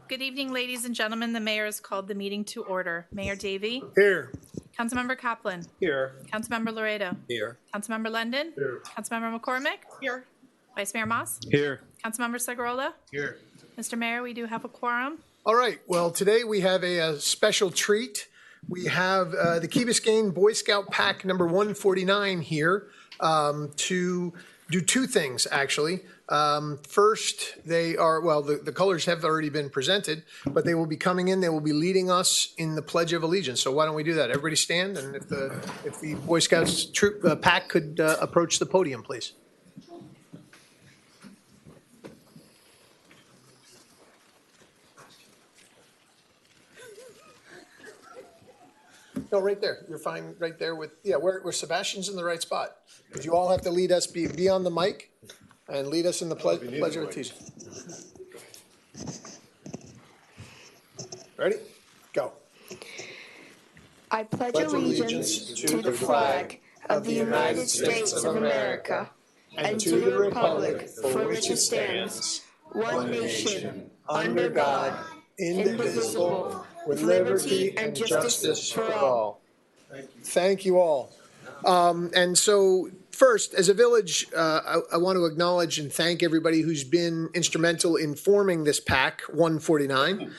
Good evening, ladies and gentlemen. The mayor has called the meeting to order. Mayor Davey. Here. Councilmember Kaplan. Here. Councilmember Laredo. Here. Councilmember London. Here. Councilmember McCormick. Here. Vice Mayor Mast. Here. Councilmember Segurola. Here. Mr. Mayor, we do have a quorum. All right. Well, today we have a special treat. We have the Key Biscayne Boy Scout Pack number 149 here to do two things, actually. First, they are, well, the colors have already been presented, but they will be coming in. They will be leading us in the Pledge of Allegiance. So why don't we do that? Everybody stand, and if the Boy Scouts troop pack could approach the podium, please. No, right there. You're fine right there with, yeah, where Sebastian's in the right spot. Because you all have to lead us, be on the mic and lead us in the Pledge of Allegiance. Ready? Go. I pledge allegiance to the flag of the United States of America and to the republic for which it stands, one nation, under God, indivisible, with liberty and justice for all. Thank you all. And so first, as a village, I want to acknowledge and thank everybody who's been instrumental in forming this PAC 149.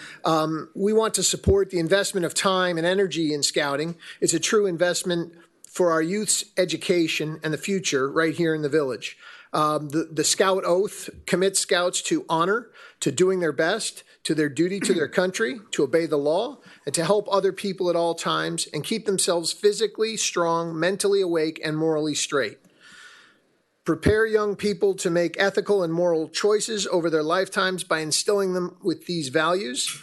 We want to support the investment of time and energy in scouting. It's a true investment for our youth's education and the future right here in the village. The Scout Oath commits Scouts to honor, to doing their best, to their duty to their country, to obey the law, and to help other people at all times and keep themselves physically strong, mentally awake, and morally straight. Prepare young people to make ethical and moral choices over their lifetimes by instilling them with these values.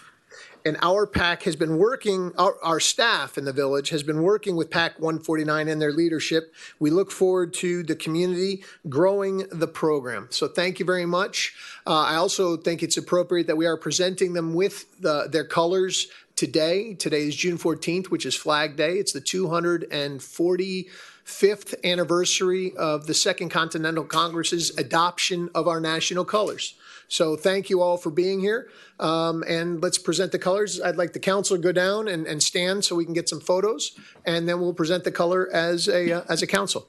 And our PAC has been working, our staff in the village has been working with PAC 149 and their leadership. We look forward to the community growing the program. So thank you very much. I also think it's appropriate that we are presenting them with their colors today. Today is June 14th, which is Flag Day. It's the 245th anniversary of the Second Continental Congress's adoption of our national colors. So thank you all for being here. And let's present the colors. I'd like the council to go down and stand so we can get some photos, and then we'll present the color as a council.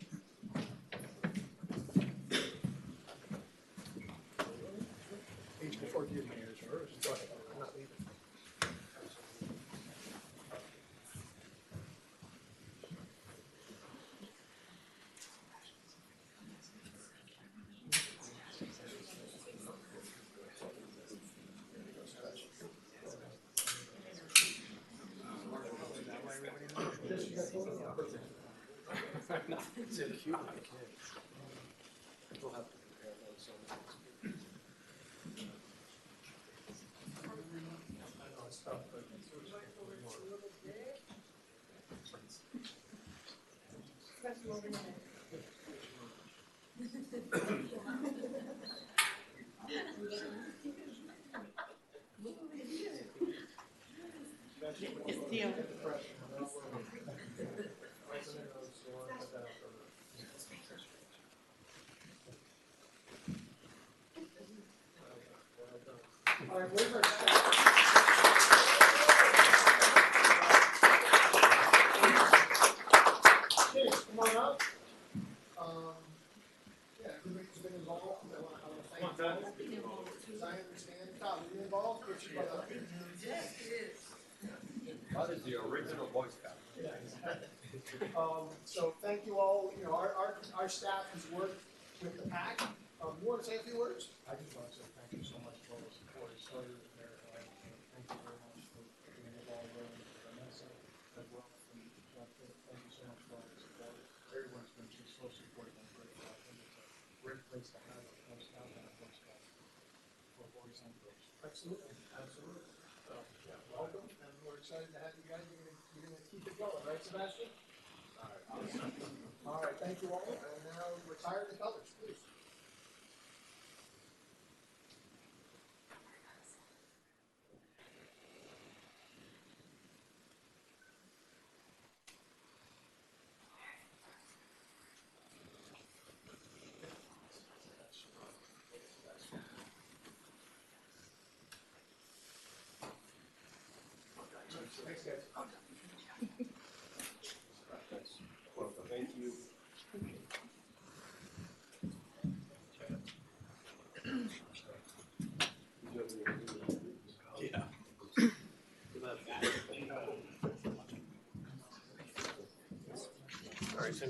So thank you all. You know, our staff has worked with the PAC. You want to say a few words? I just want to say thank you so much for all the support. It started there. Thank you very much for being involved with Vanessa as well. Thank you so much for all the support. Everyone's been just so supportive and grateful. I think it's a great place to have a Boy Scout and a Boy Scout for boys and girls. Absolutely, absolutely. So yeah, welcome, and we're excited to have you guys. You're gonna keep it going, right, Sebastian? All right, awesome. All right, thank you all, and now retire the colors, please.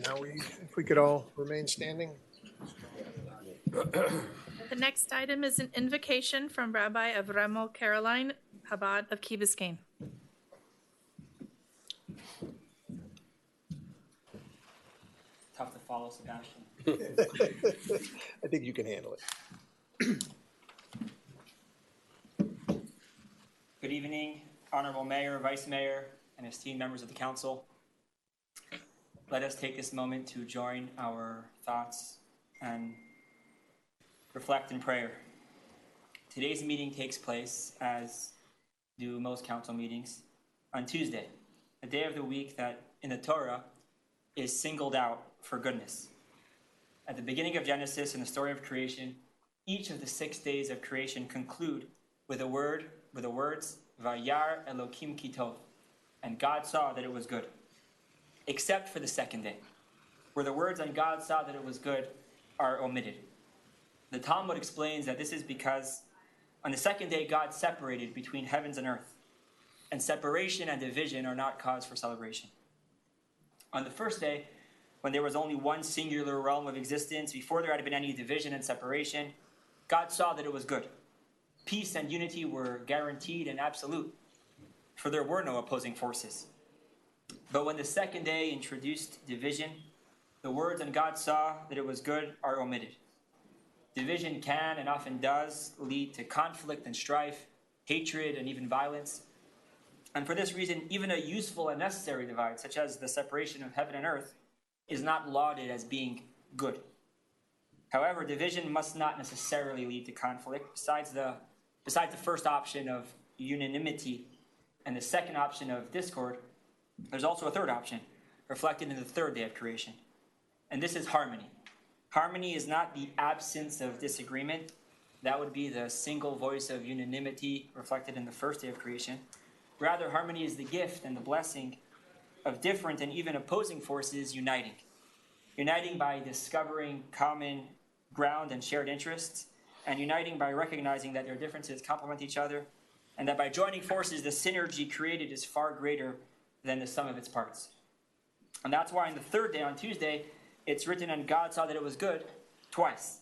Now, if we could all remain standing. The next item is an invocation from Rabbi Avramo Caroline Chabad of Key Biscayne. Tough to follow, Sebastian. I think you can handle it. Good evening, Honorable Mayor, Vice Mayor, and esteemed members of the Council. Let us take this moment to join our thoughts and reflect in prayer. Today's meeting takes place, as do most council meetings, on Tuesday, a day of the week that in the Torah is singled out for goodness. At the beginning of Genesis and the story of creation, each of the 6 days of creation conclude with the words, Vayar Elokim Ki Tov, and God saw that it was good, except for the second day, where the words and God saw that it was good are omitted. The Talmud explains that this is because on the second day God separated between heavens and earth, and separation and division are not cause for celebration. On the first day, when there was only one singular realm of existence, before there had been any division and separation, God saw that it was good. Peace and unity were guaranteed and absolute, for there were no opposing forces. But when the second day introduced division, the words "and God saw that it was good" are omitted. Division can and often does lead to conflict and strife, hatred, and even violence. And for this reason, even a useful and necessary divide, such as the separation of heaven and earth, is not lauded as being good. However, division must not necessarily lead to conflict. Besides the first option of unanimity and the second option of discord, there's also a third option, reflected in the third day of creation. And this is harmony. Harmony is not the absence of disagreement. That would be the single voice of unanimity reflected in the first day of creation. Rather, harmony is the gift and the blessing of different and even opposing forces uniting. Uniting by discovering common ground and shared interests, and uniting by recognizing that their differences complement each other, and that by joining forces, the synergy created is far greater than the sum of its parts. And that's why on the third day, on Tuesday, it's written, "And God saw that it was good," twice.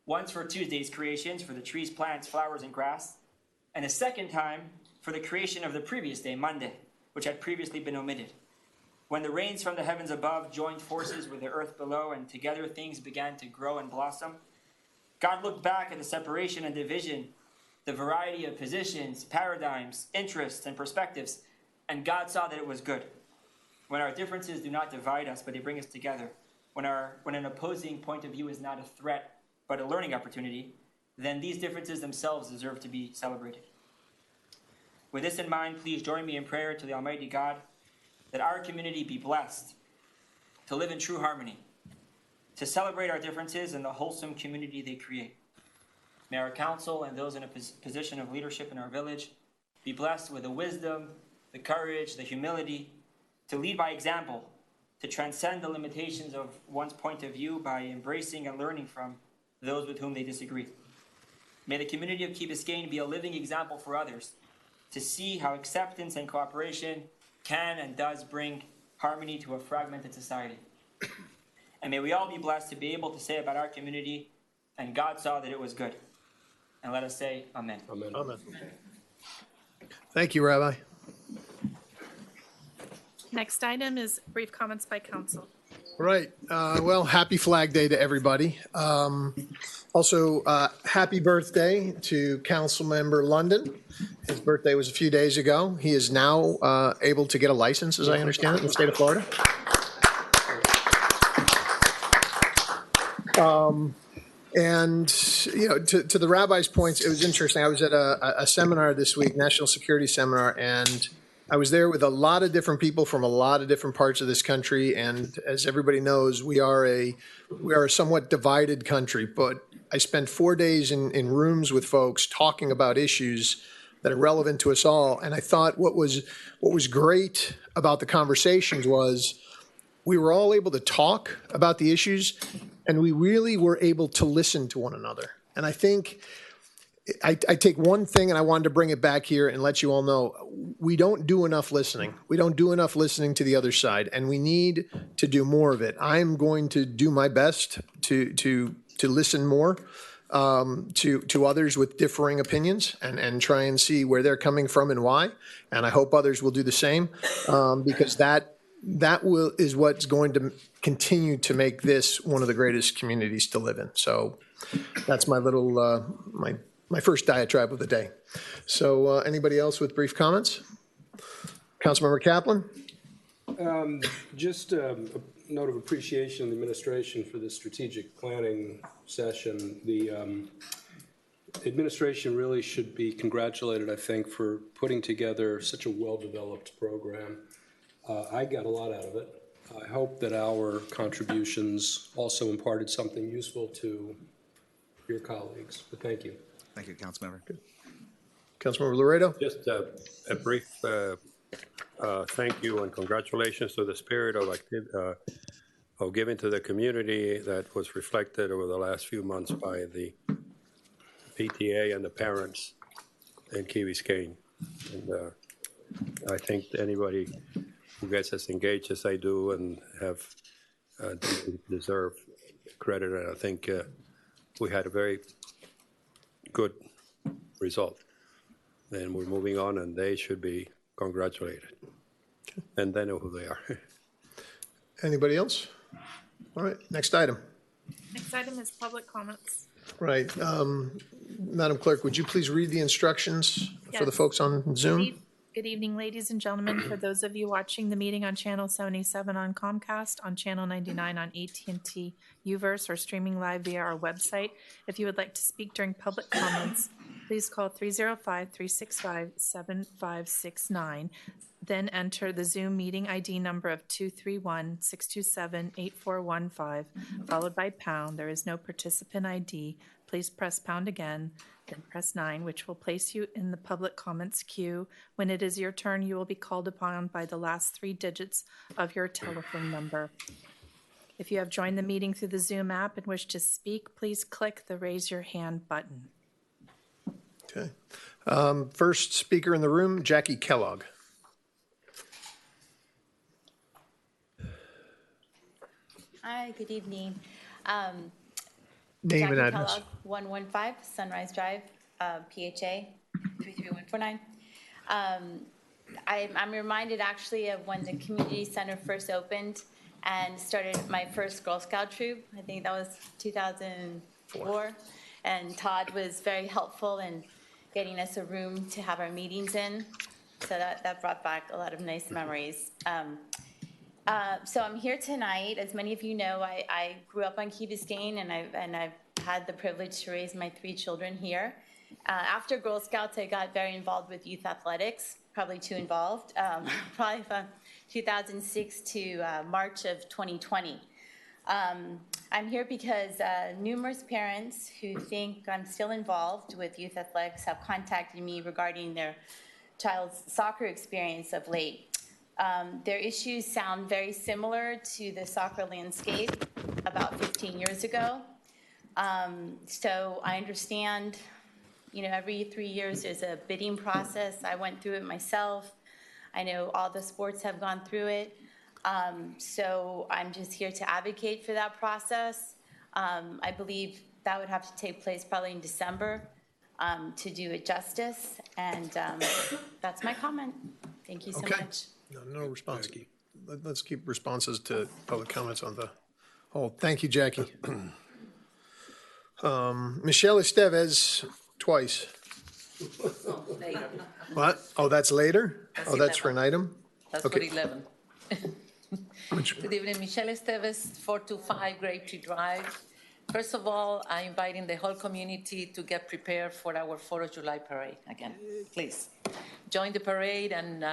Once for Tuesday's creations, for the trees, plants, flowers, and grass, and a second time for the creation of the previous day, Monday, which had previously been omitted. When the rains from the heavens above joined forces with the earth below, and together things began to grow and blossom, God looked back at the separation and division, the variety of positions, paradigms, interests, and perspectives, and God saw that it was good. When our differences do not divide us, but they bring us together, when an opposing point of view is not a threat, but a learning opportunity, then these differences themselves deserve to be celebrated. With this in mind, please join me in prayer to the Almighty God that our community be blessed to live in true harmony, to celebrate our differences and the wholesome community they create. May our council and those in a position of leadership in our village be blessed with the wisdom, the courage, the humility to lead by example, to transcend the limitations of one's point of view by embracing and learning from those with whom they disagree. May the community of Key Biscayne be a living example for others, to see how acceptance and cooperation can and does bring harmony to a fragmented society. And may we all be blessed to be able to say about our community, "And God saw that it was good." And let us say amen. Amen. Amen. Thank you, Rabbi. Next item is brief comments by council. Right. Well, happy Flag Day to everybody. Also, happy birthday to Councilmember London. His birthday was a few days ago. He is now able to get a license, as I understand it, in the state of Florida. And, to the rabbi's points, it was interesting. I was at a seminar this week, national security seminar, and I was there with a lot of different people from a lot of different parts of this country. And as everybody knows, we are a somewhat divided country. But I spent 4 days in rooms with folks talking about issues that are relevant to us all. And I thought what was great about the conversations was we were all able to talk about the issues, and we really were able to listen to one another. And I think I take one thing and I wanted to bring it back here and let you all know, we don't do enough listening. We don't do enough listening to the other side, and we need to do more of it. I'm going to do my best to listen more to others with differing opinions and try and see where they're coming from and why. And I hope others will do the same, because that is what's going to continue to make this one of the greatest communities to live in. So that's my little, my first diatribe of the day. So anybody else with brief comments? Councilmember Kaplan? Just a note of appreciation of the administration for the strategic planning session. The administration really should be congratulated, I think, for putting together such a well-developed program. I got a lot out of it. I hope that our contributions also imparted something useful to your colleagues, but thank you. Thank you, Councilmember. Councilmember Laredo? Just a brief thank you and congratulations to the spirit of giving to the community that was reflected over the last few months by the PTA and the parents in Key Biscayne. And I think anybody who gets as engaged as I do and have deserve credit, and I think we had a very good result. And we're moving on, and they should be congratulated. And they know who they are. Anybody else? All right, next item. Next item is public comments. Right. Madam Clerk, would you please read the instructions for the Yes. folks on Zoom? Good evening, ladies and gentlemen. For those of you watching the meeting on Channel 77 on Comcast, on Channel 99 on AT&T UVerse, or streaming live via our website, if you would like to speak during public comments, please call 305-365-7569. Then enter the Zoom meeting ID number of 231-627-8415, followed by pound. There is no participant ID. Please press pound again, then press 9, which will place you in the public comments queue. When it is your turn, you will be called upon by the last 3 digits of your telephone number. If you have joined the meeting through the Zoom app and wish to speak, please click the raise your hand button. Okay. First speaker in the room, Jackie Kellogg. Hi, good evening. Name and Jackie address. Kellogg, 115 Sunrise Drive, PHA 33149. I'm reminded actually of when the community center first opened and started my first Girl Scout troop. I think that was 2004. And Todd was very helpful in getting us a room to have our meetings in. So that brought back a lot of nice memories. So I'm here tonight. As many of you know, I grew up on Key Biscayne, and I've had the privilege to raise my 3 children here. After Girl Scouts, I got very involved with youth athletics, probably too involved, probably from 2006 to March of 2020. I'm here because numerous parents who think I'm still involved with youth athletics have contacted me regarding their child's soccer experience of late. Their issues sound very similar to the soccer landscape about 15 years ago. So I understand, you know, every 3 years there's a bidding process. I went through it myself. I know all the sports have gone through it. So I'm just here to advocate for that process. I believe that would have to take place probably in December to do it justice. And that's my comment. Thank you so much. No response. Let's keep responses to public comments on the whole. Thank you, Jackie. Michelle Estevez, twice. Later. What? Oh, that's later? That's Oh, that's 11. for an item? That's Okay. for 11. Good evening, Michelle Esteves, 425 Grapetree Drive. First of all, I'm inviting the whole community to get prepared for our 4th of July parade again. Please join the parade and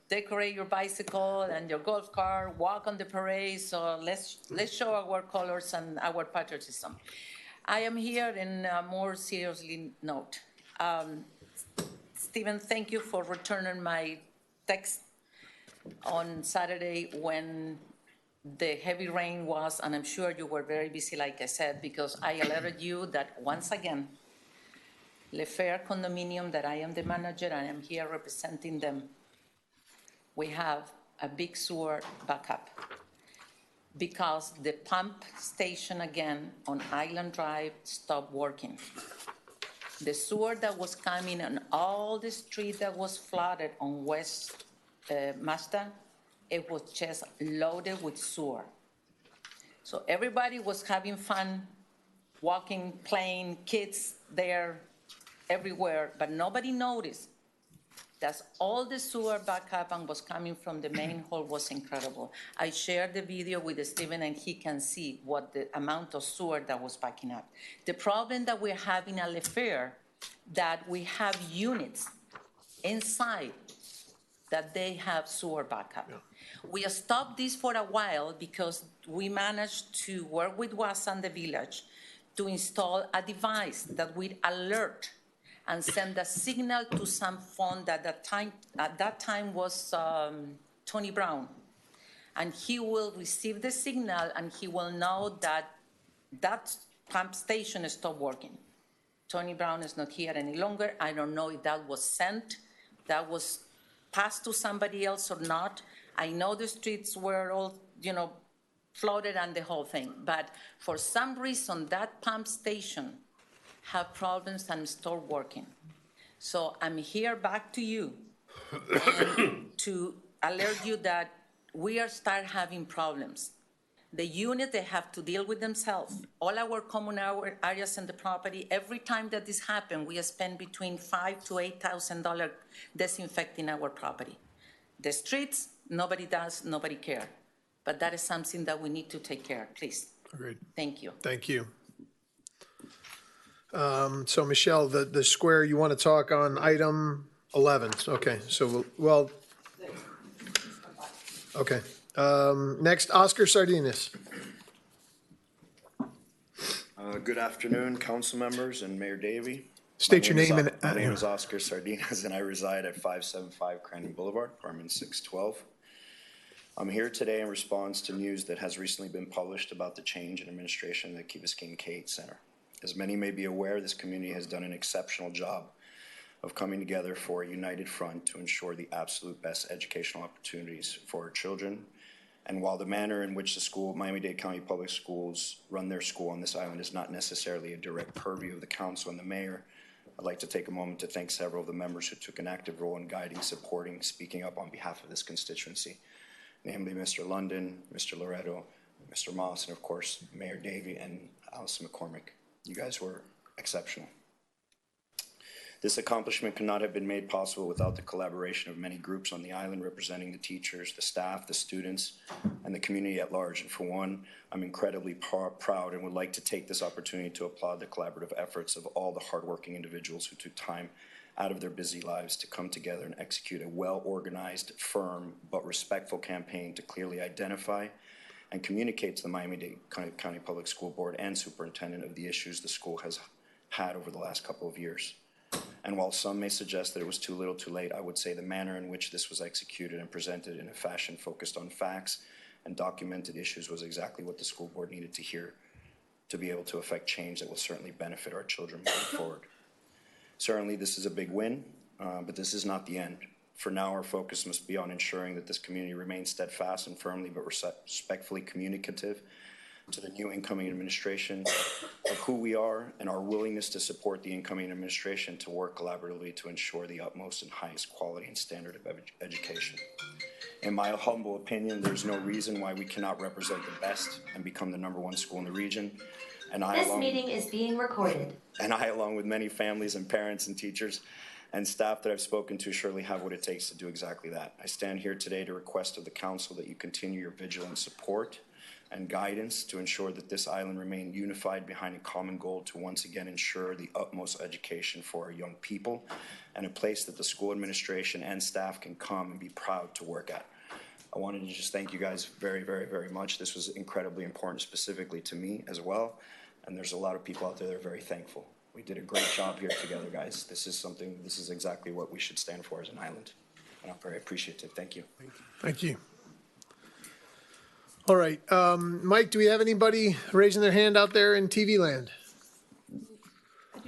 decorate your bicycle and your golf cart, walk on the parade. So let's show our colors and our patriotism. I am here in a more seriously note. Stephen, thank you for returning my text on Saturday when the heavy rain was, and I'm sure you were very busy, like I said, because I alerted you that once again, Le Fair condominium that I am the manager, and I'm here representing them. We have a big sewer backup because the pump station again on Island Drive stopped working. The sewer that was coming on all the street that was flooded on West Mast, it was just loaded with sewer. So everybody was having fun, walking, playing, kids there, everywhere, but nobody noticed that all the sewer backup and was coming from the main hall was incredible. I shared the video with Stephen and he can see what the amount of sewer that was backing up. The problem that we're having at Le Fair, that we have units inside that they have sewer backup. Yeah. We stopped this for a while because we managed to work with WASA and the village to install a device that would alert and send a signal to some phone that at that time was Tony Brown. And he will receive the signal and he will know that that pump station stopped working. Tony Brown is not here any longer. I don't know if that was sent, that was passed to somebody else or not. I know the streets were all, flooded and the whole thing, but for some reason that pump station have problems and stopped working. So I'm here back to you to alert you that we are start having problems. The unit, they have to deal with themselves. All our common areas in the property, every time that this happens, we spend between $5,000 to $8,000 disinfecting our property. The streets, nobody does, nobody care. But that is something that we need to take care of, please. Agreed. Thank you. Thank you. So Michelle, the square, you want to talk on item 11. Okay, so okay. Next, Oscar Sardinas. Good afternoon, council members and Mayor Davey. State your name and my name is Oscar Sardinas and I reside at 575 Crandon Boulevard, apartment 612. I'm here today in response to news that has recently been published about the change in administration at the Key Biscayne K-8 Center. As many may be aware, this community has done an exceptional job of coming together for a united front to ensure the absolute best educational opportunities for our children. And while the manner in which the school, Miami-Dade County Public Schools, run their school on this island is not necessarily a direct purview of the council and the mayor, I'd like to take a moment to thank several of the members who took an active role in guiding, supporting, speaking up on behalf of this constituency, namely Mr. London, Mr. Loretto, Mr. Moss, and of course, Mayor Davey and Allison McCormick. You guys were exceptional. This accomplishment could not have been made possible without the collaboration of many groups on the island representing the teachers, the staff, the students, and the community at large. And for one, I'm incredibly proud and would like to take this opportunity to applaud the collaborative efforts of all the hardworking individuals who took time out of their busy lives to come together and execute a well-organized, firm, but respectful campaign to clearly identify and communicate to the Miami-Dade County Public School Board and Superintendent of the issues the school has had over the last couple of years. And while some may suggest that it was too little too late, I would say the manner in which this was executed and presented in a fashion focused on facts and documented issues was exactly what the school board needed to hear to be able to affect change that will certainly benefit our children moving forward. Certainly this is a big win, but this is not the end. For now, our focus must be on ensuring that this community remains steadfast and firmly but respectfully communicative to the new incoming administration of who we are and our willingness to support the incoming administration to work collaboratively to ensure the utmost and highest quality and standard of education. In my humble opinion, there's no reason why we cannot represent the best and become the #1 school in the region. And this meeting is being recorded. And I, along with many families and parents and teachers and staff that I've spoken to, surely have what it takes to do exactly that. I stand here today to request of the council that you continue your vigilant support and guidance to ensure that this island remain unified behind a common goal to once again ensure the utmost education for our young people and a place that the school administration and staff can come and be proud to work at. I wanted to just thank you guys very, very, very much. This was incredibly important specifically to me as well, and there's a lot of people out there that are very thankful. We did a great job here together, guys. This is exactly what we should stand for as an island, and I'm very appreciative. Thank you. Thank you. All right, Mike, do we have anybody raising their hand out there in TV land?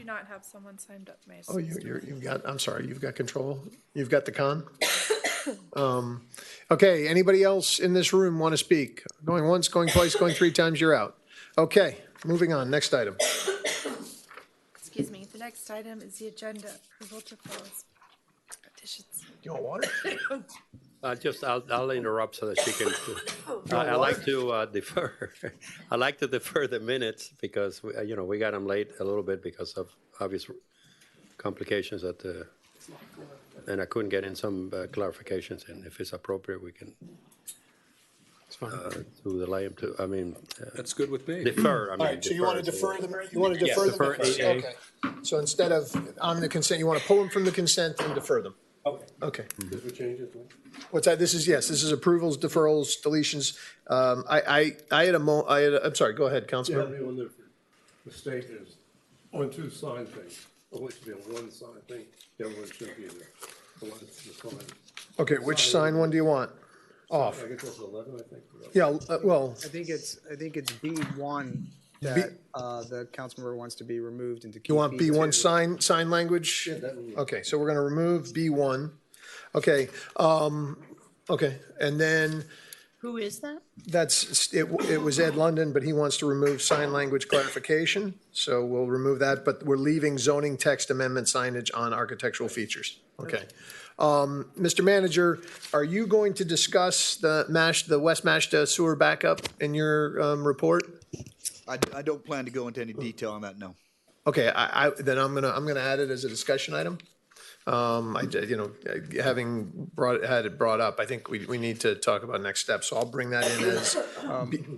not have someone signed up, Mace. Oh, you've got, I'm sorry, you've got control? You've got the con? Okay, anybody else in this room want to speak? Going once, going twice, going three times, you're out. Okay, moving on, next item. Excuse me, the next item is the agenda approval to close petitions. You want water? I'll interrupt so that she can. I like to defer. I like to defer the minutes because we got them late a little bit because of obvious complications and I couldn't get in some clarifications. And if it's appropriate, we can to delay them to. I mean, That's good with me. defer. I mean, All right, so you want to defer them, you want to Yes, defer them? defer 8A. Okay, so instead of on the consent, you want to pull them from the consent and defer them? Okay. Okay. Did we change it? What's that? This is approvals, deferrals, deletions. I'm sorry, go ahead, Yeah, Councilman. the only mistake is on two sign things. It used to be on one sign thing, the other one should be there. The one that's the sign. Okay, which sign one do you want? Off. I guess that's 11, I think. Yeah, well, I think it's B1 that the council member wants to be removed into. you want B1 sign language? Yeah, that one. Okay, so we're going to remove B1. Okay, okay, and then Who is that? it was Ed London, but he wants to remove sign language clarification, so we'll remove that, but we're leaving zoning text amendment signage on architectural features. Okay. Mr. Manager, are you going to discuss the West Mashta sewer backup in your report? I don't plan to go into any detail on that, no. Okay, then I'm gonna add it as a discussion item. Having had it brought up, I think we need to talk about next steps, so I'll bring that in as,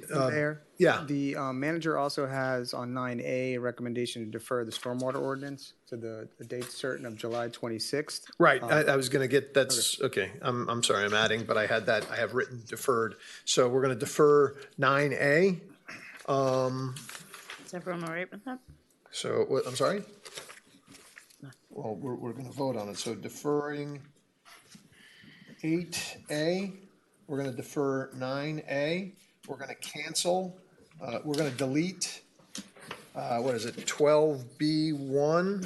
Mayor? yeah. The manager also has on 9A a recommendation to defer the stormwater ordinance to the date certain of July 26th. Right, I was gonna get, that's, okay, I'm sorry, I'm adding, but I have written deferred. So we're gonna defer 9A. Is everyone all right with that? So, I'm sorry? Well, we're gonna vote on it, so deferring 8A, we're gonna defer 9A, we're gonna cancel, we're gonna delete, what is it, 12B1?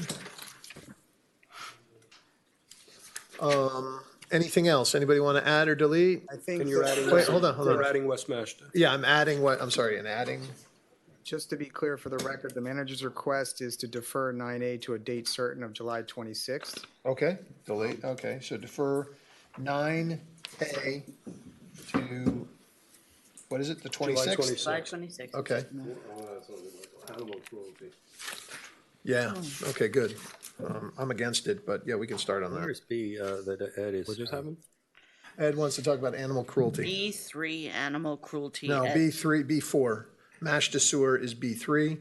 Anything else? Anybody want to add or delete? I think, And you're adding. Wait, hold on. You're adding West Mashta. Yeah, I'm adding adding, just to be clear for the record, the manager's request is to defer 9A to a date certain of July 26th. okay, delete, okay, so defer 9A to, what is it, the 26th? July 26th. Okay, That's only like animal cruelty. yeah, okay, good. I'm against it, but yeah, we can start on that. Where's B that Ed is? What just happened? Ed wants to talk about animal cruelty. B3, animal cruelty. No, B3, B4. Mashta sewer is B3.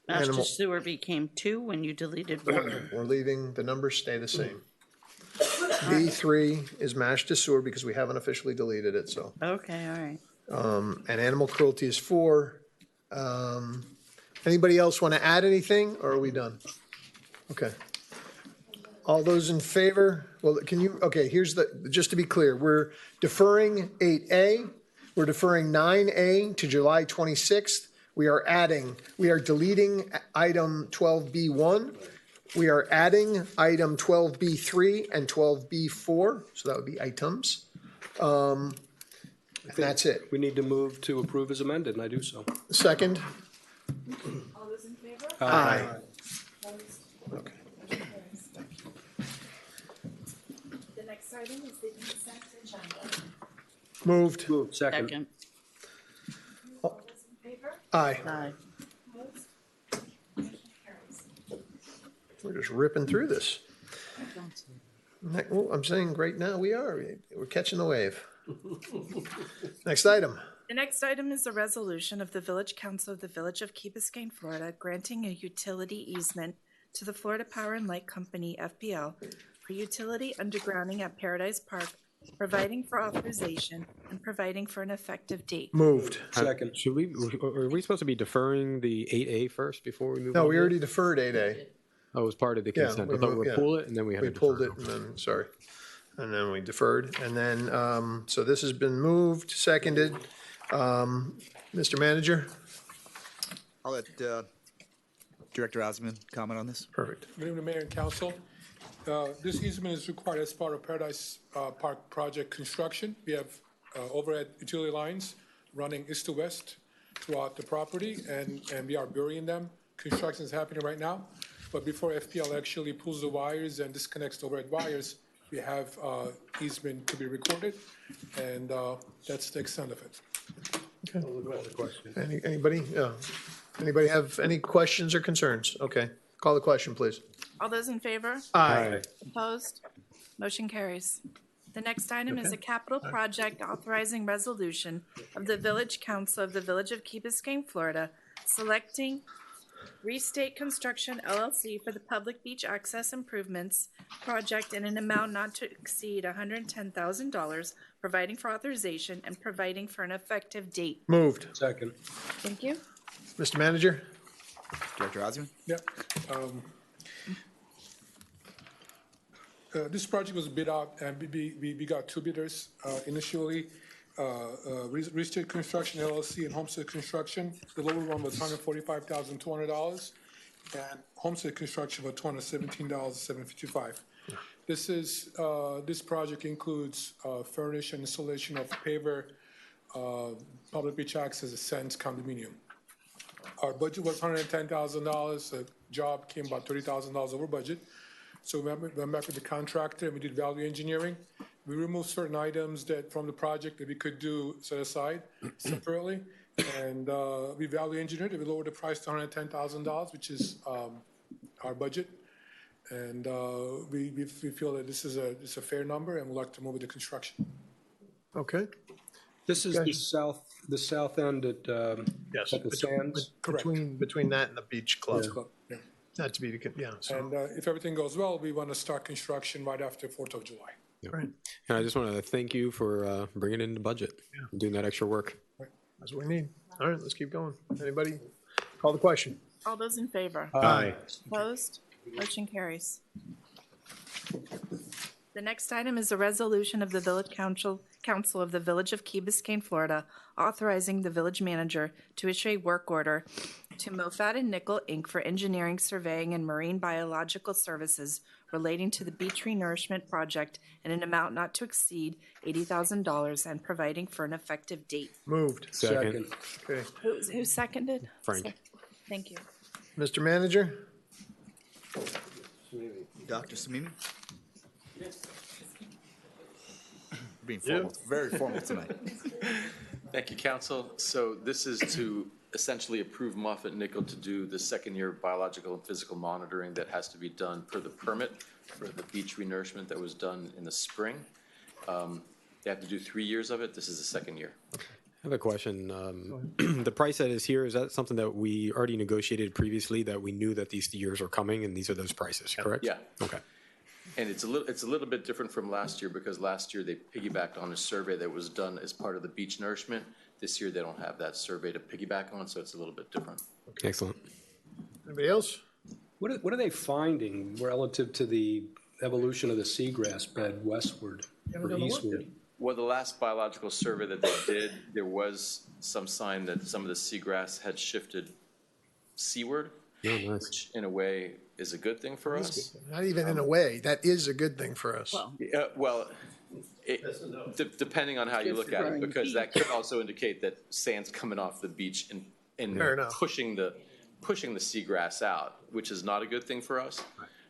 Master animal- sewer became 2 when you deleted 1. We're leaving, the numbers stay the same. B3 is Mashta sewer because we haven't officially deleted it, so. Okay, all right. And animal cruelty is 4. Anybody else want to add anything, or are we done? Okay. All those in favor? Well, can you, okay, just to be clear, we're deferring 8A, we're deferring 9A to July 26th. We are deleting item 12B1. We are adding item 12B3 and 12B4, so that would be items. And that's it. We need to move to approve as amended, and I do so. Second? All those in favor? Aye. Okay. The next item is the consent agenda. Moved. Second. Second. All those in favor? Aye. Aye. Opposed? Motion carries. We're just ripping through this. Well, I'm saying right now we're catching the wave. Next item. The next item is a resolution of the Village Council of the Village of Key Biscayne, Florida, granting a utility easement to the Florida Power and Light Company, FPL, for utility undergrounding at Paradise Park, providing for authorization and providing for an effective date. Moved. Second. Are we supposed to be deferring the 8A first before we move on? No, we to it? already deferred 8A. Oh, it was part of the Yeah, consent. we I thought we moved- would yeah. pull it and then we had to We pulled defer. it and then, sorry. And then we deferred. And then, so this has been moved, seconded. Mr. Manager? I'll let Director Osmond, comment on this? Perfect. Good evening, Mayor and Council. This easement is required as part of Paradise Park project construction. We have overhead utility lines running east to west throughout the property, and we are burying them. Construction is happening right now, but before FPL actually pulls the wires and disconnects the overhead wires, we have easement to be recorded, and that's the extent of it. Anybody have any questions or concerns? Okay, call the question, please. All those in favor? Aye. Opposed? Motion carries. The next item is a capital project authorizing resolution of the Village Council of the Village of Key Biscayne, Florida, selecting Restate Construction LLC for the public beach access improvements project in an amount not to exceed $110,000, providing for authorization and providing for an effective date. Moved. Second. Thank you. Mr. Manager? Director Osmond? Yep. This project was bid out, and we got two bidders initially. Restate Construction LLC and Homestead Construction. The lower one was $145,200, and Homestead Construction for $217,755. This project includes furnish and installation of paver, public beach access, Ascent condominium. Our budget was $110,000. The job came about $30,000 over budget. So we went back with the contractor and we did value engineering. We removed certain items from the project that we could do set aside separately. And we value engineered it. We lowered the price to $110,000, which is our budget. And we feel that this is a fair number, and we'd like to move with the construction. Okay. This is the south end at Yes. at the sands. Between that and the beach club. Yeah. Not to be, yeah. So. And if everything goes well, we want to start construction right after 4th of July. Right. And I just want to thank you for bringing in the budget, and doing that extra work. That's what we need. All right, let's keep going. Anybody? Call the question. All those in favor? Aye. Opposed? Motion carries. The next item is a resolution of the Village Council of the Village of Key Biscayne, Florida, authorizing the village manager to issue a work order to Mofad and Nickel, Inc. for engineering, surveying, and marine biological services relating to the beach renourishment project in an amount not to exceed $80,000 and providing for an effective date. Moved. Second. Okay. Who seconded? Frank. Thank you. Mr. Manager? Dr. Samimi? Being formal, very formal tonight. Thank you, Council. So this is to essentially approve Mofad Nickel to do the second-year biological and physical monitoring that has to be done per the permit for the beach renourishment that was done in the spring. They have to do 3 years of it. This is the second year. I have a question. The price that is here, is that something that we already negotiated previously, that we knew that these years are coming and these are those prices, correct? Yeah. Okay. And it's a little bit different from last year because last year they piggybacked on a survey that was done as part of the beach nourishment. This year they don't have that survey to piggyback on, so it's a little bit different. Excellent. Anybody else? What are they finding relative to the evolution of the seagrass bed westward or eastward? Well, the last biological survey that they did, there was some sign that some of the seagrass had shifted seaward, which in a way is a good thing for us. Not even in a way. That is a good thing for us. Well, depending on how you look at it, because that could also indicate that sand's coming off the beach and pushing the seagrass out, which is not a good thing for us.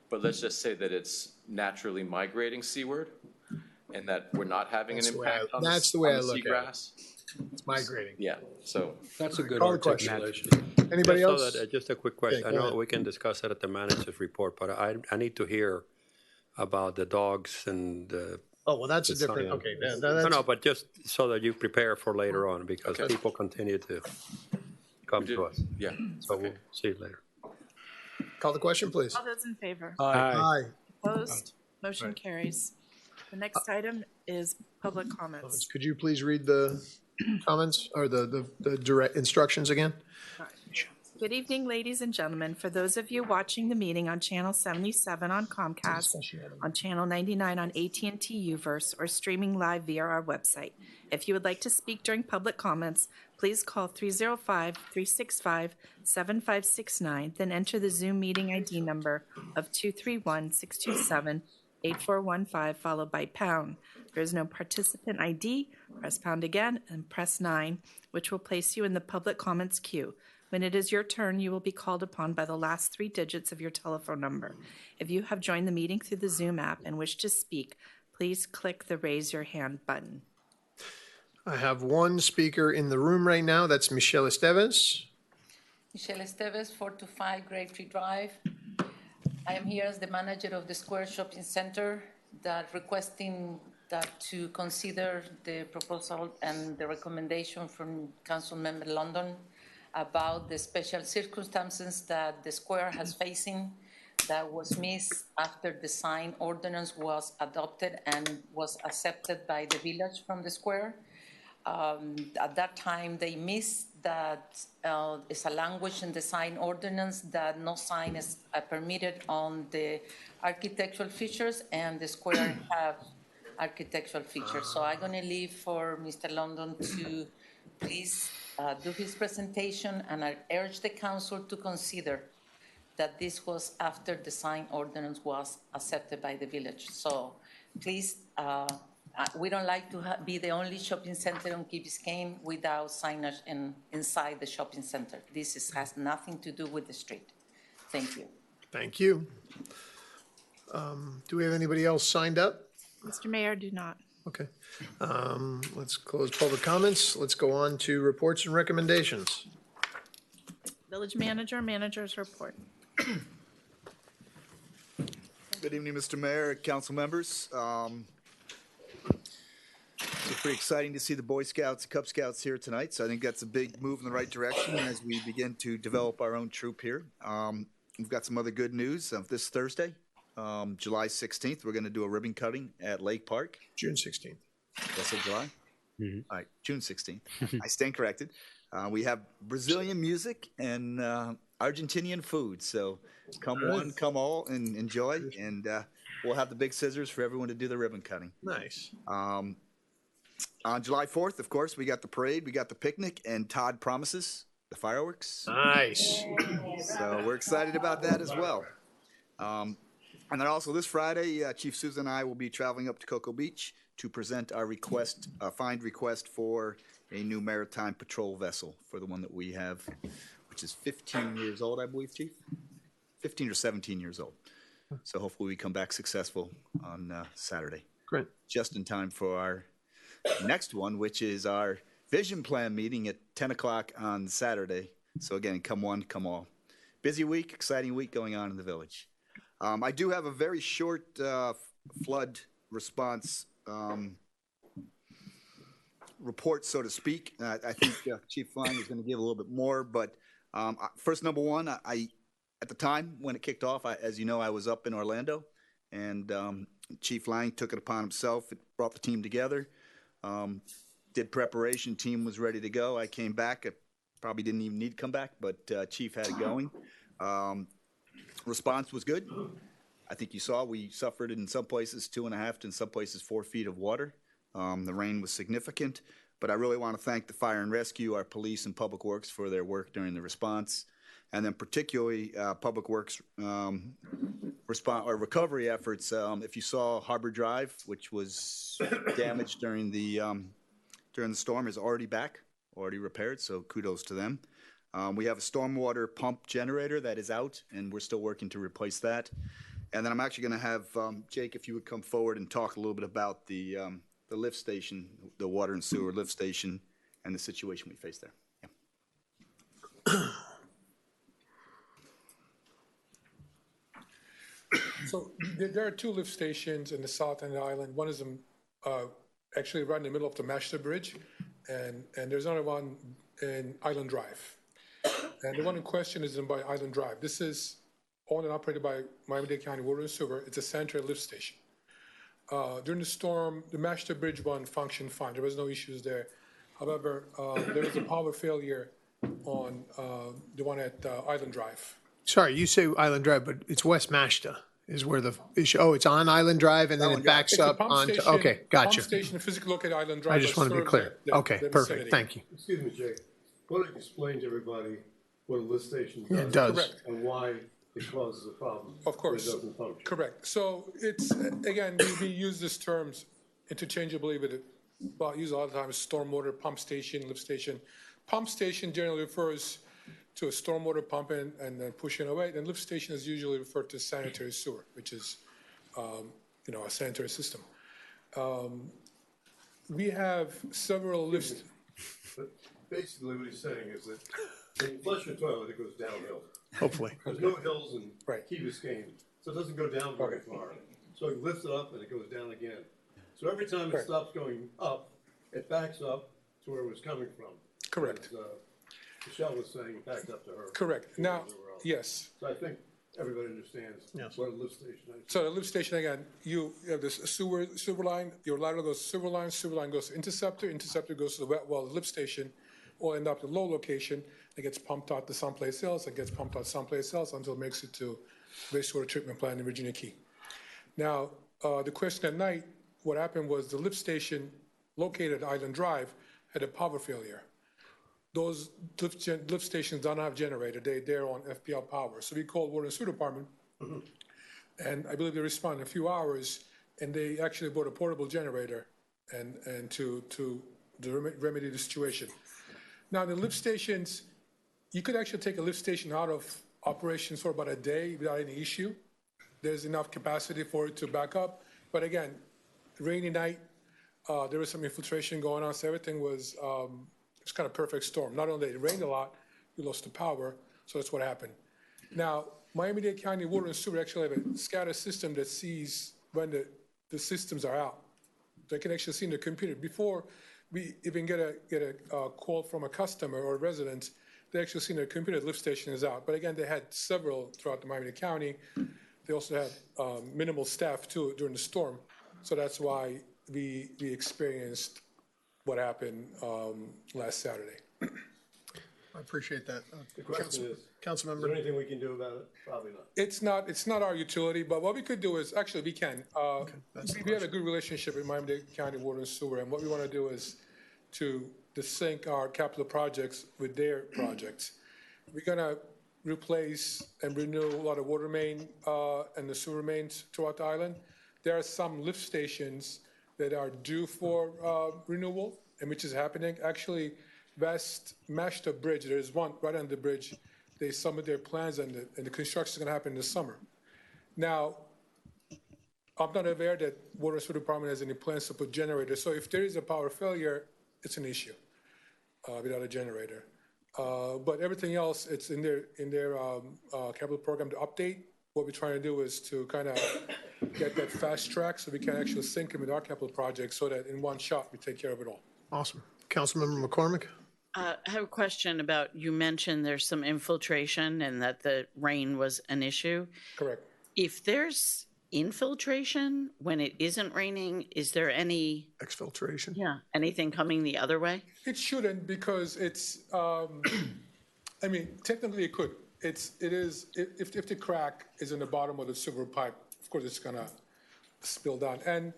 But let's just say that it's naturally migrating seaward, and that we're not having an impact on the seagrass. It's migrating. Yeah, so That's a good Call the question. articulation. Anybody Just else? so that, just a quick question. Okay, I go know ahead. we can discuss it at the manager's report, but I need to hear about the dogs and Oh, well, that's a different, okay. That's, no, but just so that you prepare for later on, because people continue to come to us. yeah. So we'll see you later. call the question, please. All those in favor? Aye. Opposed? Motion carries. The next item is public comments. Could you please read the comments or the direct instructions again? Good evening, ladies and gentlemen. For those of you watching the meeting on Channel 77 on Comcast, on Channel 99 on AT&T Uverse, or streaming live via our website, if you would like to speak during public comments, please call 305-365-7569, then enter the Zoom meeting ID number of 231-627-8415, followed by pound. There is no participant ID. Press pound again and press 9, which will place you in the public comments queue. When it is your turn, you will be called upon by the last 3 digits of your telephone number. If you have joined the meeting through the Zoom app and wish to speak, please click the raise your hand button. I have one speaker in the room right now. That's Michelle Esteves. Michelle Esteves, 425 Grapetree Drive. I am here as the manager of the Square Shopping Center that requesting that to consider the proposal and the recommendation from Councilmember London about the special circumstances that the Square has facing that was missed after the sign ordinance was adopted and was accepted by the village from the Square. At that time, they missed that it's a language in the sign ordinance that no sign is permitted on the architectural features, and the Square have architectural features. So I'm going to leave for Mr. London to please do his presentation, and I urge the council to consider that this was after the sign ordinance was accepted by the village. So please, we don't like to be the only shopping center on Key Biscayne without signage inside the shopping center. This has nothing to do with the street. Thank you. Thank you. Do we have anybody else signed up? Mr. Mayor, do not. Okay. Let's close public comments. Let's go on to reports and recommendations. Village manager, manager's report. Good evening, Mr. Mayor, council members. It's pretty exciting to see the Boy Scouts and Cub Scouts here tonight, so I think that's a big move in the right direction as we begin to develop our own troop here. We've got some other good news. This Thursday, July 16th, we're going to do a ribbon cutting at Lake Park. June 16th. Did I say July? Mm-hmm. All right, June 16th. I stand corrected. We have Brazilian music and Argentinian food, so come one, come all, and enjoy. And we'll have the big scissors for everyone to do the ribbon cutting. Nice. On July 4th, of course, we got the parade, we got the picnic, and Todd promises the fireworks. Nice. So we're excited about that as well. And then also this Friday, Chief Susan and I will be traveling up to Cocoa Beach to present our request, find request for a new maritime patrol vessel for the one that we have, which is 15 years old, I believe, Chief? 15 or 17 years old. So hopefully we come back successful on Saturday. Great. Just in time for our next one, which is our vision plan meeting at 10 o'clock on Saturday. So again, come one, come all. Busy week, exciting week going on in the village. I do have a very short flood response report, so to speak. I think Chief Lang is going to give a little bit more, but first, number one, I at the time when it kicked off, as you know, I was up in Orlando, and Chief Lang took it upon himself. It brought the team together, did preparation, team was ready to go. I came back. I probably didn't even need to come back, but Chief had it going. Response was good. I think you saw we suffered in some places 2.5 to in some places 4 feet of water. The rain was significant, but I really want to thank the fire and rescue, our police and public works for their work during the response, and then particularly public works response or recovery efforts. If you saw Harbor Drive, which was damaged during the storm, is already back, already repaired. So kudos to them. We have a stormwater pump generator that is out, and we're still working to replace that. And then I'm actually going to have Jake, if you would come forward and talk a little bit about the lift station, the water and sewer lift station, and the situation we face there. Yeah. So there are 2 lift stations in the south end of the island. One is actually right in the middle of the Mast Bridge, and there's another one in Island Drive. And the one in question is in by Island Drive. This is owned and operated by Miami-Dade County Water and Sewer. It's a sanitary lift station. During the storm, the Mast Bridge one functioned fine. There was no issues there. However, there was a power failure on the one at Island Drive. Sorry, you say Island Drive, but it's West Mashta is where the issue, oh, it's on Island Drive and then it backs It's a up pump onto, station. okay, gotcha. Pump station, physically located Island Drive. I just want to be serves clear. the Okay, vicinity. perfect, thank you. Excuse me, Jay. Why don't you explain to everybody what a lift station does? It does. Correct. And why it causes a problem. Of course. It doesn't function. Correct. So it's, again, we use these terms interchangeably, but use a lot of times stormwater, pump station, lift station. Pump station generally refers to a stormwater pump and then pushing away. And lift station is usually referred to sanitary sewer, which is, a sanitary system. We have several lifts. But basically what he's saying is that when you flush your toilet, it goes downhill. Hopefully. There's no hills in Right. Key Biscayne, so it doesn't go down very Okay. far. So he lifts it up and it goes down again. So every time it Correct. stops going up, it backs up to where it was coming from. Correct. As, Michelle was saying, it backed up to her. Correct. Now, yes. So I think everybody understands what a lift station is. So the lift station, again, you have this sewer line, your lateral goes to sewer line goes to interceptor goes to the wet well, the lift station will end up at a low location, it gets pumped out to someplace else, it gets pumped out someplace else until it makes it to wastewater treatment plant in Virginia Key. Now, the question at night, what happened was the lift station located at Island Drive had a power failure. Those lift stations don't have generator, they're on FPL power. So we called Water and Sewer Department, and I believe they responded in a few hours, and they actually bought a portable generator and to remedy the situation. Now, the lift stations, you could actually take a lift station out of operations for about a day without any issue. There's enough capacity for it to back up. But again, rainy night, there was some infiltration going on, so everything was it's kind of perfect storm. Not only it rained a lot, we lost the power, so that's what happened. Now, Miami-Dade County Water and Sewer actually have a SCADA system that sees when the systems are out. They can actually see in the computer. Before we even get a call from a customer or a resident, they actually see in their computer the lift station is out. But again, they had several throughout the Miami-Dade County. They also had minimal staff too during the storm. So that's why we experienced what happened last Saturday. I appreciate that. The question is, Councilmember. is there anything we can do about it? Probably not. It's not our utility, but what we could do is, actually we can. We have a good relationship with Miami-Dade County Water and Sewer, and what we want to do is to sync our capital projects with their projects. We're going to replace and renew a lot of water main and the sewer mains throughout the island. There are some lift stations that are due for renewal, and which is happening. Actually, West Mashta Bridge, there's one right on the bridge. They submit their plans, and the construction is going to happen in the summer. Now, I'm not aware that Water and Sewer Department has any plans to put generators. So if there is a power failure, it's an issue without a generator. But everything else, it's in their capital program to update. What we're trying to do is to kind of get that fast track so we can actually sync them with our capital projects so that in one shot we take care of it all. Awesome. Councilmember McCormick? I have a question about, you mentioned there's some infiltration and that the rain was an issue. Correct. If there's infiltration when it isn't raining, is there any Exfiltration? anything coming the other way? It shouldn't, because it's, I mean, technically it could. It is, if the crack is in the bottom of the sewer pipe, of course it's gonna spill down. And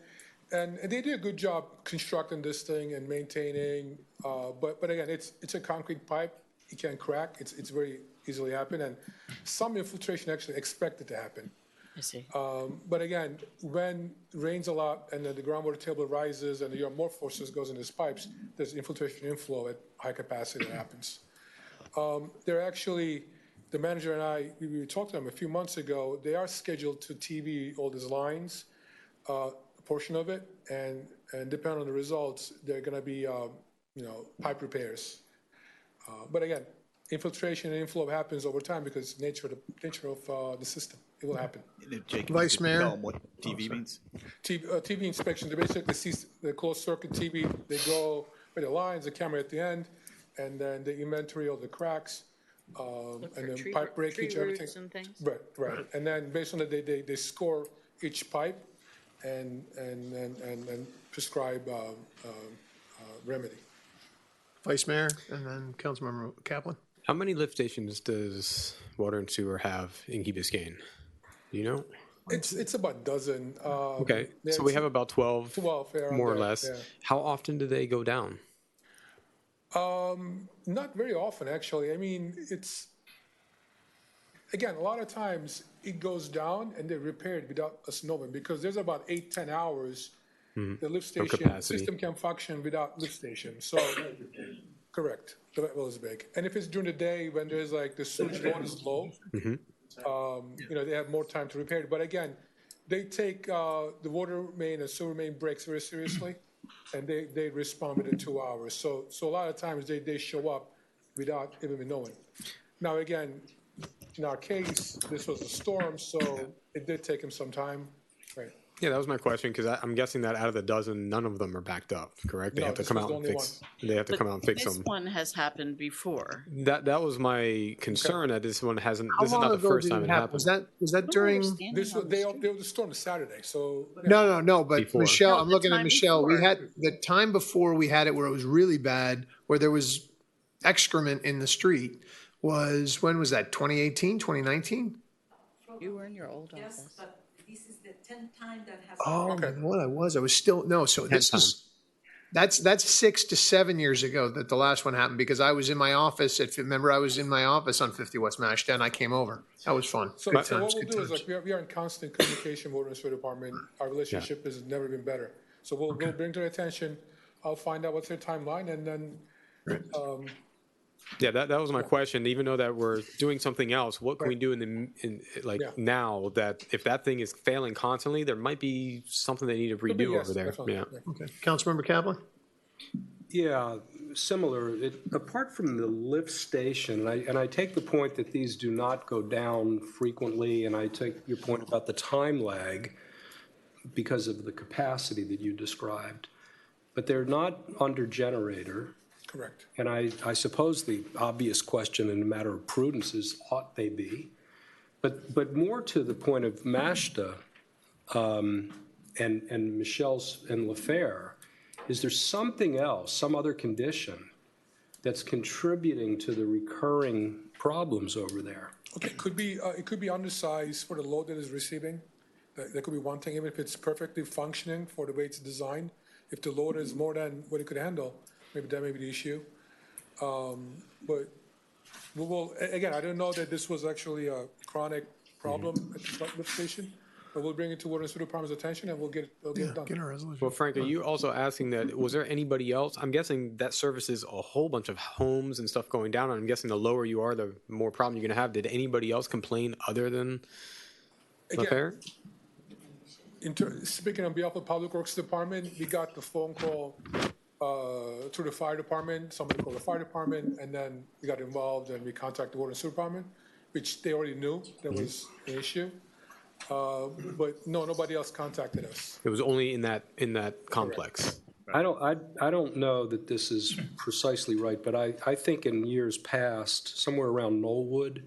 they did a good job constructing this thing and maintaining, but again, it's a concrete pipe. It can crack. It's very easily happen. And some infiltration actually expected to happen. I see. But again, when it rains a lot and then the groundwater table rises and the more forces goes in these pipes, there's infiltration inflow at high capacity that happens. They're actually, the manager and I, we talked to them a few months ago. They are scheduled to TV all these lines, a portion of it, and depending on the results, they're going to be, pipe repairs. But again, infiltration and inflow happens over time because nature of the system. It will happen. Jake, Vice Mayor? tell them what TV means? TV inspection, they basically see the closed circuit TV. They go with the lines, the camera at the end, and then the inventory of the cracks, and then pipe breakage, everything. And things? Right. And then based on that, they score each pipe and prescribe remedy. Vice Mayor, and then Councilmember Kaplan. How many lift stations does Water and Sewer have in Key Biscayne? Do you know? It's about a dozen. Okay, yeah, so we it's have about 12, 12, yeah, around more or there, less. yeah. How often do they go down? Not very often, actually. I mean, it's, again, a lot of times it goes down and they're repaired without us knowing, because there's about 8-10 hours the lift Of station capacity. system can function without lift station. So, correct, the wet well is big. And if it's during the day when there's like the sewage load is low, you know, they have more time to repair it. But again, they take the water main and sewer main breaks very seriously, and they respond within 2 hours. So a lot of times they show up without even knowing. Now again, in our case, this was a storm, so it did take him some time. Right. Yeah, that was my question, because I'm guessing that out of the dozen, none of them are backed up, correct? They No, have to this come was out the and only fix. They have to come out and fix This them. one has happened before. That was my concern, that this one hasn't. How This is long not the ago first did time it it happen? happened. Was that during? This was, they the storm is Saturday, so No. But Before. Michelle, No, I'm the looking at time Michelle. We before. had the time before we had it where it was really bad, where there was excrement in the street. Was when was that? 2018, 2019? You were in your old office. Yes, but this is the 10th time that has. Oh, Okay. you know what I was? I was still no. So this is that's 6 to 7 years ago that the last one happened, because I was in my office. If you remember, I was in my office on 50 West Mashta, and I came over. That was fun. So, Good so times. what we'll Good do is times. like we are in constant communication with the sewer department. Our relationship has never been better. So we'll bring to their attention. I'll find out what's their timeline, and then Yeah, that was my question. Even though that we're doing something else, what can we do now that if that thing is failing constantly, there might be something they need to redo yes, over there. definitely. Yeah. Okay, Councilmember Kaplan. Yeah, similar. Apart from the lift station, and I take the point that these do not go down frequently, and I take your point about the time lag because of the capacity that you described, but they're not under generator. Correct. And I suppose the obvious question in a matter of prudence is, ought they be? But more to the point of Mashta and Michelle's and LaFair, is there something else, some other condition that's contributing to the recurring problems over there? Okay, it could be undersized for the load that is receiving. That could be one thing, even if it's perfectly functioning for the way it's designed. If the load is more than what it could handle, maybe that may be the issue. But we will, again, I don't know that this was actually a chronic problem at the lift station, but we'll bring it to Water and Sewer Department's attention and we'll get it done. Get a resolution. Well, Frank, are you also asking that, was there anybody else? I'm guessing that services a whole bunch of homes and stuff going down. And I'm guessing the lower you are, the more problem you're going to have. Did anybody else complain other than LaFair? Speaking on behalf of the Public Works Department, we got the phone call to the fire department. Somebody called the fire department, and then we got involved and we contacted the Water and Sewer Department, which they already knew there was an issue. But no, nobody else contacted us. It was only in that complex. I don't know that this is precisely right, but I think in years past, somewhere around Knollwood,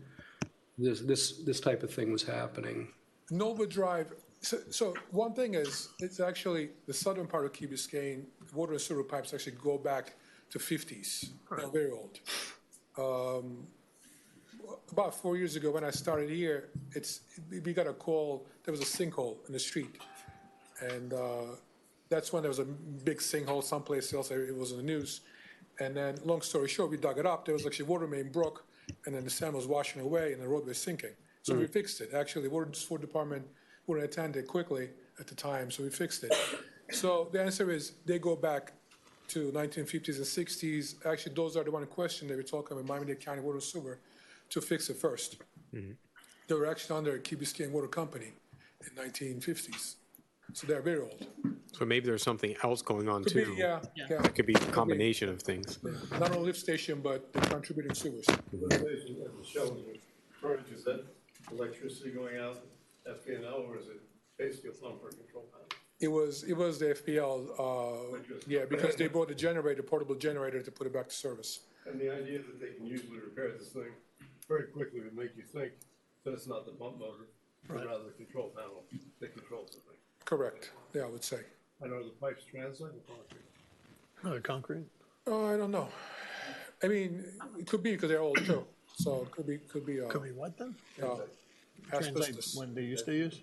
this type of thing was happening. Knollwood Drive. So one thing is, it's actually the southern part of Key Biscayne. Water and sewer pipes actually go back to 50s. They're very old. About 4 years ago, when I started here, we got a call. There was a sinkhole in the street, and that's when there was a big sinkhole someplace else. It was in the news. And then, long story short, we dug it up. There was actually water main broke, and then the sand was washing away, and the road was sinking. So we fixed it. Actually, the Water and Sewer Department wouldn't attend it quickly at the time, so we fixed it. So the answer is they go back to 1950s and 60s. Actually, those are the one in question they were talking about Miami-Dade County Water and Sewer to fix it first. They were actually under Key Biscayne Water Company in 1950s. So they're very old. So maybe there's something else going on Could too. be, yeah. It could be a combination of things. Yeah. Not only lift station, but the contributing sewers. Limitation, as Michelle was referring to, is that electricity going out FPNL, or is it basically a plumber control panel? It was the FPL, yeah, because they brought a portable generator to put it back to service. And the idea that they can usually repair this thing very quickly would make you think that it's not the pump motor, but rather the control panel that controls the thing. Correct, yeah, I would say. I know the pipes translate in concrete. Another concrete. I don't know. I mean, it could be because they're old too, so it could be. Could be what then? Translate Asbestos. when they used to use?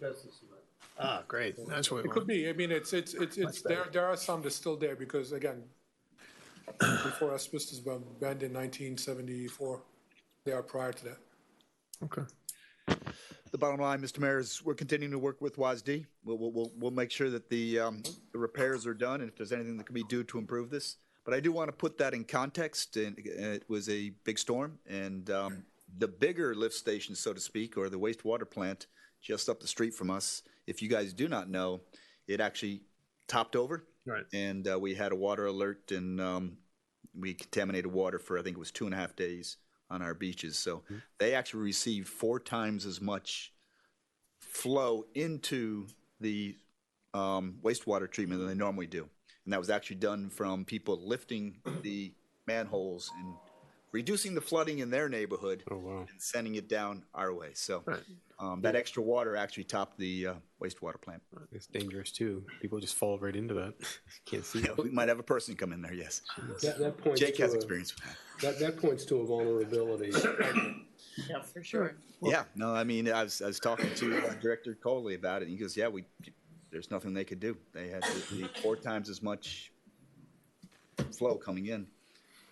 Ah, great. That's what we It could want. be. I mean, it's there are some that's still there because again, before asbestos was banned in 1974, they are prior to that. Okay. The bottom line, Mr. Mayor, is we're continuing to work with WASD. We'll make sure that the repairs are done, and if there's anything that can be done to improve this. But I do want to put that in context. And it was a big storm, and the bigger lift station, so to speak, or the wastewater plant just up the street from us, if you guys do not know, it actually topped over. Right. And we had a water alert, and we contaminated water for, I think it was 2.5 days on our beaches. So they actually received 4 times as much flow into the wastewater treatment than they normally do. And that was actually done from people lifting the manholes and reducing the flooding in their neighborhood and sending it down our way. So that extra water actually topped the wastewater plant. It's dangerous too. People just fall right into that. Can't see it. We might have a person come in there, yes. That points Jake to has experience with that. That points to a vulnerability. Yeah, for sure. Yeah, no, I mean, I was talking to Director Coley about it, and he goes, yeah, there's nothing they could do. They had 4 times as much flow coming in,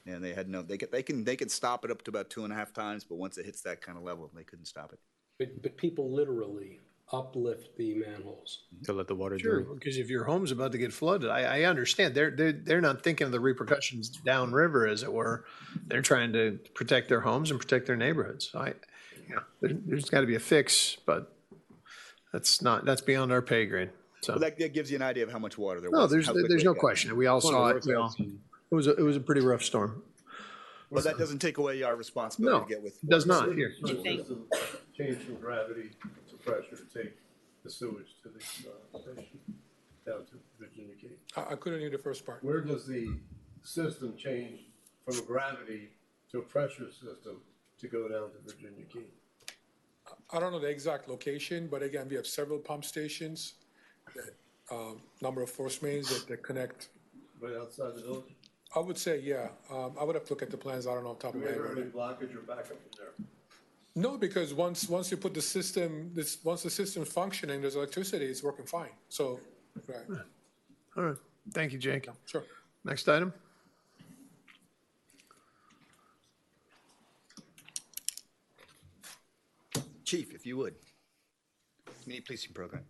and they had they can stop it up to about 2.5 times, but once it hits that kind of level, they couldn't stop it. But people literally uplift the manholes to let the water Sure, do. because if your home's about to get flooded, I understand. They're not thinking of the repercussions downriver, as it were. They're trying to protect their homes and protect their neighborhoods. There's got to be a fix, but that's beyond our pay grade. So Well, that gives you an idea of how much water there no, was. there's how quickly no it got. question. We all saw it. It was a pretty rough storm. But that doesn't take away our responsibility No, to get with. it does not. Here. You think? Change from gravity to pressure to take the sewage to the station down to Virginia Key. I couldn't hear the first part. Where does the system change from gravity to a pressure system to go down to Virginia Key? I don't know the exact location, but again, we have several pump stations, number of force mains that connect. Right outside the village? I would say, yeah. I would have to look at the plans. I don't know off the top of Do my we head. ever have right any blockage or backup from there? now. No, because once you put the system, once the system's functioning, there's electricity, it's working fine. So, right. All right. Thank you, Jake. Sure. Next item. Chief, if you would. Community policing program.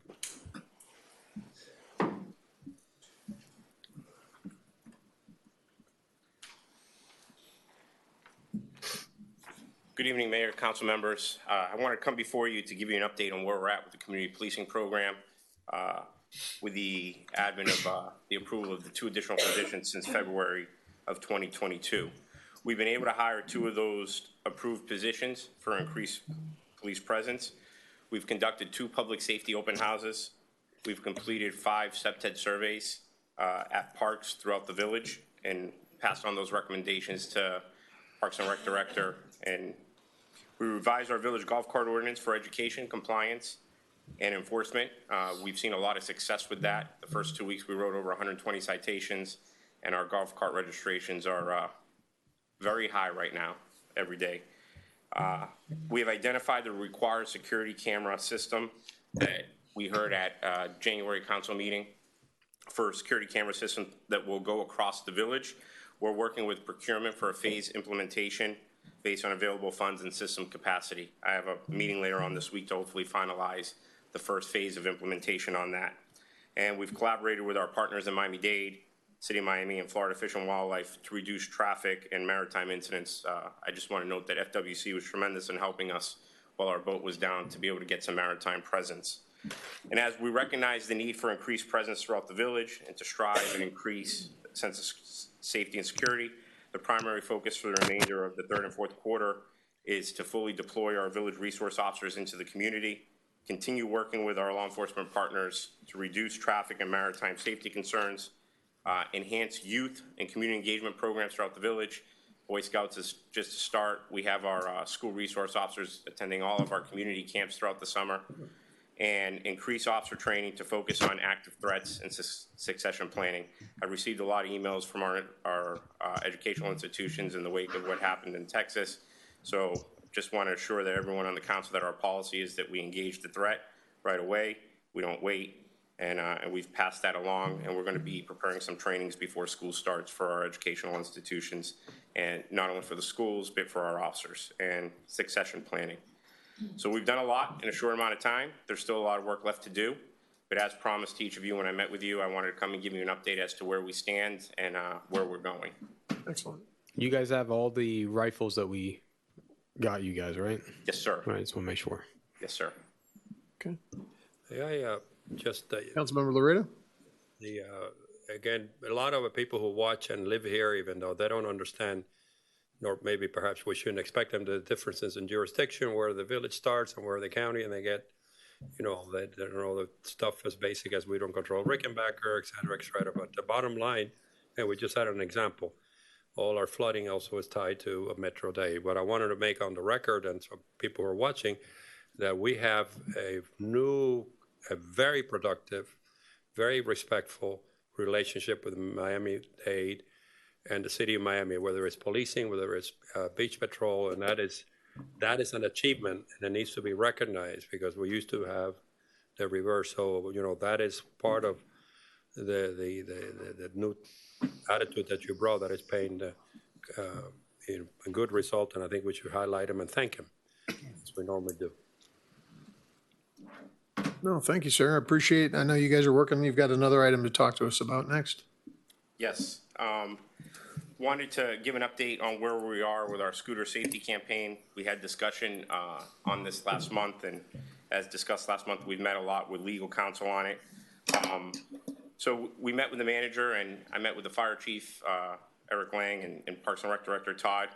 Good evening, Mayor, council members. I want to come before you to give you an update on where we're at with the community policing program. With the advent of the approval of the 2 additional positions since February of 2022. We've been able to hire 2 of those approved positions for increased police presence. We've conducted 2 public safety open houses. We've completed 5 SEPTED surveys at parks throughout the village and passed on those recommendations to Parks and Rec Director. And we revised our village golf cart ordinance for education, compliance, and enforcement. We've seen a lot of success with that. The first 2 weeks, we wrote over 120 citations, and our golf cart registrations are very high right now, every day. We have identified the required security camera system that we heard at January council meeting for a security camera system that will go across the village. We're working with procurement for a phase implementation based on available funds and system capacity. I have a meeting later on this week to hopefully finalize the first phase of implementation on that. And we've collaborated with our partners in Miami-Dade, City of Miami, and Florida Fish and Wildlife to reduce traffic and maritime incidents. I just want to note that FWC was tremendous in helping us while our boat was down to be able to get some maritime presence. And as we recognize the need for increased presence throughout the village and to strive and increase a sense of safety and security, the primary focus for the remainder of the 3rd and 4th quarter is to fully deploy our village resource officers into the community, continue working with our law enforcement partners to reduce traffic and maritime safety concerns, enhance youth and community engagement programs throughout the village. Boy Scouts is just a start. We have our school resource officers attending all of our community camps throughout the summer. and increase officer training to focus on active threats and succession planning. I've received a lot of emails from our educational institutions in the wake of what happened in Texas. So just want to assure that everyone on the council that our policy is that we engage the threat right away. We don't wait, and we've passed that along, and we're going to be preparing some trainings before school starts for our educational institutions, and not only for the schools, but for our officers, and succession planning. So we've done a lot in a short amount of time. There's still a lot of work left to do, but as promised to each of you when I met with you, I wanted to come and give you an update as to where we stand and where we're going. Excellent. You guys have all the rifles that we got you guys, right? Yes, sir. Right, just want to make sure. Yes, sir. Okay. Yeah, just Councilmember Laredo? again, a lot of the people who watch and live here, even though they don't understand, nor maybe perhaps we shouldn't expect them, the differences in jurisdiction, where the village starts and where the county, and they get, they don't know the stuff as basic as we don't control Rickenbacker, et cetera, but the bottom line, and we just had an example, all our flooding also is tied to a Metro Day. But I wanted to make on the record, and so people who are watching, that we have a very productive, very respectful relationship with Miami-Dade and the city of Miami, whether it's policing, whether it's beach patrol, and that is an achievement, and it needs to be recognized, because we used to have the reverse. So that is part of the new attitude that you brought that is paying a good result, and I think we should highlight him and thank him, as we normally do. No, thank you, sir. I appreciate it. I know you guys are working. You've got another item to talk to us about next. Yes. Wanted to give an update on where we are with our scooter safety campaign. We had discussion on this last month, and as discussed last month, we've met a lot with legal counsel on it. So we met with the manager, and I met with the fire chief, Eric Lang, and Parks and Rec Director Todd,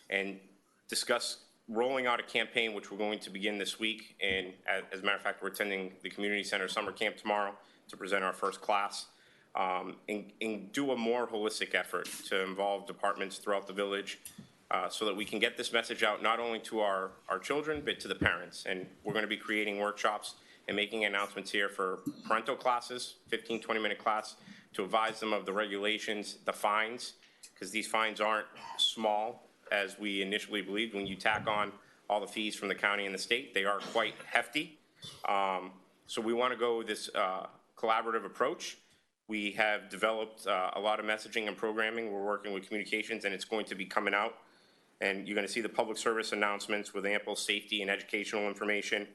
and discussed rolling out a campaign which we're going to begin this week. And as a matter of fact, we're attending the community center summer camp tomorrow to present our first class, and do a more holistic effort to involve departments throughout the village, so that we can get this message out not only to our children, but to the parents. And we're going to be creating workshops and making announcements here for parental classes, 15, 20-minute class, to advise them of the regulations, the fines, because these fines aren't small as we initially believed. When you tack on all the fees from the county and the state, they are quite hefty. So we want to go with this collaborative approach. We have developed a lot of messaging and programming. We're working with communications, and it's going to be coming out. And you're going to see the public service announcements with ample safety and educational information.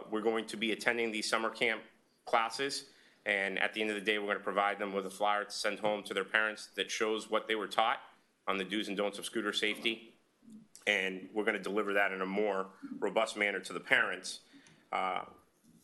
We're going to be attending these summer camp classes, and at the end of the day, we're going to provide them with a flyer to send home to their parents that shows what they were taught on the do's and don'ts of scooter safety. And we're going to deliver that in a more robust manner to the parents.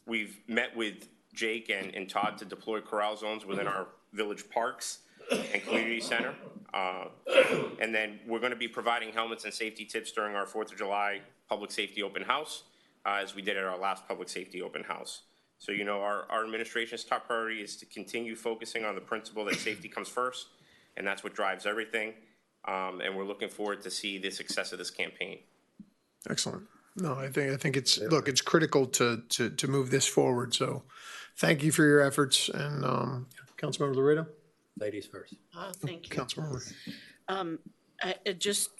We've met with Jake and Todd to deploy corral zones within our village parks and community center. And then we're going to be providing helmets and safety tips during our 4th of July public safety open house, as we did at our last public safety open house. So, our administration's top priority is to continue focusing on the principle that safety comes first, and that's what drives everything. And we're looking forward to see the success of this campaign. Excellent. No, I think it's critical to move this forward. So thank you for your efforts. And Councilmember Laredo? Ladies first. Thank you. Councilmember.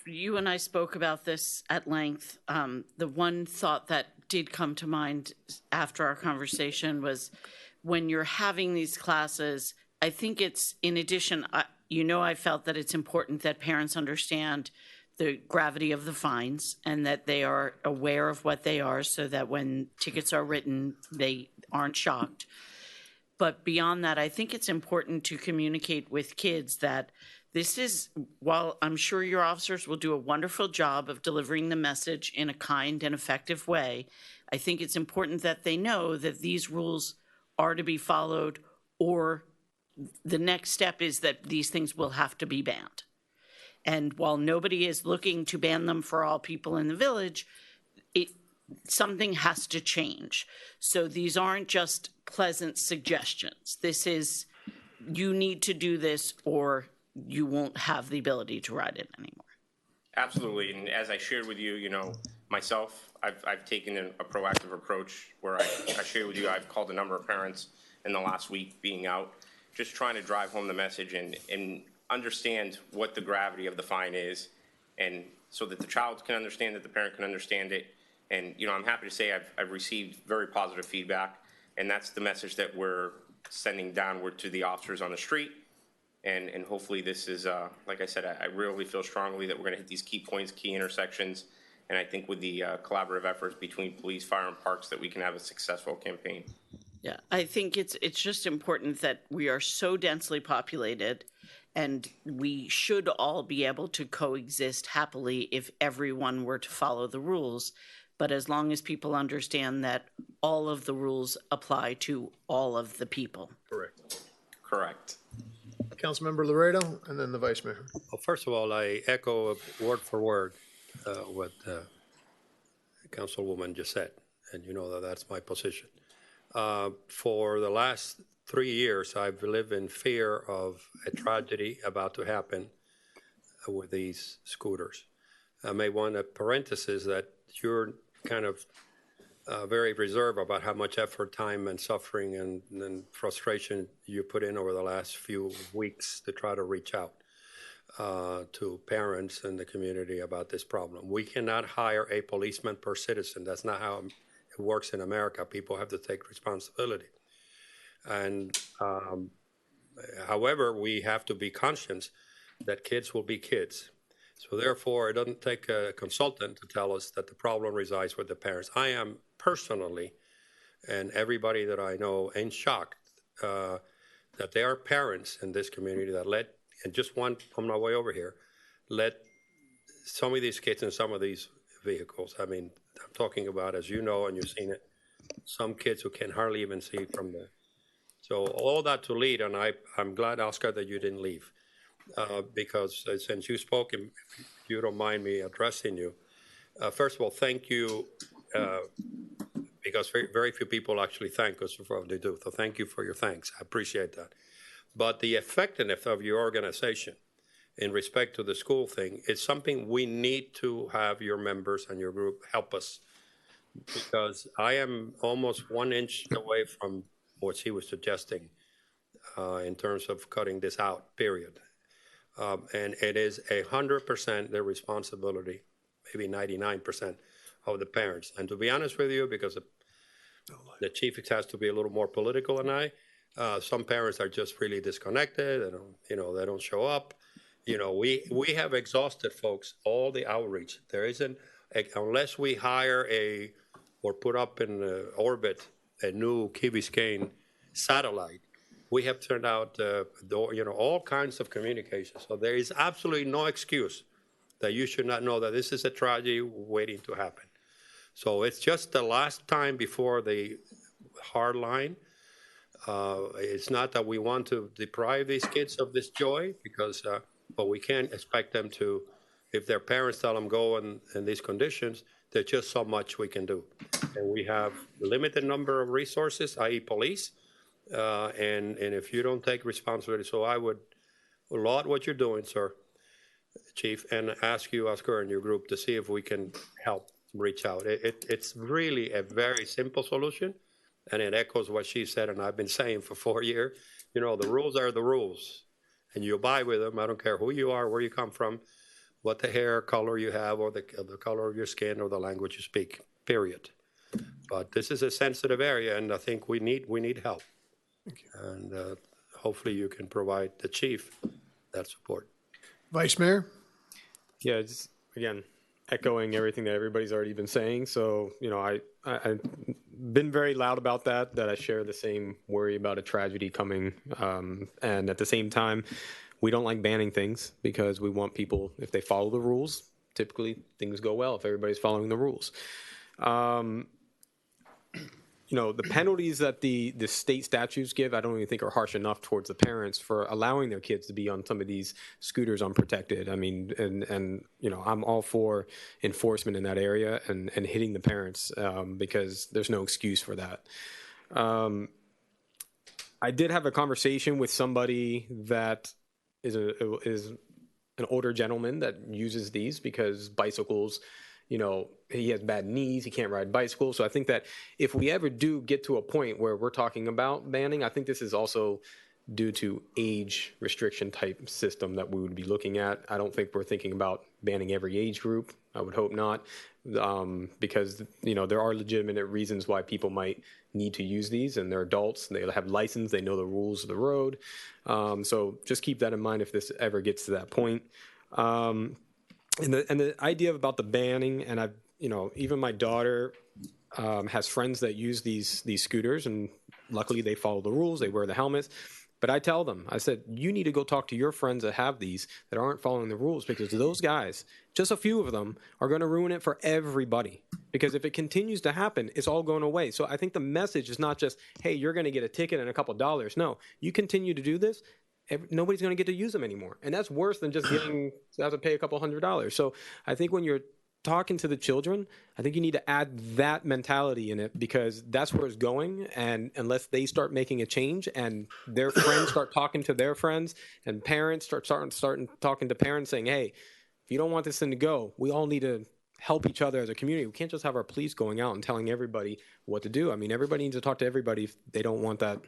You and I spoke about this at length. The one thought that did come to mind after our conversation was, when you're having these classes, I think it's, in addition, I felt that it's important that parents understand the gravity of the fines and that they are aware of what they are, so that when tickets are written, they aren't shocked. But beyond that, I think it's important to communicate with kids that this is, while I'm sure your officers will do a wonderful job of delivering the message in a kind and effective way, I think it's important that they know that these rules are to be followed, or the next step is that these things will have to be banned. And while nobody is looking to ban them for all people in the village, something has to change. So these aren't just pleasant suggestions. This is, you need to do this or you won't have the ability to ride it anymore. Absolutely. And as I shared with you, myself, I've taken a proactive approach where I share with you, I've called a number of parents in the last week being out, just trying to drive home the message and understand what the gravity of the fine is, and so that the child can understand it, the parent can understand it. And, you know, I'm happy to say I've received very positive feedback, and that's the message that we're sending downward to the officers on the street. And hopefully this is, like I said, I really feel strongly that we're gonna hit these key points, key intersections. And I think with the collaborative efforts between police, fire, and parks, that we can have a successful campaign. Yeah, I think it's just important that we are so densely populated, and we should all be able to coexist happily if everyone were to follow the rules. But as long as people understand that all of the rules apply to all of the people. Correct. Correct. Councilmember Laredo, and then the Vice Mayor. Well, first of all, I echo word for word what Councilwoman just said, and you know that that's my position. For the last 3 years, I've lived in fear of a tragedy about to happen with these scooters. I may want a parenthesis that you're kind of very reserved about how much effort, time, and suffering and frustration you put in over the last few weeks to try to reach out to parents in the community about this problem. We cannot hire a policeman per citizen. That's not how it works in America. People have to take responsibility. And however, we have to be conscious that kids will be kids. So therefore, it doesn't take a consultant to tell us that the problem resides with the parents. I am personally, and everybody that I know, in shock that there are parents in this community that and just one on my way over here, let some of these kids in some of these vehicles. I mean, I'm talking about, as you know, and you've seen it, some kids who can hardly even see from the. So all that to lead, and I'm glad, Oscar, that you didn't leave. Because since you spoke, if you don't mind me addressing you, first of all, thank you, because very few people actually thank us for what they do. So thank you for your thanks. I appreciate that. But the effectiveness of your organization in respect to the school thing is something we need to have your members and your group help us, because I am almost 1 inch away from what she was suggesting in terms of cutting this out, period. And it is 100% their responsibility, maybe 99% of the parents. And to be honest with you, because the chief has to be a little more political than I, some parents are just really disconnected. They don't show up. We have exhausted, folks, all the outreach. There isn't, unless we hire or put up in orbit a new Key Biscayne satellite, we have turned out all kinds of communication. So there is absolutely no excuse that you should not know that this is a tragedy waiting to happen. So it's just the last time before the hard line. It's not that we want to deprive these kids of this joy, but we can't expect them to, if their parents tell them go in these conditions, there's just so much we can do. And we have a limited number of resources, i.e. police, and if you don't take responsibility, so I would laud what you're doing, sir, Chief, and ask you, Oscar, and your group to see if we can help reach out. It's really a very simple solution, and it echoes what she said, and I've been saying for 4 years. The rules are the rules, and you abide with them. I don't care who you are, where you come from, what the hair color you have, or the color of your skin, or the language you speak, period. But this is a sensitive area, and I think we need help. And hopefully you can provide the chief that support. Vice Mayor? Yeah, just, again, echoing everything that everybody's already been saying. So, I've been very loud about that I share the same worry about a tragedy coming. And at the same time, we don't like banning things because we want people, if they follow the rules, typically things go well if everybody's following the rules. The penalties that the state statutes give, I don't even think are harsh enough towards the parents for allowing their kids to be on some of these scooters unprotected. I mean, and I'm all for enforcement in that area and hitting the parents because there's no excuse for that. I did have a conversation with somebody that is an older gentleman that uses these because bicycles he has bad knees, he can't ride bicycles. So I think that if we ever do get to a point where we're talking about banning, I think this is also due to age restriction type system that we would be looking at. I don't think we're thinking about banning every age group. I would hope not, because there are legitimate reasons why people might need to use these, and they're adults, they have license, they know the rules of the road. So just keep that in mind if this ever gets to that point. And the idea about the banning, and even my daughter has friends that use these scooters, and luckily they follow the rules, they wear the helmets. But I tell them, I said, you need to go talk to your friends that have these that aren't following the rules, because those guys, just a few of them, are going to ruin it for everybody. Because if it continues to happen, it's all going away. So I think the message is not just, hey, you're going to get a ticket and a couple dollars. No, you continue to do this, nobody's going to get to use them anymore. And that's worse than just getting to have to pay a couple $100s. So I think when you're talking to the children, I think you need to add that mentality in it, because that's where it's going. And unless they start making a change and their friends start talking to their friends, and parents start talking to parents saying, hey, if you don't want this thing to go, we all need to help each other as a community. We can't just have our police going out and telling everybody what to do. I mean, everybody needs to talk to everybody if they don't want that,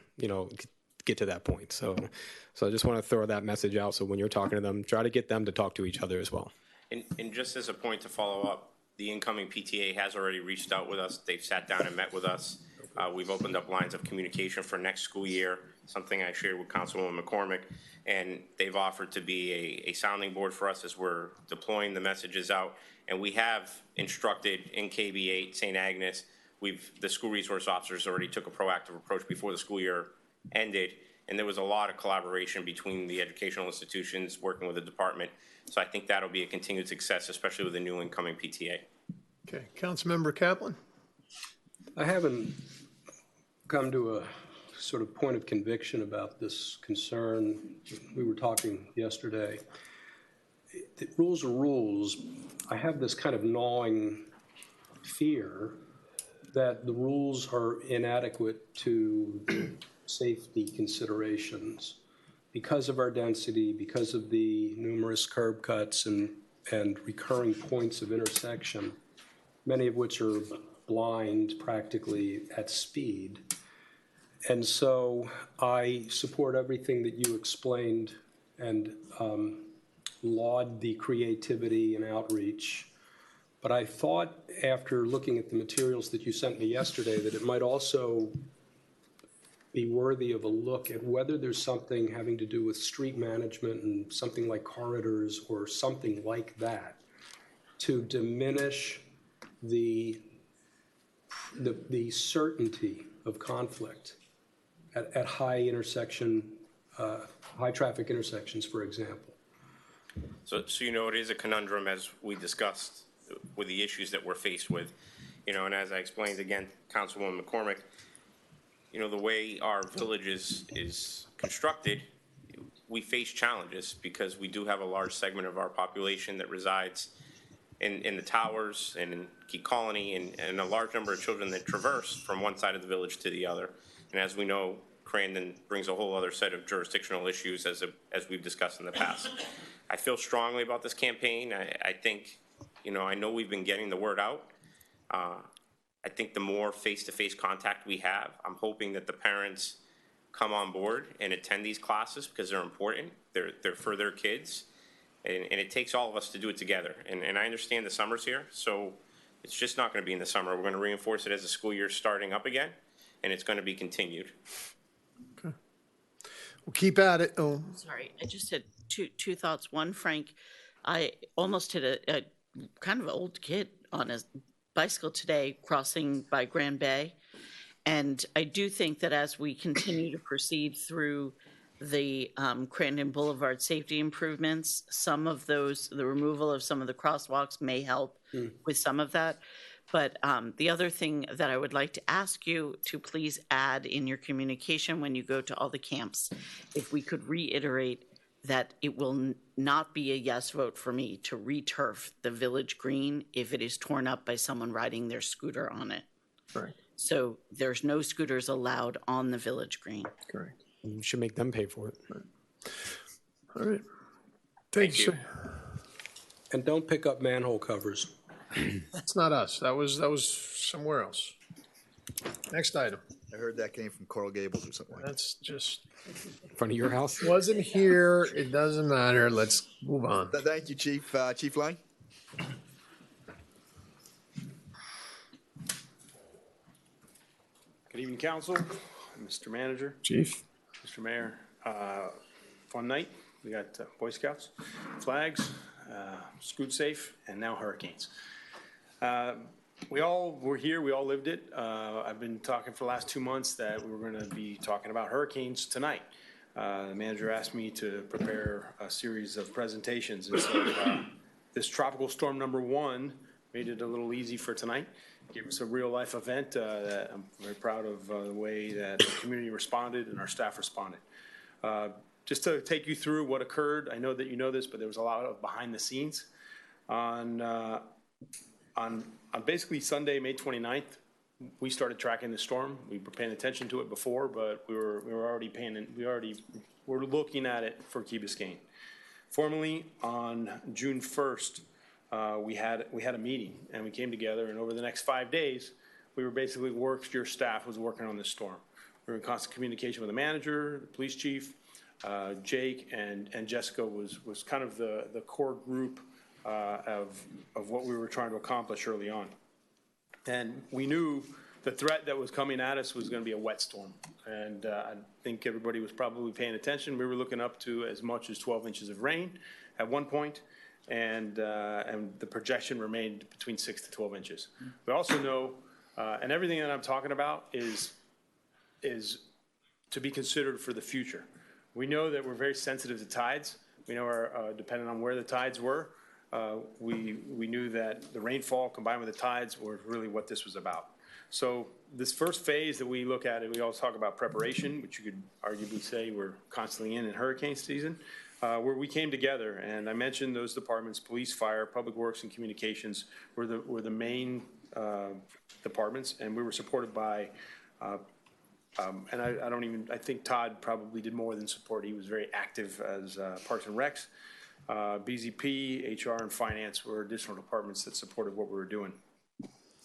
get to that point. So I just want to throw that message out. So when you're talking to them, try to get them to talk to each other as well. And just as a point to follow up, the incoming PTA has already reached out with us. They've sat down and met with us. We've opened up lines of communication for next school year, something I shared with Councilwoman McCormick, and they've offered to be a sounding board for us as we're deploying the messages out. And we have instructed in KB8, St. Agnes, the school resource officers already took a proactive approach before the school year ended, and there was a lot of collaboration between the educational institutions working with the department. So I think that'll be a continued success, especially with the new incoming PTA. Okay, Councilmember Kaplan. I haven't come to a sort of point of conviction about this concern. We were talking yesterday. The rules are rules. I have this kind of gnawing fear that the rules are inadequate to safety considerations because of our density, because of the numerous curb cuts and recurring points of intersection, many of which are blind practically at speed. And so I support everything that you explained and laud the creativity and outreach. But I thought, after looking at the materials that you sent me yesterday, that it might also be worthy of a look at whether there's something having to do with street management and something like corridors or something like that to diminish the certainty of conflict at high traffic intersections, for example. So it is a conundrum, as we discussed, with the issues that we're faced with. And as I explained again, Councilwoman McCormick, the way our village is constructed, we face challenges because we do have a large segment of our population that resides in the towers and in Key Colony, and a large number of children that traverse from one side of the village to the other. And as we know, Crandon brings a whole other set of jurisdictional issues as we've discussed in the past. I feel strongly about this campaign. I think, I know we've been getting the word out. I think the more face-to-face contact we have, I'm hoping that the parents come on board and attend these classes because they're important. They're for their kids. And it takes all of us to do it together. And I understand the summer's here, so it's just not going to be in the summer. We're going to reinforce it as the school year's starting up again, and it's going to be continued. Okay. We'll keep at it. Oh, sorry. I just had two thoughts. One, Frank, I almost hit a kind of old kid on a bicycle today crossing by Grand Bay. And I do think that as we continue to proceed through the Crandon Boulevard safety improvements, some of those, the removal of some of the crosswalks may help with some of that. But the other thing that I would like to ask you to please add in your communication when you go to all the camps, if we could reiterate that it will not be a yes vote for me to re-turf the village green if it is torn up by someone riding their scooter on it. right. So there's no scooters allowed on the village green. Correct. You should make them pay for it. Right. All right. Thank you, sir. And don't pick up manhole covers. That's not us. That was somewhere else. Next item. I heard that came from Coral Gables or something like that. That's just In front of your house? wasn't here. It doesn't matter. Let's move on. Thank you, Chief. Chief Lang? Good evening, council, Mr. Manager, Chief. Mr. Mayor. Fun night. We got Boy Scouts, flags, Scoot Safe, and now hurricanes. We all were here. We all lived it. I've been talking for the last 2 months that we were going to be talking about hurricanes tonight. The manager asked me to prepare a series of presentations. And so this tropical storm number 1 made it a little easy for tonight. Gave us a real life event that I'm very proud of the way that the community responded and our staff responded. Just to take you through what occurred, I know that you know this, but there was a lot of behind the scenes. On basically Sunday, May 29th, we started tracking the storm. We were paying attention to it before, but we were already we're looking at it for Key Biscayne. Formally, on June 1st, we had a meeting and we came together, and over the next 5 days, we were basically your staff was working on this storm. We were in constant communication with the manager, the police chief, Jake, and Jessica was kind of the core group of what we were trying to accomplish early on. And we knew the threat that was coming at us was going to be a wet storm. And I think everybody was probably paying attention. We were looking up to as much as 12 inches of rain at one point, and the projection remained between 6 to 12 inches. We also know, and everything that I'm talking about is to be considered for the future. We know that we're very sensitive to tides. We know depending on where the tides were, we knew that the rainfall combined with the tides were really what this was about. So this first phase that we look at, and we always talk about preparation, which you could arguably say we're constantly in hurricane season, where we came together, and I mentioned those departments: police, fire, public works, and communications were the main departments, and we were supported by. And I think Todd probably did more than support. He was very active as Parks and Recs. BZP, HR, and Finance were additional departments that supported what we were doing.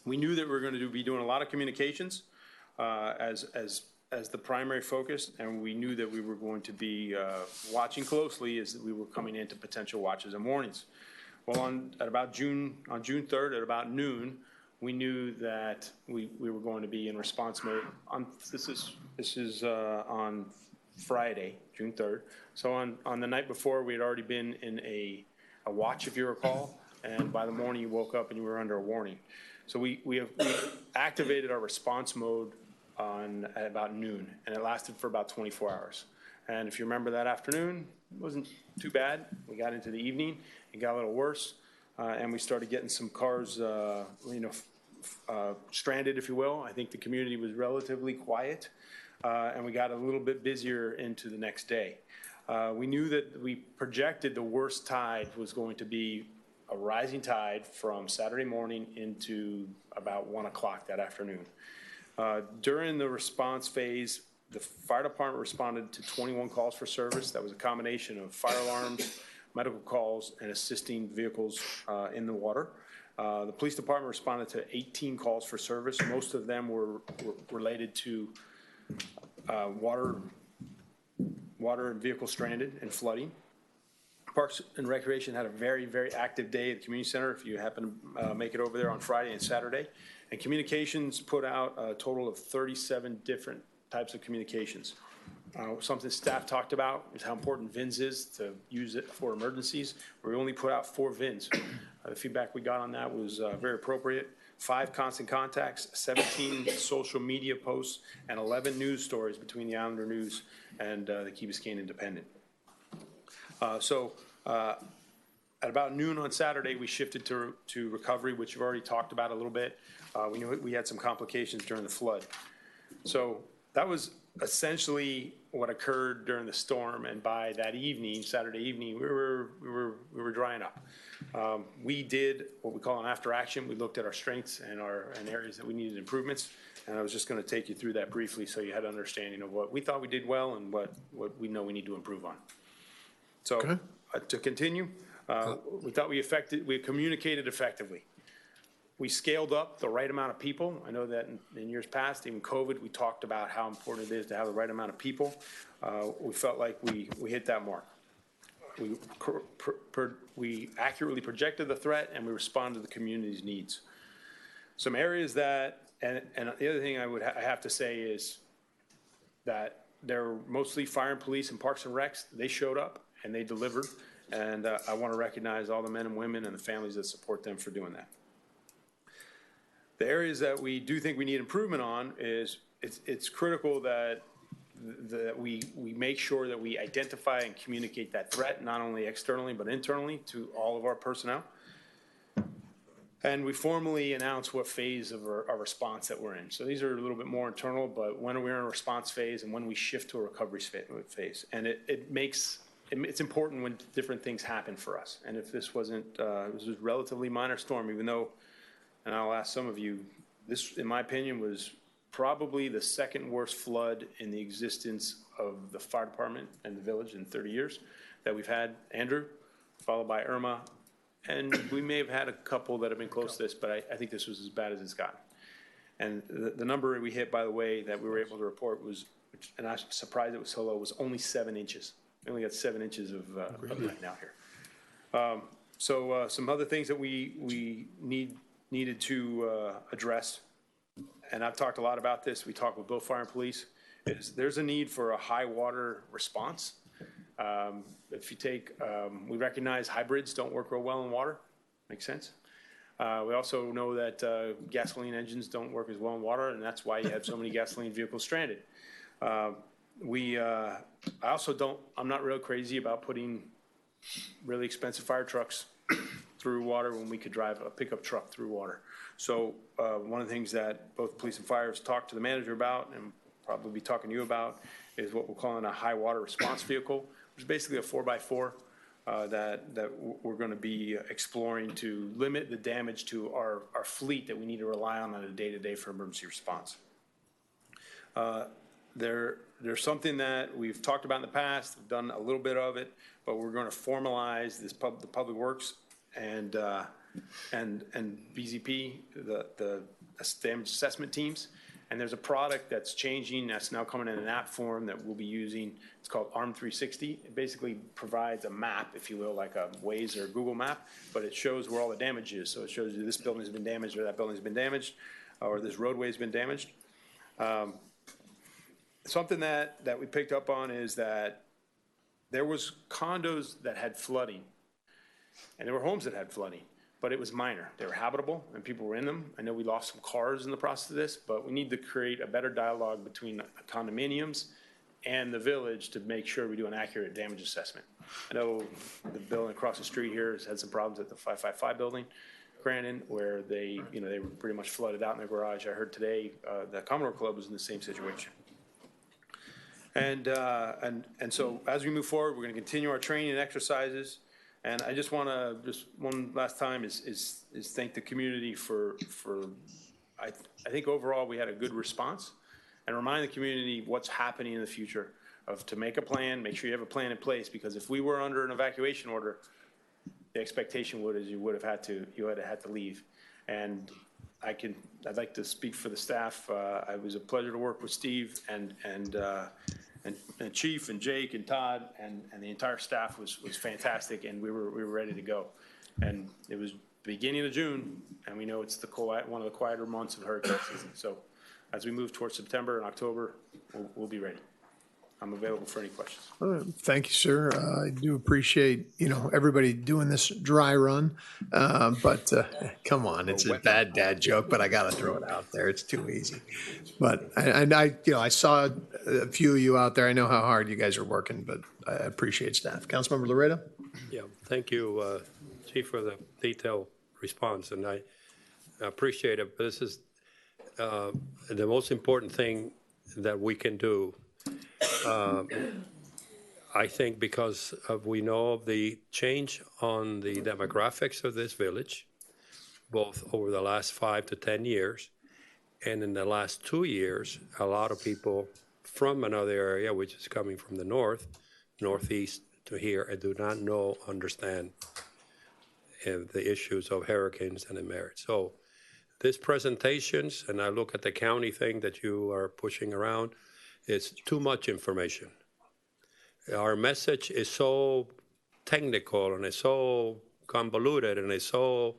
We knew that we were going to be doing a lot of communications as the primary focus, and we knew that we were going to be watching closely as we were coming into potential watches and warnings. Well, on June 3rd at about noon, we knew that we were going to be in response mode. This is on Friday, June 3rd. So on the night before, we had already been in a watch, if you recall, and by the morning you woke up and you were under a warning. So we activated our response mode at about noon, and it lasted for about 24 hours. And if you remember that afternoon, it wasn't too bad. We got into the evening, it got a little worse, and we started getting some cars, stranded, if you will. I think the community was relatively quiet, and we got a little bit busier into the next day. We knew that we projected the worst tide was going to be a rising tide from Saturday morning into about 1 o'clock that afternoon. During the response phase, the fire department responded to 21 calls for service. That was a combination of fire alarms, medical calls, and assisting vehicles in the water. The police department responded to 18 calls for service. Most of them were related to water and vehicle stranded and flooding. Parks and Recreation had a very, very active day at the community center, if you happen to make it over there on Friday and Saturday. And communications put out a total of 37 different types of communications. Something staff talked about is how important VINs is to use it for emergencies. We only put out 4 VINs. The feedback we got on that was very appropriate. 5 constant contacts, 17 social media posts, and 11 news stories between the Islander News and the Key Biscayne Independent. At about noon on Saturday, we shifted to recovery, which you've already talked about a little bit. We knew we had some complications during the flood. So that was essentially what occurred during the storm, and by that evening, Saturday evening, we were drying up. We did what we call an after action. We looked at our strengths and areas that we needed improvements, and I was just going to take you through that briefly so you had an understanding of what we thought we did well and what we know we need to improve on. So to continue, we thought we communicated effectively. we scaled up the right amount of people. I know that in years past, even COVID, we talked about how important it is to have the right amount of people. We felt like we hit that mark. We accurately projected the threat, and we responded to the community's needs. Some areas that, and the other thing I have to say is that they're mostly fire and police and parks and recs. They showed up and they delivered, and I want to recognize all the men and women and the families that support them for doing that. The areas that we do think we need improvement on is it's critical that we make sure that we identify and communicate that threat, not only externally but internally to all of our personnel. And we formally announce what phase of our response that we're in. So these are a little bit more internal, but when we're in a response phase and when we shift to a recovery phase. And it's important when different things happen for us. And if this wasn't, it was a relatively minor storm, even though, and I'll ask some of you, this, in my opinion, was probably the second worst flood in the existence of the fire department and the village in 30 years that we've had. Andrew, followed by Irma, and we may have had a couple that have been close to this, but I think this was as bad as it's gotten. And the number we hit, by the way, that we were able to report was, and I'm surprised it was so low, was only 7 inches. We only got 7 inches of rain out here. Some other things that we needed to address, and I've talked a lot about this, we talked with both fire and police, is there's a need for a high water response. If you take, we recognize hybrids don't work real well in water. Makes sense. We also know that gasoline engines don't work as well in water, and that's why you have so many gasoline vehicles stranded. I'm not real crazy about putting really expensive fire trucks through water when we could drive a pickup truck through water. So one of the things that both police and fire has talked to the manager about, and probably be talking to you about, is what we're calling a high water response vehicle, which is basically a 4x4 that we're going to be exploring to limit the damage to our fleet that we need to rely on a day-to-day for emergency response. There's something that we've talked about in the past, we've done a little bit of it, but we're going to formalize this the Public Works and BZP, the damage assessment teams. And there's a product that's changing that's now coming in an app form that we'll be using. It's called ARM 360. It basically provides a map, if you will, like a Waze or a Google map, but it shows where all the damage is. So it shows you this building has been damaged or that building has been damaged or this roadway has been damaged. Something that we picked up on is that there was condos that had flooding and there were homes that had flooding. But it was minor. They were habitable and people were in them. I know we lost some cars in the process of this, but we need to create a better dialogue between condominiums and the village to make sure we do an accurate damage assessment. I know the building across the street here has had some problems at the 555 building, Grandin, where they were pretty much flooded out in their garage. I heard today the Commodore Club was in the same situation. And so as we move forward, we're going to continue our training and exercises. And I just want to, just one last time, is thank the community for I think overall we had a good response, and remind the community what's happening in the future, to make a plan, make sure you have a plan in place, because if we were under an evacuation order, the expectation is you would have had to leave. And I'd like to speak for the staff. It was a pleasure to work with Steve and Chief and Jake and Todd and the entire staff was fantastic, and we were ready to go. And it was beginning of June, and we know it's one of the quieter months of hurricane season. So as we move towards September and October, we'll be ready. I'm available for any questions. Thank you, sir. I do appreciate, everybody doing this dry run. But come on, it's a bad dad joke, but I got to throw it out there. It's too easy. But I saw a few of you out there. I know how hard you guys are working, but I appreciate staff. Councilmember Laredo? Yeah, thank you, Chief, for the detailed response, and I appreciate it. But this is the most important thing that we can do. I think because we know of the change on the demographics of this village, both over the last 5 to 10 years, and in the last 2 years, a lot of people from another area, which is coming from the northeast to here, and do not understand the issues of hurricanes and the merit. So these presentations, and I look at the county thing that you are pushing around, it's too much information. Our message is so technical and it's so convoluted and it's so,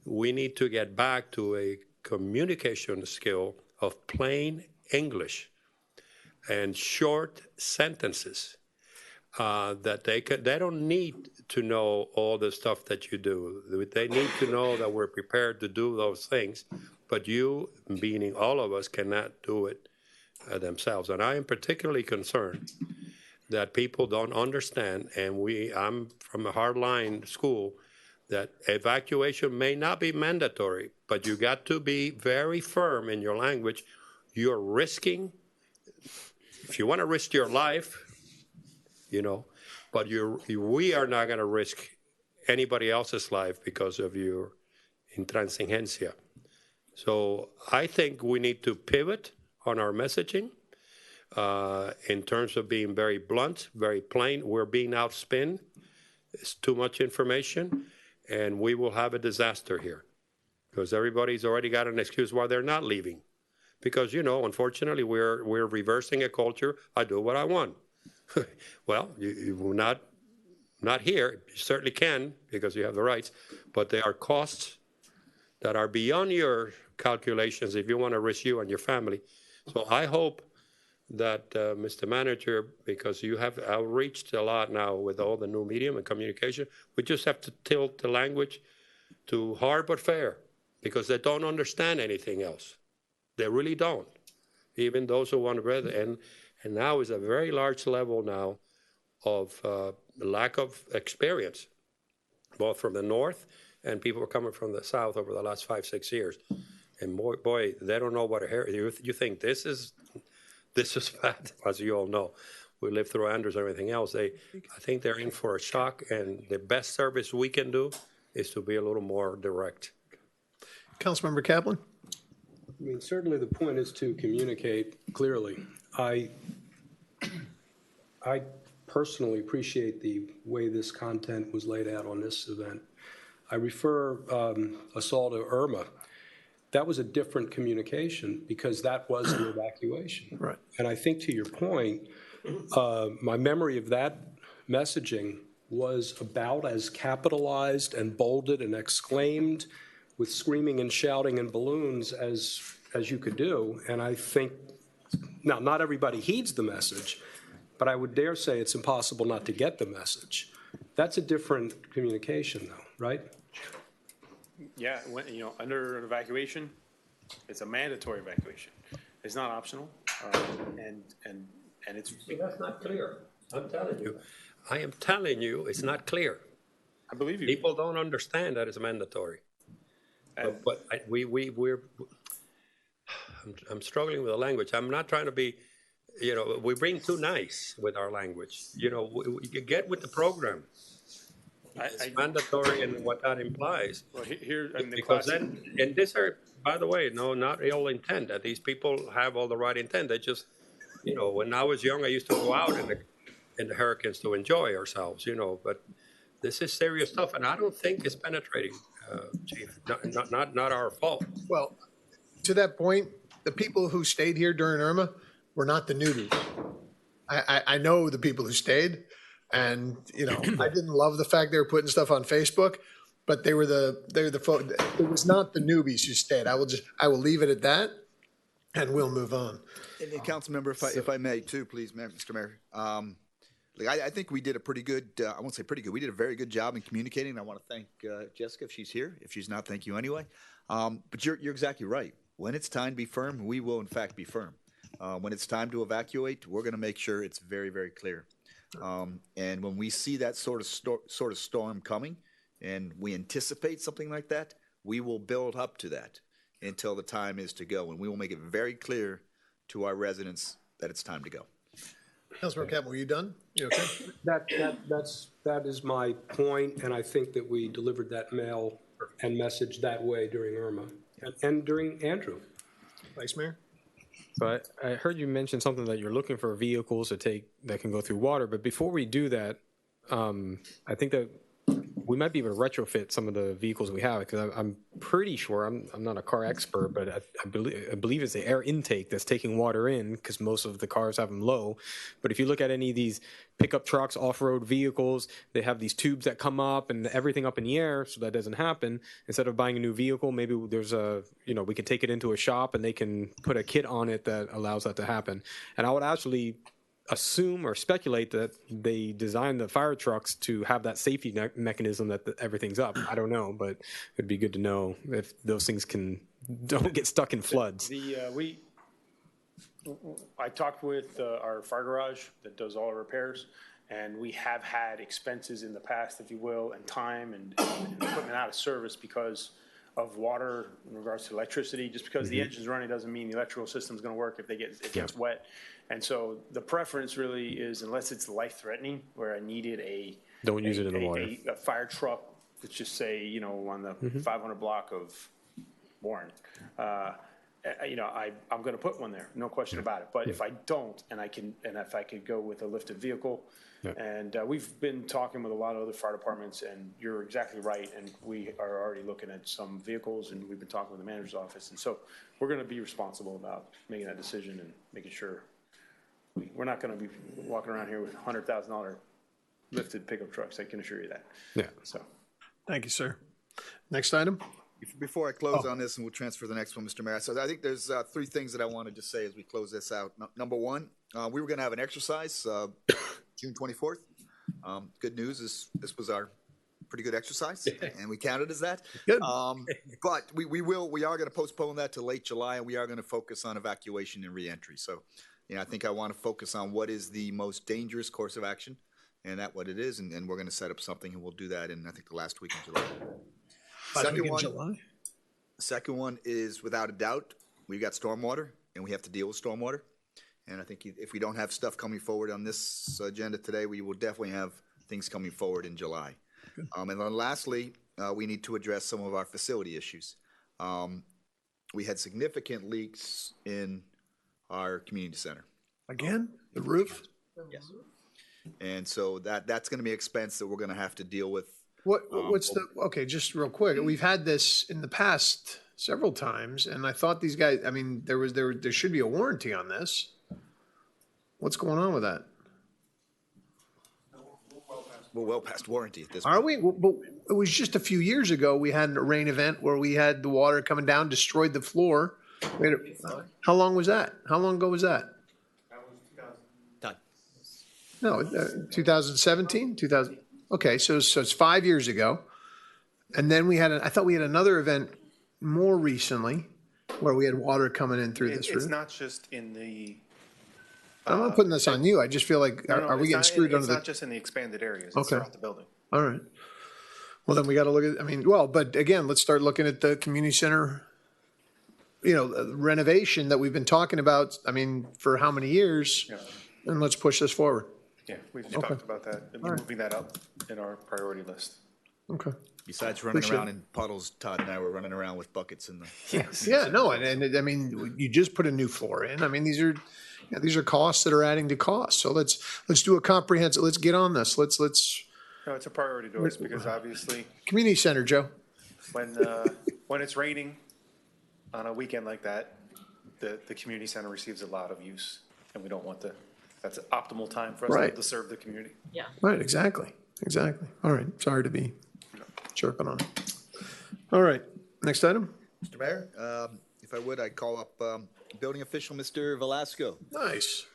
we need to get back to a communication skill of plain English and short sentences that they don't need to know all the stuff that you do. They need to know that we're prepared to do those things, but you, meaning all of us, cannot do it themselves. And I am particularly concerned that people don't understand, and I'm from a hardline school, that evacuation may not be mandatory, but you got to be very firm in your language. You're risking, if you want to risk your life, you know, but we are not going to risk anybody else's life because of your intransigencia. So I think we need to pivot on our messaging in terms of being very blunt, very plain. We're being outspun. It's too much information, and we will have a disaster here because everybody's already got an excuse why they're not leaving. Because, you know, unfortunately, we're reversing a culture. I do what I want. Well, you will not here. You certainly can because you have the rights, but there are costs that are beyond your calculations if you want to risk you and your family. So I hope that, Mr. Manager, because you have outreached a lot now with all the new medium and communication, we just have to tilt the language to hard but fair because they don't understand anything else. They really don't, even those who want to read it. And now is a very large level now of lack of experience, both from the north and people are coming from the south over the last 5-6 years. And boy, they don't know what a hair. You think this is bad, as you all know. We lived through Andrews and everything else. I think they're in for a shock, and the best service we can do is to be a little more direct. Councilmember Kaplan? I mean, certainly the point is to communicate clearly. I personally appreciate the way this content was laid out on this event. I refer us all to Irma. That was a different communication because that was an evacuation. Right. And I think to your point, my memory of that messaging was about as capitalized and bolded and exclaimed with screaming and shouting and balloons as you could do. And I think, now, not everybody heeds the message, but I would dare say it's impossible not to get the message. That's a different communication, though, right? Yeah, when, you know, under an evacuation, it's a mandatory evacuation. It's not optional, and it's. So that's not clear. I'm telling you. I am telling you, it's not clear. I believe you. People don't understand that it's mandatory. But I'm struggling with the language. I'm not trying to be, you know, we're being too nice with our language. You know, you get with the program. It's mandatory and what that implies. Well, here in the because class, then, and these are, by the way, no, not ill intent. That these people have all the right intent. They just, you know, when I was young, I used to go out in the hurricanes to enjoy ourselves, you know. But this is serious stuff, and I don't think it's penetrating, Chief. Not our fault. Well, to that point, the people who stayed here during Irma were not the newbies. I know the people who stayed. And, you know, I didn't love the fact they were putting stuff on Facebook, but they're the folks. It was not the newbies who stayed. I will leave it at that, and we'll move on. And council member, if I may too, please, Mr. Mayor. I think we did a pretty good, I won't say pretty good, we did a very good job in communicating. I want to thank Jessica if she's here. If she's not, thank you anyway. But you're exactly right. When it's time to be firm, we will in fact be firm. When it's time to evacuate, we're going to make sure it's very, very clear. And when we see that sort of storm coming, and we anticipate something like that, we will build up to that until the time is to go, and we will make it very clear to our residents that it's time to go. Councilmember Kaplan, were you done? You okay? That is my point, and I think that we delivered that mail and message that way during Irma and during Andrew. Vice Mayor? But I heard you mention something that you're looking for vehicles that can go through water. But before we do that, I think that we might be able to retrofit some of the vehicles we have, because I'm pretty sure, I'm not a car expert, but I believe it's the air intake that's taking water in, because most of the cars have them low. But if you look at any of these pickup trucks, off-road vehicles, they have these tubes that come up and everything up in the air, so that doesn't happen. Instead of buying a new vehicle, maybe there's we can take it into a shop and they can put a kit on it that allows that to happen. And I would actually assume or speculate that they designed the fire trucks to have that safety mechanism that everything's up. I don't know, but it'd be good to know if those things don't get stuck in floods. I talked with our fire garage that does all our repairs, and we have had expenses in the past, if you will, and time and equipment out of service because of water in regards to electricity. Just because the engine's running doesn't mean the electrical system's going to work if it gets wet. And so the preference really is, unless it's life-threatening, where I needed don't use it in the water. A fire truck, let's just say, on the 500 block of Warren. I'm going to put one there, no question about it. But if I don't, and if I could go with a lifted vehicle, and we've been talking with a lot of other fire departments, and you're exactly right, and we are already looking at some vehicles, and we've been talking with the manager's office, and so we're going to be responsible about making that decision and making sure we're not going to be walking around here with $100,000 lifted pickup trucks. I can assure you that. Yeah. So, Thank you, sir. Next item. Before I close on this, and we'll transfer the next one, Mr. Mayor. So I think there's three things that I wanted to say as we close this out. Number one, we were going to have an exercise June 24th. Good news is this was our pretty good exercise, and we counted as that. Good. But we are going to postpone that to late July, and we are going to focus on evacuation and reentry. So, I think I want to focus on what is the most dangerous course of action, and that's what it is. And we're going to set up something, and we'll do that in, I think, the last week in July. Second one is, without a doubt, we've got stormwater, and we have to deal with stormwater. And I think if we don't have stuff coming forward on this agenda today, we will definitely have things coming forward in July. And then lastly, we need to address some of our facility issues. We had significant leaks in our community center. Again, the roof? Yes. And so that's going to be an expense that we're going to have to deal with. Okay, just real quick. We've had this in the past several times, and I thought these guys, there should be a warranty on this. What's going on with that? We're well past warranty at this point. Are we? Well, but it was just a few years ago we had a rain event where we had the water coming down, destroyed the floor. How long was that? How long ago was that? That was 2000. No, 2017? 2000. Okay, so it's 5 years ago. And then I thought we had another event more recently where we had water coming in through this roof. It's not just in the... I'm not putting this on you. I just feel like, are we getting screwed under the... It's not just in the expanded areas. It's throughout the building. All right. Well, then we got to look at, but again, let's start looking at the community center, renovation that we've been talking about, for how many years? Yeah. And let's push this forward. Yeah, we've talked about that, and moving that up in our priority list. Okay. Besides running around in puddles, Todd and I were running around with buckets in the... Yes. Yeah, no, and you just put a new floor in. These are costs that are adding to costs. So let's do a comprehensive, let's get on this. Let's. No, it's a priority to us because obviously... Community center, Joe. When it's raining on a weekend like that, the community center receives a lot of use, and we don't want that's an optimal time for us to serve the community. Yeah. Right, exactly. All right, sorry to be chirping on it. All right, next item. Mr. Mayor, if I would, I'd call up building official, Mr. Velasco. Nice.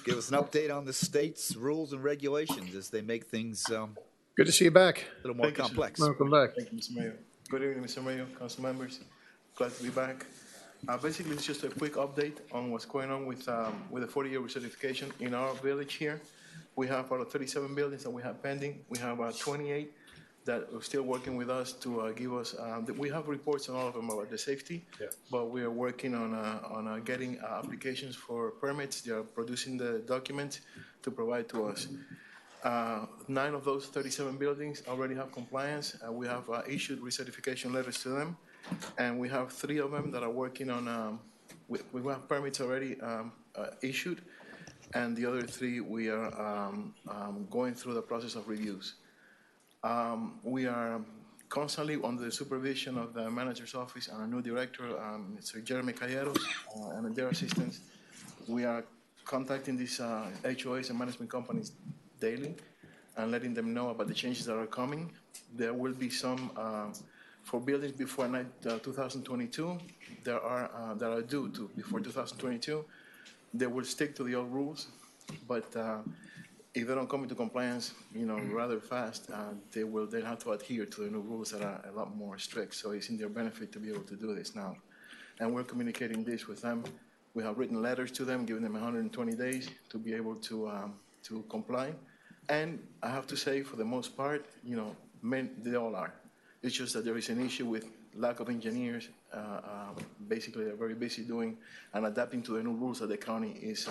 Give us an update on the state's rules and regulations as they make things good to see you back. A little more complex. Welcome back. Thank you, Mr. Mayor. Good evening, Mr. Mayor, council members. Glad to be back. Basically, it's just a quick update on what's going on with the 40-year recertification in our village here. We have out of 37 buildings that we have pending. We have 28 that are still working with us to give us. We have reports on all of them about the safety, but we are working on getting applications for permits. They are producing the documents to provide to us. 9 of those 37 buildings already have compliance. We have issued recertification letters to them. And we have 3 of them that are working on, we have permits already issued, and the other 3 we are going through the process of reviews. We are constantly under the supervision of the manager's office and our new director, Mr. Jeremy Calleros, and their assistants. We are contacting these HOAs and management companies daily and letting them know about the changes that are coming. There will be some for buildings before 2022. There are that are due to before 2022. They will stick to the old rules, but if they don't come into compliance, rather fast, they'll have to adhere to the new rules that are a lot more strict. So it's in their benefit to be able to do this now, and we're communicating this with them. We have written letters to them, giving them 120 days to be able to comply. And I have to say, for the most part, they all are. It's just that there is an issue with lack of engineers. Basically, they're very busy doing and adapting to the new rules that the county is.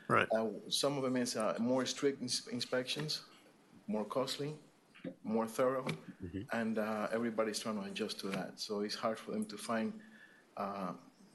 Right. Some of them is more strict inspections, more costly, more thorough, and everybody's trying to adjust to that. So it's hard for them to find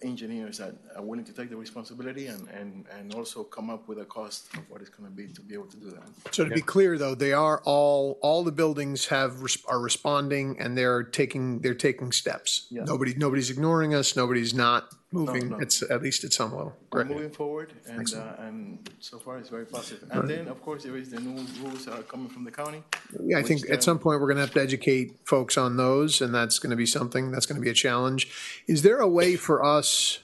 engineers that are willing to take the responsibility and also come up with a cost of what it's going to be able to do that. So to be clear, though, they are all the buildings are responding and they're taking steps. Yeah. Nobody's ignoring us. Nobody's not moving. No. It's at least at some level. We're Great. moving forward, and so far it's very positive. And then, of course, there is the new rules that are coming from the county. Yeah, I think at some point we're going to have to educate folks on those, and that's going to be something that's going to be a challenge. Is there a way for us?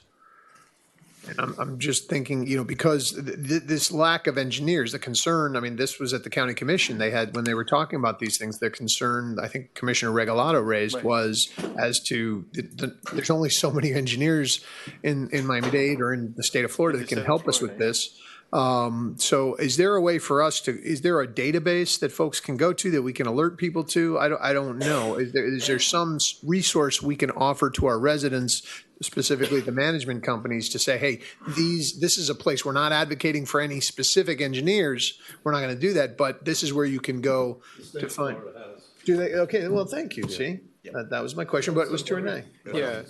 And I'm just thinking, because this lack of engineers, the concern, I mean, this was at the county commission. They had, when they were talking about these things, the concern I think Commissioner Regalado raised was as to there's only so many engineers in Miami-Dade or in the state of Florida that can help us with this. So is there a way for us is there a database that folks can go to that we can alert people to? I don't know. Is there some resource we can offer to our residents, specifically the management companies, to say, hey, this is a place, we're not advocating for any specific engineers. We're not going to do that, but this is where you can go to find. Do they? Okay. Well, thank you. See, that was my question, but it was to Renee. Yeah.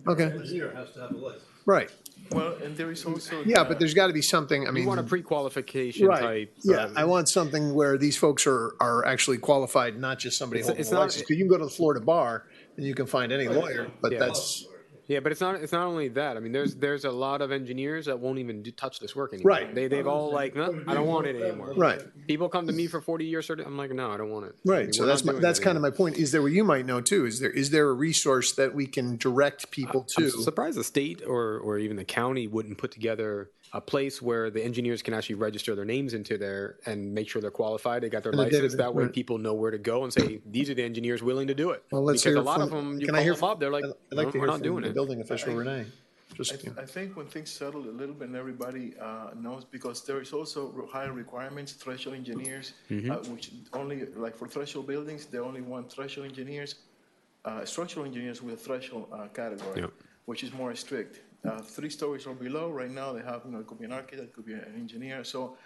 Okay. Engineer has to have a license. Right. Well, and there is also but there's got to be something. I mean, You want a pre-qualification type. Yeah, I want something where these folks are actually qualified, not just somebody holding a license. Because you can go to the Florida bar and you can find any lawyer, but that's. Yeah, but it's not only that. I mean, there's a lot of engineers that won't even touch this work anymore. Right. They've all like, no, I don't want it anymore. Right. People come to me for 40 years. I'm like, no, I don't want it. Right. I mean, So that's kind of my point. Is there what you might know too? Is there a resource that we can direct people to? I'm surprised the state or even the county wouldn't put together a place where the engineers can actually register their names into there and make sure they're qualified. They got their license. That way people know where to go and say, these are the engineers willing to do it. Well, let's because hear a lot from, of them, you can call I hear them up, they're like, I'd like to we're hear not from doing the it. building official, Renee. I think when things settle a little bit and everybody knows, because there is also higher requirements, threshold engineers, which only, like for threshold buildings, they only want threshold engineers, structural engineers with a threshold category, which is more strict. 3 stories or below, right now they have, it could be an architect, it could be an engineer. So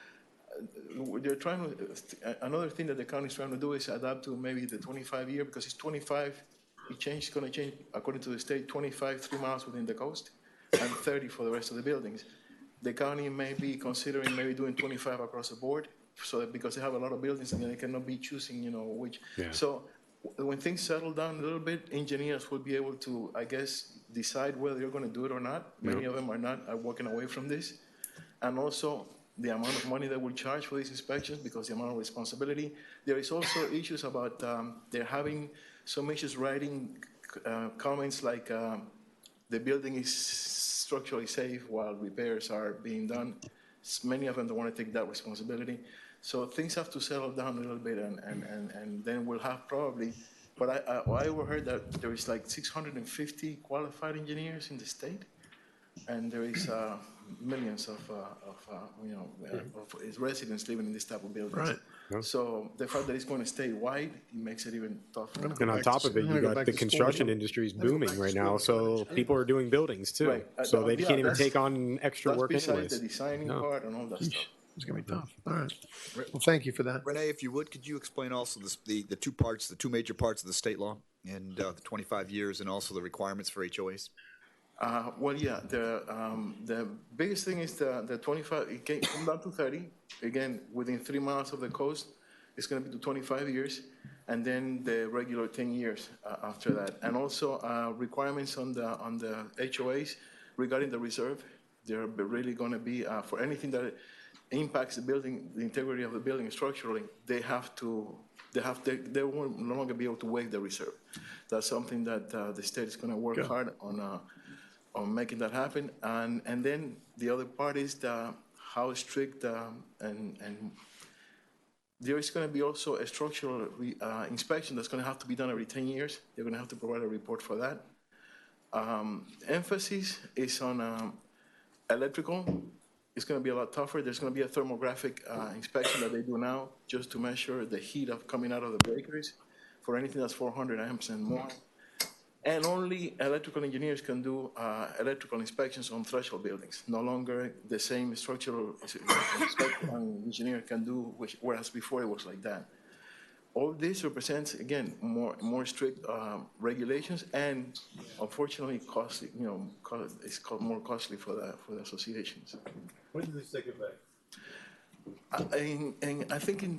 they're trying to, another thing that the county is trying to do is adapt to maybe the 25-year, because it's 25, it's going to change, according to the state, 25 3 miles within the coast, and 30 for the rest of the buildings. The county may be considering maybe doing 25 across the board, so that because they have a lot of buildings and they cannot be choosing, which. Yeah. So when things settle down a little bit, engineers will be able to, I guess, decide whether you're going to do it or not. Many of them are walking away from this. And also the amount of money they will charge for these inspections, because the amount of responsibility. There is also issues about, they're having some issues writing comments like, the building is structurally safe while repairs are being done. Many of them don't want to take that responsibility. So things have to settle down a little bit, and then we'll have probably, but I overheard that there is like 650 qualified engineers in the state, and there is millions of residents living in this type of buildings. Right. So the fact that it's going to stay wide, it makes it even tougher. And on top of it, you got the construction industry is booming right now, so people are doing buildings too. Right. So they can't even take on extra work anyways. anyways. The designing part and all that stuff. It's going to be tough. All right. Well, thank you for that. Renee, if you would, could you explain also the two major parts of the state law and the 25 years and also the requirements for HOAs? Well, yeah, the biggest thing is the 25, it can come down to 30. Again, within 3 miles of the coast, it's going to be to 25 years. and then the regular 10 years after that. And also requirements on the HOAs regarding the reserve. They're really going to be, for anything that impacts the building, the integrity of the building structurally, they will no longer be able to waive the reserve. That's something that the state is going to work hard on making that happen. And then the other part is how strict and there is going to be also a structural inspection that's going to have to be done every 10 years. They're going to have to provide a report for that. Emphasis is on electrical. It's going to be a lot tougher. There's going to be a thermographic inspection that they do now just to measure the heat coming out of the breakers for anything that's 400 amps and more. And only electrical engineers can do electrical inspections on threshold buildings. No longer the same structural engineer can do, whereas before it was like that. All this represents, again, more strict regulations, and unfortunately, costly. It's more costly for the associations. When do they take it back? And I think in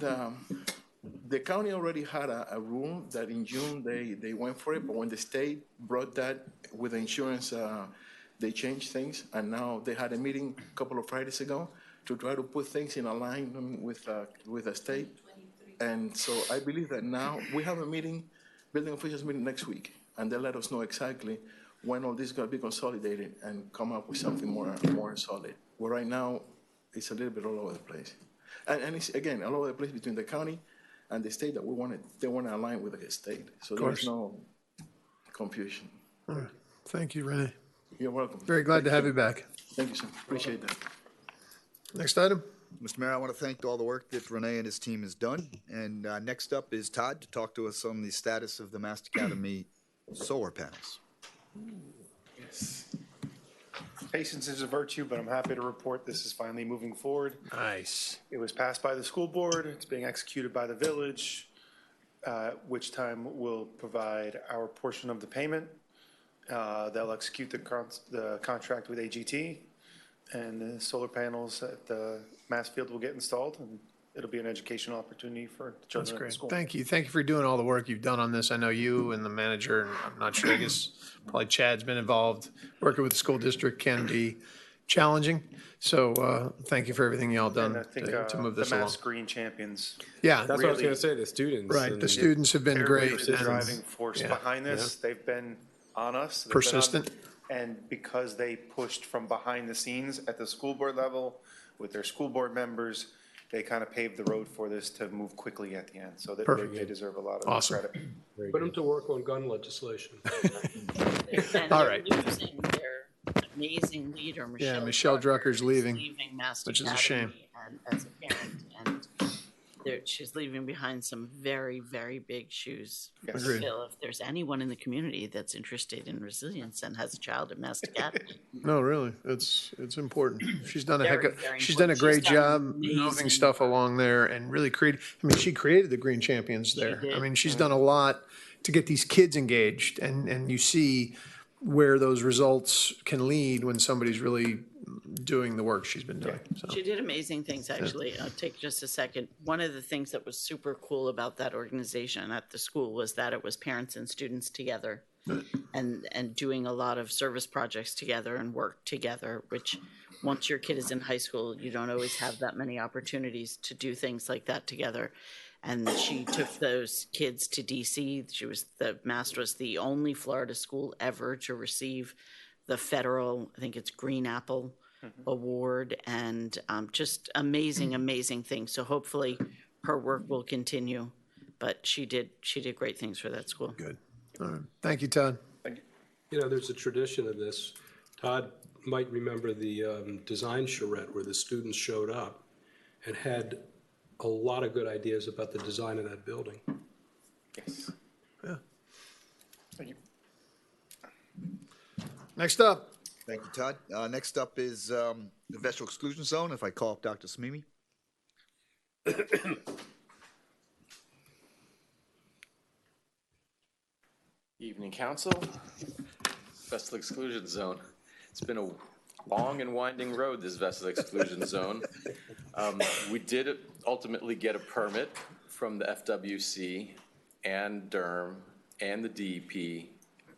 the county already had a rule that in June they went for it, but when the state brought that with the insurance, they changed things, and now they had a meeting a couple of Fridays ago to try to put things in alignment with the state. And so I believe that now we have a meeting, building officials meeting next week, and they'll let us know exactly when all this is going to be consolidated and come up with something more solid. Well, right now, it's a little bit all over the place. And it's, again, all over the place between the county and the state that they want to align with the state. So there's no confusion. All right. Thank you, Renee. You're welcome. Very glad to have you back. Thank you, sir. Appreciate that. Next item. Mr. Mayor, I want to thank all the work that Renee and his team has done. And next up is Todd to talk to us on the status of the Mast Academy solar panels. Yes. Patience is a virtue, but I'm happy to report this is finally moving forward. Nice. It was passed by the school board. It's being executed by the village, which time we'll provide our portion of the payment. They'll execute the contract with AGT, and the solar panels at the Mast Field will get installed, and it'll be an educational opportunity for the children at the school. Thank you. Thank you for doing all the work you've done on this. I know you and the manager, and I'm not sure, I guess probably Chad's been involved. Working with the school district can be challenging. So thank you for everything y'all done And I think to move this the along. Mast Green champions. Yeah. That's what I was going to say, the students. Right. and The students have been They're great. really the and- driving force yeah, behind this. They've been on us. They've been Persistent. and because they pushed from behind the scenes at the school board level with their school board members, they kind of paved the road for this to move quickly at the end. So they deserve a lot of Awesome. credit. Put them to work on gun legislation. And All they're right. losing their amazing leader, Michelle. Michelle Drucker's leaving, leaving Mast which is a Academy, shame. And as a parent, and she's leaving behind some very, very big shoes to Agreed. fill. If there's anyone in the community that's interested in resilience and has a child at Mast Academy, No, really, it's important. She's done a Very, very she's done a important. great She's done job moving amazing stuff along there and really she created the Green Champions there. did. I mean, she's done a lot to get these kids engaged, and you see where those results can lead when somebody's really doing the work she's been doing. So she did amazing things, actually. I'll take just a second. One of the things that was super cool about that organization at the school was that it was parents and students together and doing a lot of service projects together and work together, which once your kid is in high school, you don't always have that many opportunities to do things like that together. And she took those kids to DC. Mast was the only Florida school ever to receive the federal, I think it's Green Apple Award, and just amazing, amazing things. So hopefully her work will continue, but she did great things for that school. good. All right. Thank you, Todd. You know, there's a tradition of this. Todd might remember the design charrette where the students showed up and had a lot of good ideas about the design of that building. Yes. Yeah. Thank you. Next up. Thank you, Todd. Next up is the vegetable exclusion zone, if I call up Dr. Smimi. Evening, council. Vessel exclusion zone. It's been a long and winding road, this vessel exclusion zone. We did ultimately get a permit from the FWC, and Durham and the DEP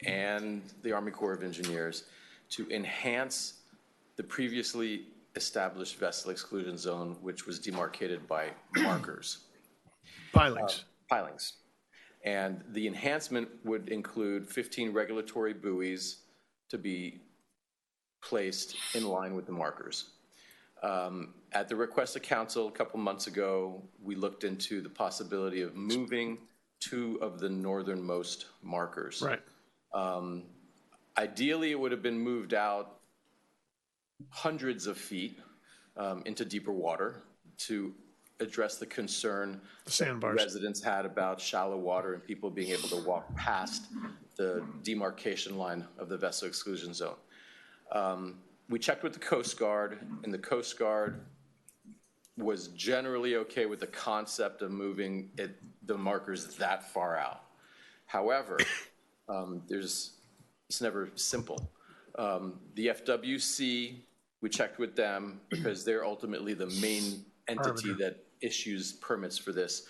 and the Army Corps of Engineers to enhance the previously established vessel exclusion zone, which was demarcated by markers. Pilings. Pilings. And the enhancement would include 15 regulatory buoys to be placed in line with the markers. At the request of council a couple months ago, we looked into the possibility of moving 2 of the northernmost markers. Right. Ideally, it would have been moved out hundreds of feet into deeper water to address the concern Sandbars. residents had about shallow water and people being able to walk past the demarcation line of the vessel exclusion zone. We checked with the Coast Guard, and the Coast Guard was generally okay with the concept of moving the markers that far out. However, it's never simple. The FWC, we checked with them because they're ultimately the main entity that issues permits for this.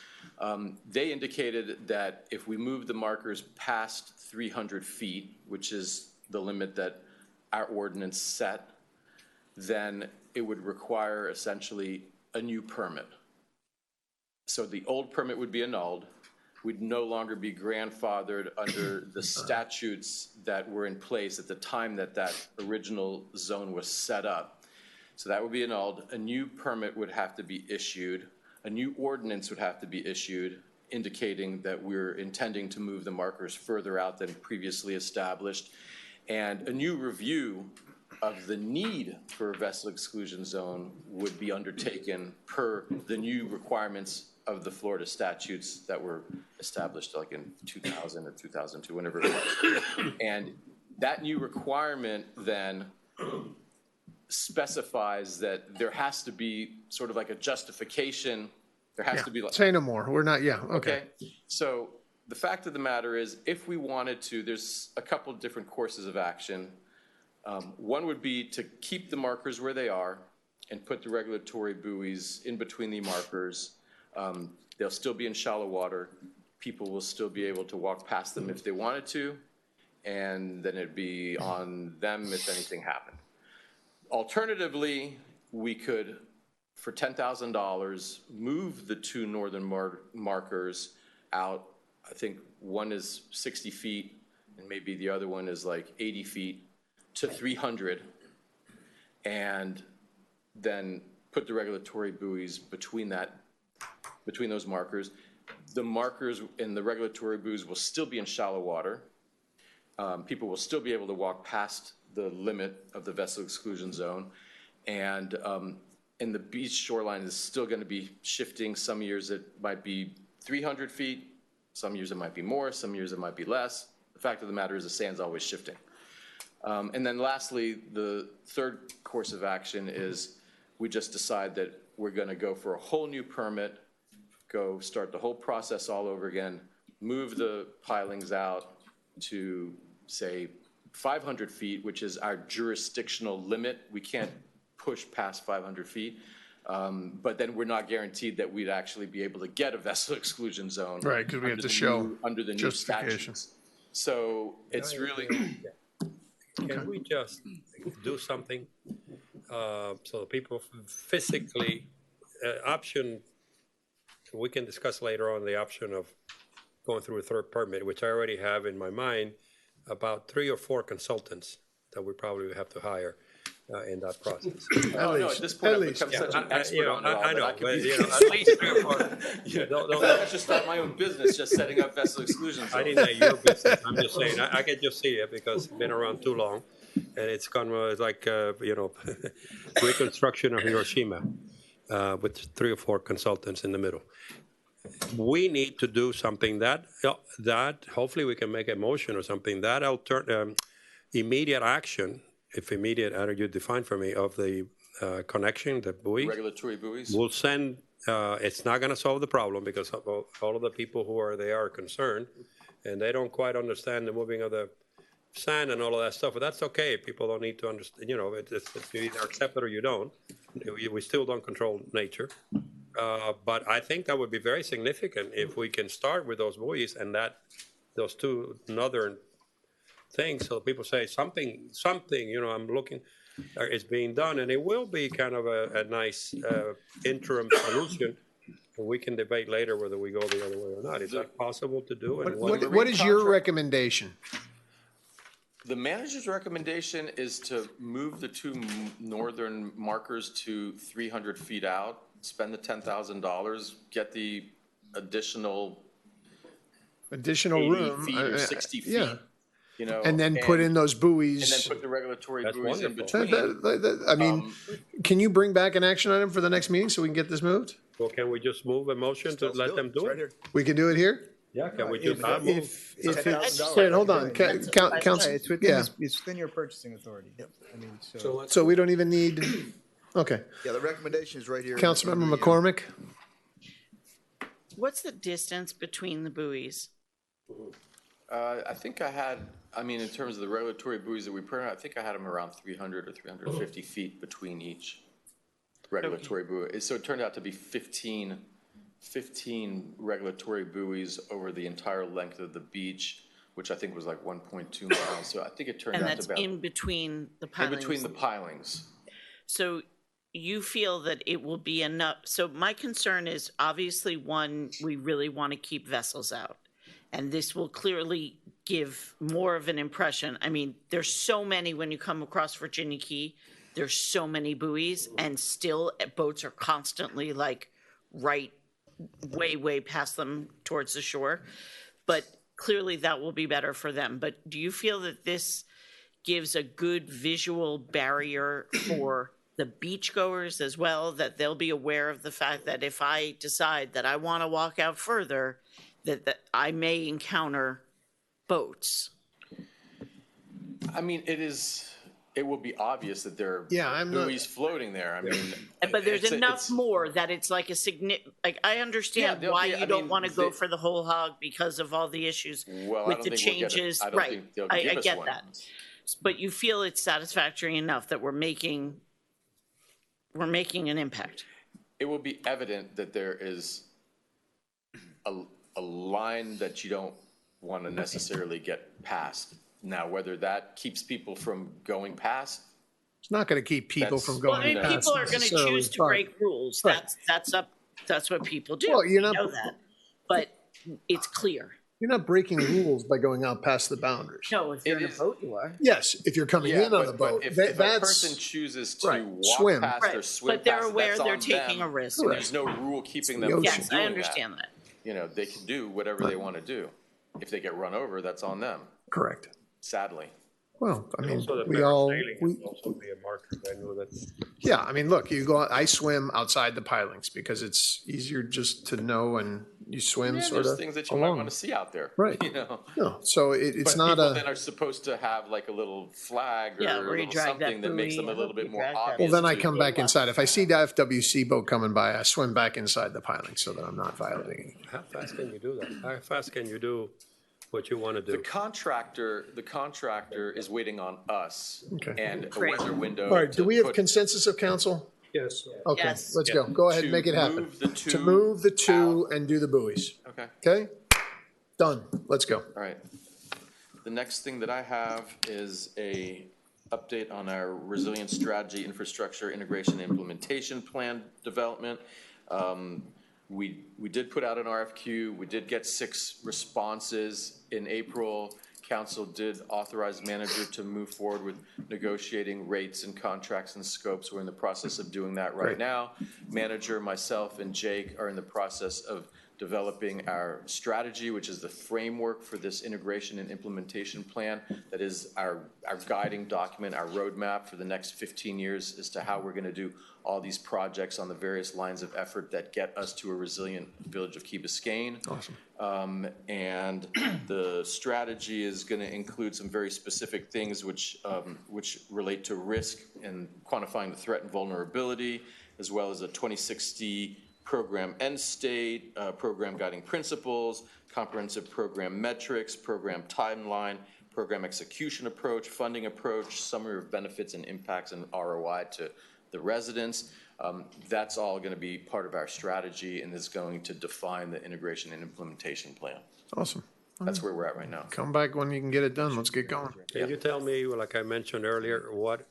They indicated that if we move the markers past 300 feet, which is the limit that our ordinance set, then it would require essentially a new permit. So the old permit would be annulled. We'd no longer be grandfathered under the statutes that were in place at the time that that original zone was set up. So that would be annulled. A new permit would have to be issued. A new ordinance would have to be issued indicating that we're intending to move the markers further out than previously established. And a new review of the need for a vessel exclusion zone would be undertaken per the new requirements of the Florida statutes that were established like in 2000 or 2002, whenever it was. And that new requirement then specifies that there has to be sort of like a justification. There has to be like, say no more. We're not, okay. So the fact of the matter is, if we wanted to, there's a couple of different courses of action. One would be to keep the markers where they are and put the regulatory buoys in between the markers. They'll still be in shallow water. People will still be able to walk past them if they wanted to, and then it'd be on them if anything happened. Alternatively, we could, for $10,000, move the 2 northern markers out. I think one is 60 feet, and maybe the other one is like 80 feet to 300, and then put the regulatory buoys between those markers. The markers and the regulatory buoys will still be in shallow water. People will still be able to walk past the limit of the vessel exclusion zone, and the beach shoreline is still going to be shifting. Some years it might be 300 feet, some years it might be more, some years it might be less. The fact of the matter is the sand's always shifting. And then lastly, the third course of action is we just decide that we're going to go for a whole new permit, go start the whole process all over again, move the pilings out to, say, 500 feet, which is our jurisdictional limit. We can't push past 500 feet. But then we're not guaranteed that we'd actually be able to get a vessel exclusion zone. Right, because we have to show under the new statutes. So it's really... Can we just do something so people physically, option, we can discuss later on the option of going through a third permit, which I already have in my mind, about 3 or 4 consultants that we probably have to hire in that process. At this point, I've become such an expert on it all. I know, that but at least 3 or 4. I should start my own business just setting up vessel exclusion zones. I didn't know your business. I'm just saying, I can just see it because I've been around too long. And it's kind of like, reconstruction of Hiroshima with 3 or 4 consultants in the middle. We need to do something that hopefully we can make a motion or something, that immediate action, if immediate, how do you define for me, of the connection, the buoys? Regulatory buoys. We'll send, it's not going to solve the problem because all of the people who are there are concerned and they don't quite understand the moving of the sand and all of that stuff, but that's okay. People don't need to understand, you either accept it or you don't. We still don't control nature. But I think that would be very significant if we can start with those buoys and those two northern things. So people say something, I'm looking, is being done, and it will be kind of a nice interim solution. We can debate later whether we go the other way or not. Is that possible to do? And What is your recommendation? The manager's recommendation is to move the two northern markers to 300 feet out, spend the $10,000, get the additional room, 80 feet or 60 feet. Yeah. You know, and then put in those buoys. And then put the regulatory buoys in wonderful. between. I mean, can you bring back an action item for the next meeting so we can get this moved? Well, can we just move a motion to let them do it? We can do it here? Yeah, can we just If it's, Wait, hold on. Council, it's within your purchasing authority. I mean, So we don't even need, okay. Yeah, the recommendation is right here. Councilmember McCormick? What's the distance between the buoys? I think in terms of the regulatory buoys that we put in, I think I had them around 300 or 350 feet between each regulatory buoy. So it turned out to be 15 regulatory buoys over the entire length of the beach, which I think was like 1.2 miles. So I think it turned out to be. And that's in between the pilings? In between the pilings. So you feel that it will be enough? So my concern is obviously, one, we really want to keep vessels out. And this will clearly give more of an impression. I mean, there's so many when you come across Virginia Key, there's so many buoys, and still boats are constantly like right way past them towards the shore. But clearly that will be better for them. But do you feel that this gives a good visual barrier for the beachgoers as well, that they'll be aware of the fact that if I decide that I want to walk out further, that I may encounter boats? I mean, it will be obvious that there are buoys floating there. I mean, but there's enough more that it's like a significant, like, I understand why you don't want to go for the whole hog because of all the issues with the changes. Right, I get that. But you feel it's satisfactory enough that we're making an impact. It will be evident that there is a line that you don't want to necessarily get past. Now, whether that keeps people from going past, it's not going to keep people from going past. People are going to choose to break rules. Right. That's what people do. Well, you're not, know that, but it's clear. You're not breaking rules by going out past the boundaries. No, if you're in a boat, you are. Yes, if you're coming in on a boat. If a person chooses to walk past or swim but they're past, aware that's they're on taking them. a risk. And there's no rule keeping them from doing Yes, I understand that. You know, they can do whatever they want to do. If they get run over, that's on them. Correct. Sadly. Well, I mean, Also, we all, would also be a marker. I know that. yeah, I mean, look, you go, I swim outside the pilings because it's easier just to know, and you swim sort there's of things that you along. might want to see out there. Right. You know? No, so it's But not people a. then are supposed to have like a little flag or Yeah, a where you little drag that something that makes buoy, them a little bit more drag that obvious. Well, then I to come you. back inside. If I see the FWC boat coming by, I swim back inside the piling so that I'm not violating anything. How fast can you do that? How fast can you do what you want to do? The contractor is waiting on us Okay. and a weather window. All right, do to we have put- consensus of council? Yes. Okay, Yes. let's go. Go ahead and To make it happen. move the two To move the two and do the buoys. Okay, Okay? Done. Let's go. all right. The next thing that I have is a update on our resilience strategy, infrastructure, integration, and implementation plan development. We did put out an RFQ. We did get 6 responses in April. Council did authorize manager to move forward with negotiating rates and contracts and scopes. We're in the process of doing that right now. Manager, myself, and Jake are in the process of developing our strategy, which is the framework for this integration and implementation plan. That is our guiding document, our roadmap for the next 15 years as to how we're going to do all these projects on the various lines of effort that get us to a resilient village of Key Biscayne. Awesome. And the strategy is going to include some very specific things which relate to risk and quantifying the threat and vulnerability, as well as a 2060 program end state, program guiding principles, comprehensive program metrics, program timeline, program execution approach, funding approach, summary of benefits and impacts and ROI to the residents. That's all going to be part of our strategy and is going to define the integration and implementation plan. Awesome. That's where we're at right now. Come back when you can get it done. Let's get going. Can you tell me, like I mentioned earlier, what,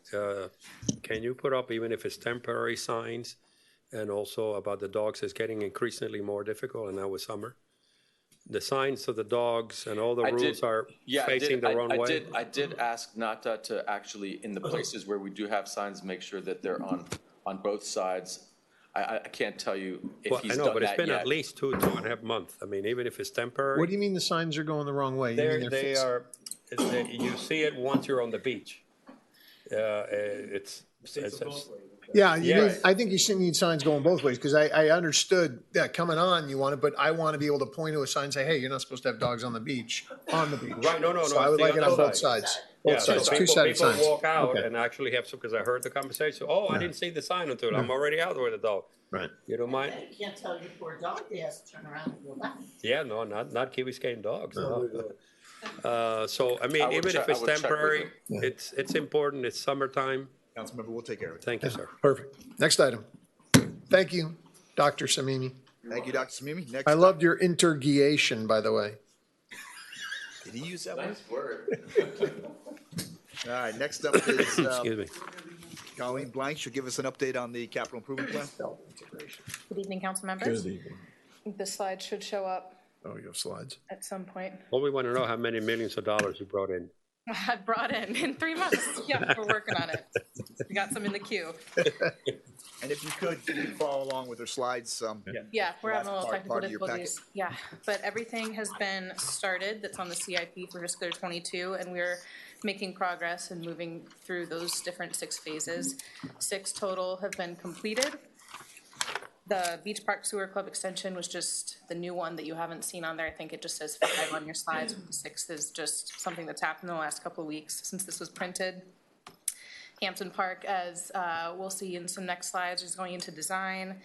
can you put up, even if it's temporary signs, and also about the dogs is getting increasingly more difficult, and now with summer? The signs of the dogs and all the rules are facing the wrong way? I did ask Nata to actually, in the places where we do have signs, make sure that they're on both sides. I can't tell you if Well, he's I done know, but it's that been yet. at least 2.5 months. I mean, even if it's temporary. What do you mean the signs are going the wrong way? You mean They are, you see it once you're on the beach. It's Yeah, Yes. I think you need signs going both ways, because I understood that coming on you want it, but I want to be able to point to a sign and say, hey, you're not supposed to have dogs on the beach. Right, no. So I would like it on both sides. Both sides, so two-sided people signs. walk out Okay. and actually have some, because I heard the conversation, I didn't see the sign until I'm already out with the dog. Right. You don't mind? You can't tell your poor dog they have to turn around and go back. Yeah, no, not Biscayne dogs. No. So, I mean, I would even check- if it's I would check with temporary, him. it's important. It's summertime. Councilmember, we'll take care of it. Thank you, sir. Perfect. Next item. Thank you, Dr. Samimi. Thank you, Dr. Samimi. Next I up- loved your intergiation, by the way. Did he use that one? Nice word. All right, next up is Excuse me. Colleen Blank. She'll give us an update on the capital improvement plan. Good evening, council members. The slide should show up Oh, you have slides. at some point. Well, we want to know how many millions of dollars you brought in. I brought in 3 months. Yeah, we're working on it. We got some in the queue. And if you could follow along with her slides. Yeah, we're having a little Last technical part of your difficulties. Yeah, but everything has been started that's on the CIP for fiscal year 22, and we're making progress and moving through those different 6 phases. 6 total have been completed. The Beach Park Sewer Club extension was just the new one that you haven't seen on there. I think it just says 5 on your slides. The 6th is just something that's happened in the last couple of weeks since this was printed. Hampton Park, as we'll see in some next slides, is going into design.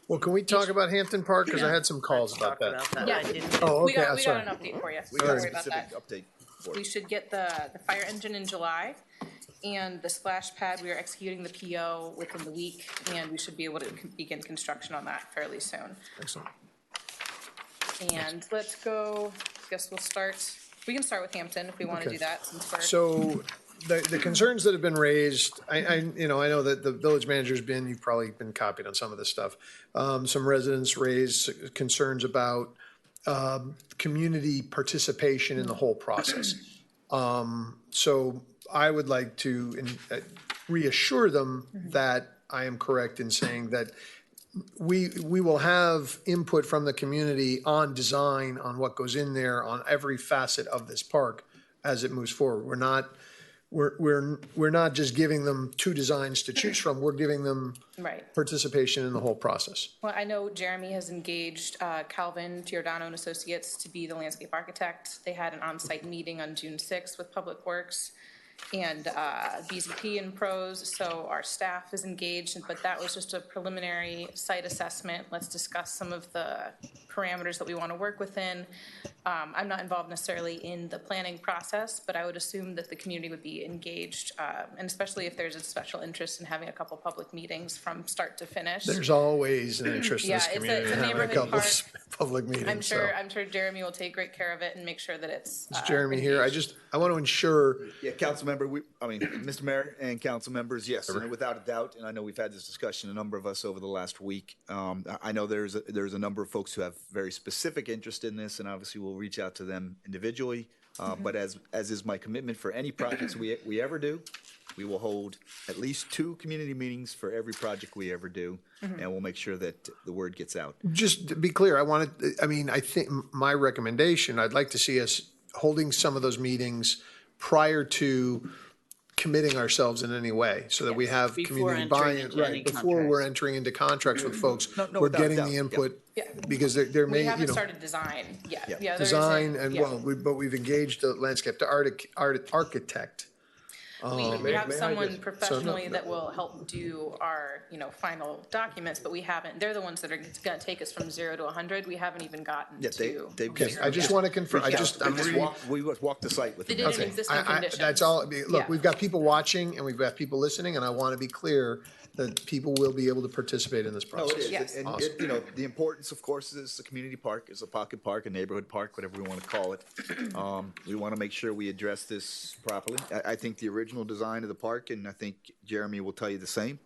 Well, can we talk about Hampton Park? Because I had some calls about that. Yeah. Oh, We okay, got I'm sorry. an update for you. We Don't got a worry about specific that. update for We you. should get the fire engine in July, and the splash pad, we are executing the PO within the week, and we should be able to begin construction on that fairly soon. Excellent. And let's go, I guess we can start with Hampton if we want to Okay. do that since we're. So the concerns that have been raised, I know that the village manager's been, you've probably been copied on some of this stuff. Some residents raised concerns about community participation in the whole process. So I would like to reassure them that I am correct in saying that we will have input from the community on design, on what goes in there, on every facet of this park as it moves forward. We're not just giving them 2 designs to choose from. We're giving them Right. participation in the whole process. Well, I know Jeremy has engaged Calvin Giordano and Associates to be the landscape architect. They had an on-site meeting on June 6th with Public Works and BZP and pros, so our staff is engaged, but that was just a preliminary site assessment. Let's discuss some of the parameters that we want to work within. I'm not involved necessarily in the planning process, but I would assume that the community would be engaged, and especially if there's a special interest in having a couple public meetings from start to finish. There's always an interest in Yeah, this it's a community in having a neighborhood couple park. public meetings. so. I'm sure Jeremy will take great care of it and make sure that it's. Is Jeremy here? I want to ensure. Yeah, Councilmember, Mr. Mayor and council members, yes, and without a doubt, and I know we've had this discussion, a number of us over the last week. I know there's a number of folks who have very specific interest in this, and obviously we'll reach out to them individually. But as is my commitment for any projects we ever do, we will hold at least 2 community meetings for every project we ever do, and we'll make sure that the word gets out. Just to be clear, I think my recommendation, I'd like to see us holding some of those meetings prior to committing ourselves in any way, so that we have Before community entering buy-in, into any right, before we're entering into contracts with folks. No, We're without getting doubt, the yeah. input, Yeah. because there We may, haven't started design yet. Yeah. Yeah, there design isn't- and, yeah. but we've engaged the landscape architect. We have may I someone just- professionally that will help do our, final documents, but we haven't, they're the ones that are gonna take us from 0 to 100. We haven't even gotten Yeah, to. Okay, I just want to confirm, We walked the site with They them. did an existing conditions. That's all, look, Yeah. we've got people watching and we've got people listening, and I want to be clear that people will be able to participate in this No, it process. is. Yes. And the importance, of course, is a community park, is a pocket park, a neighborhood park, whatever we want to call it. We want to make sure we address this properly. I think the original design of the park, and I think Jeremy will tell you the same,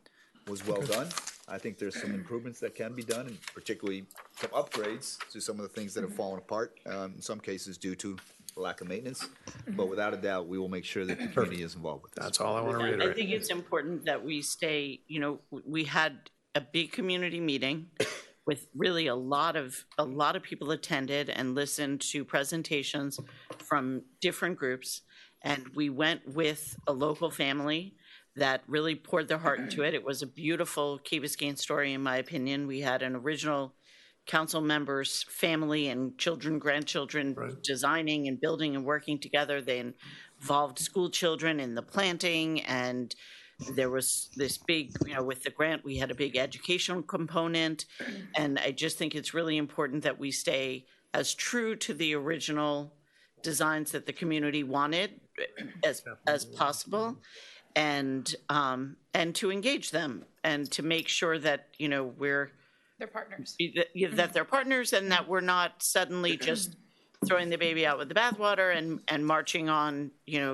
was well done. I think there's some improvements that can be done, and particularly some upgrades to some of the things that have fallen apart, in some cases due to lack of maintenance. But without a doubt, we will make sure that the community is involved with this. That's all I want to I reiterate. think it's important that we stay, we had a big community meeting with really a lot of people attended and listened to presentations from different groups. And we went with a local family that really poured their heart into it. It was a beautiful Key Biscayne story, in my opinion. We had an original council member's family and children, grandchildren designing and building and working together. They involved school children in the planting, and there was this big, with the grant, we had a big educational component. And I just think it's really important that we stay as true to the original designs that the community wanted as possible, and to engage them and to make sure that They're partners. that they're partners, and that we're not suddenly just throwing the baby out with the bathwater and marching on,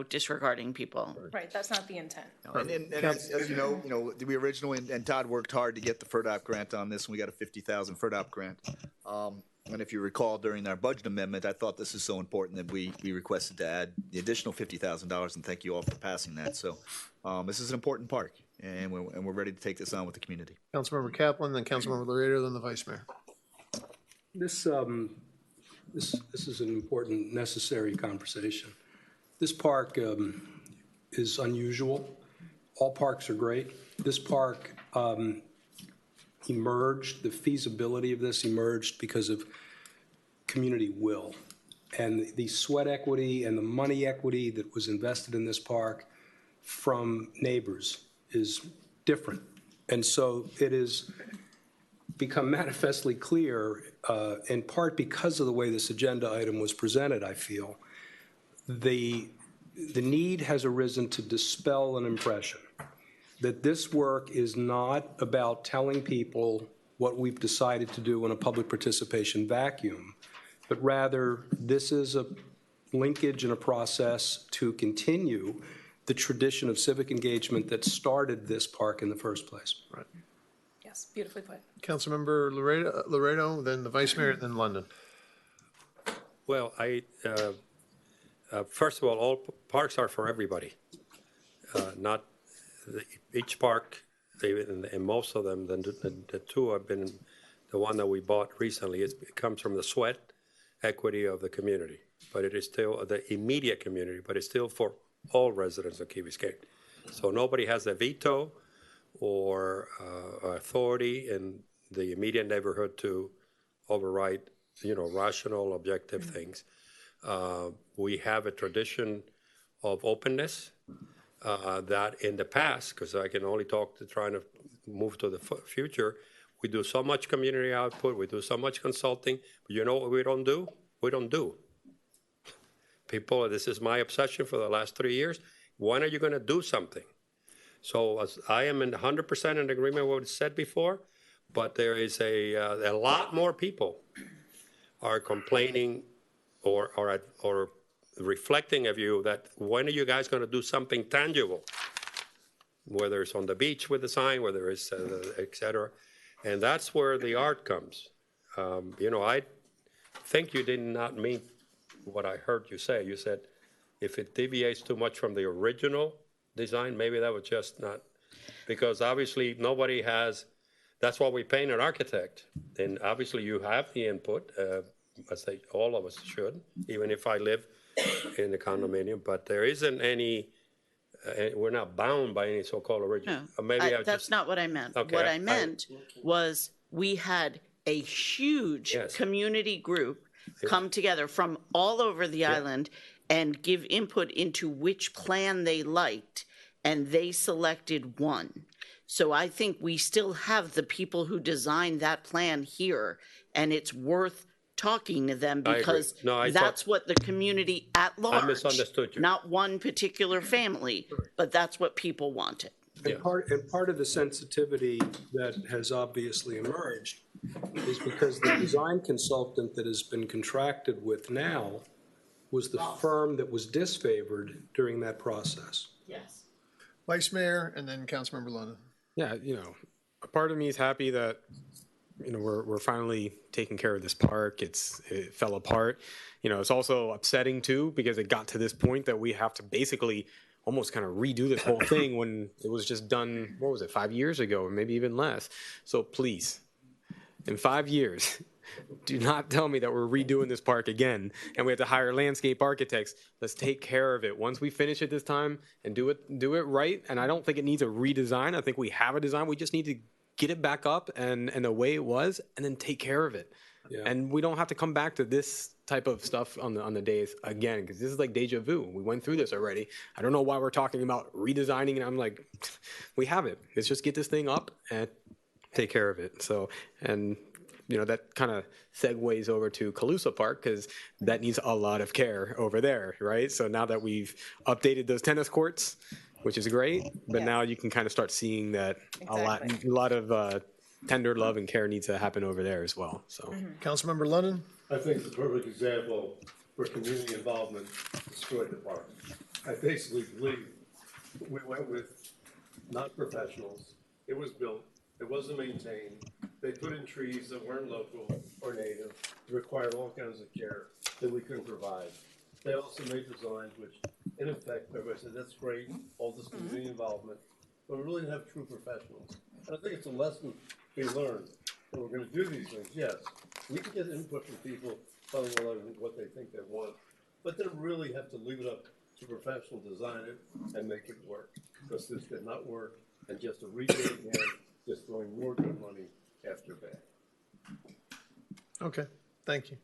disregarding people. Right, that's not the intent. And as you know, we originally, and Todd worked hard to get the FERDAP grant on this, and we got a $50,000 FERDAP grant. And if you recall, during our budget amendment, I thought this is so important that we requested to add the additional $50,000, and thank you all for passing that. So this is an important park, and we're ready to take this on with the community. Councilmember Kaplan, then Councilmember Laredo, then the Vice Mayor. This is an important, necessary conversation. This park is unusual. All parks are great. This park emerged, the feasibility of this emerged because of community will. And the sweat equity and the money equity that was invested in this park from neighbors is different. And so it has become manifestly clear, in part because of the way this agenda item was presented, I feel, the need has arisen to dispel an impression that this work is not about telling people what we've decided to do in a public participation vacuum, but rather this is a linkage and a process to continue the tradition of civic engagement that started this park in the first place. Right. Yes, beautifully put. Councilmember Laredo, then the Vice Mayor, then London. Well, first of all parks are for everybody. Not each park, and most of them, the two have been the one that we bought recently. It comes from the sweat equity of the community, but it is still the immediate community, but it's still for all residents of Key Biscayne. So nobody has a veto or authority in the immediate neighborhood to override, rational, objective things. We have a tradition of openness that in the past, because I can only talk to trying to move to the future, we do so much community output, we do so much consulting, but you know what we don't do? We don't do. People, this is my obsession for the last 3 years. When are you going to do something? So as I am in 100% in agreement with what was said before, but there is a lot more people are complaining or reflecting a view that when are you guys going to do something tangible? Whether it's on the beach with the sign, whether it's et cetera. And that's where the art comes. I think you did not mean what I heard you say. You said if it deviates too much from the original design, maybe that was just not, because obviously nobody has, that's why we pay an architect. And obviously you have the input, I say all of us should, even if I live in the condominium, but there isn't any, we're not bound by any so-called original. No, that's not what I meant. Okay, what I meant was we had a huge community group come together from all over the island and give input into which plan they liked, and they selected one. So I think we still have the people who designed that plan here, and it's worth talking to them I agree. because No, I that's thought- what the community at large. misunderstood you. Not one particular family, but that's what people wanted. And part of the sensitivity that has obviously emerged is because the design consultant that has been contracted with now was the firm that was disfavored during that process. Yes. Vice Mayor and then Councilmember London. Yeah, a part of me is happy that, we're finally taking care of this park. It fell apart. It's also upsetting too, because it got to this point that we have to basically almost kind of redo this whole thing when it was just done, 5 years ago, or maybe even less. So please, in 5 years, do not tell me that we're redoing this park again and we have to hire landscape architects. Let's take care of it. Once we finish it this time and do it right, and I don't think it needs a redesign. I think we have a design. We just need to get it back up and the way it was, and then take care of it. Yeah. And we don't have to come back to this type of stuff on the days again, because this is like deja vu. We went through this already. I don't know why we're talking about redesigning, and I'm like, we have it. Let's just get this thing up and take care of it. So, and that kind of segues over to Calusa Park, because that needs a lot of care over there, right? So now that we've updated those tennis courts, which is great, but now you can kind of start seeing that a lot of tender love and care needs to happen over there as well. So, Councilmember London. I think it's a perfect example where community involvement destroyed the park. I basically believe we went with not professionals. It was built, it wasn't maintained. They put in trees that weren't local or native, required all kinds of care that we couldn't provide. They also made designs which, in effect, everybody said, that's great, all this community involvement, but we really didn't have true professionals. And I think it's a lesson we learned. That we're going to do these things, yes. We can get input from people telling what they think they want, but then really have to leave it up to professional design it and make it work. Because this did not work, and just to redo it again, just throwing more good money after bad. Okay, thank you.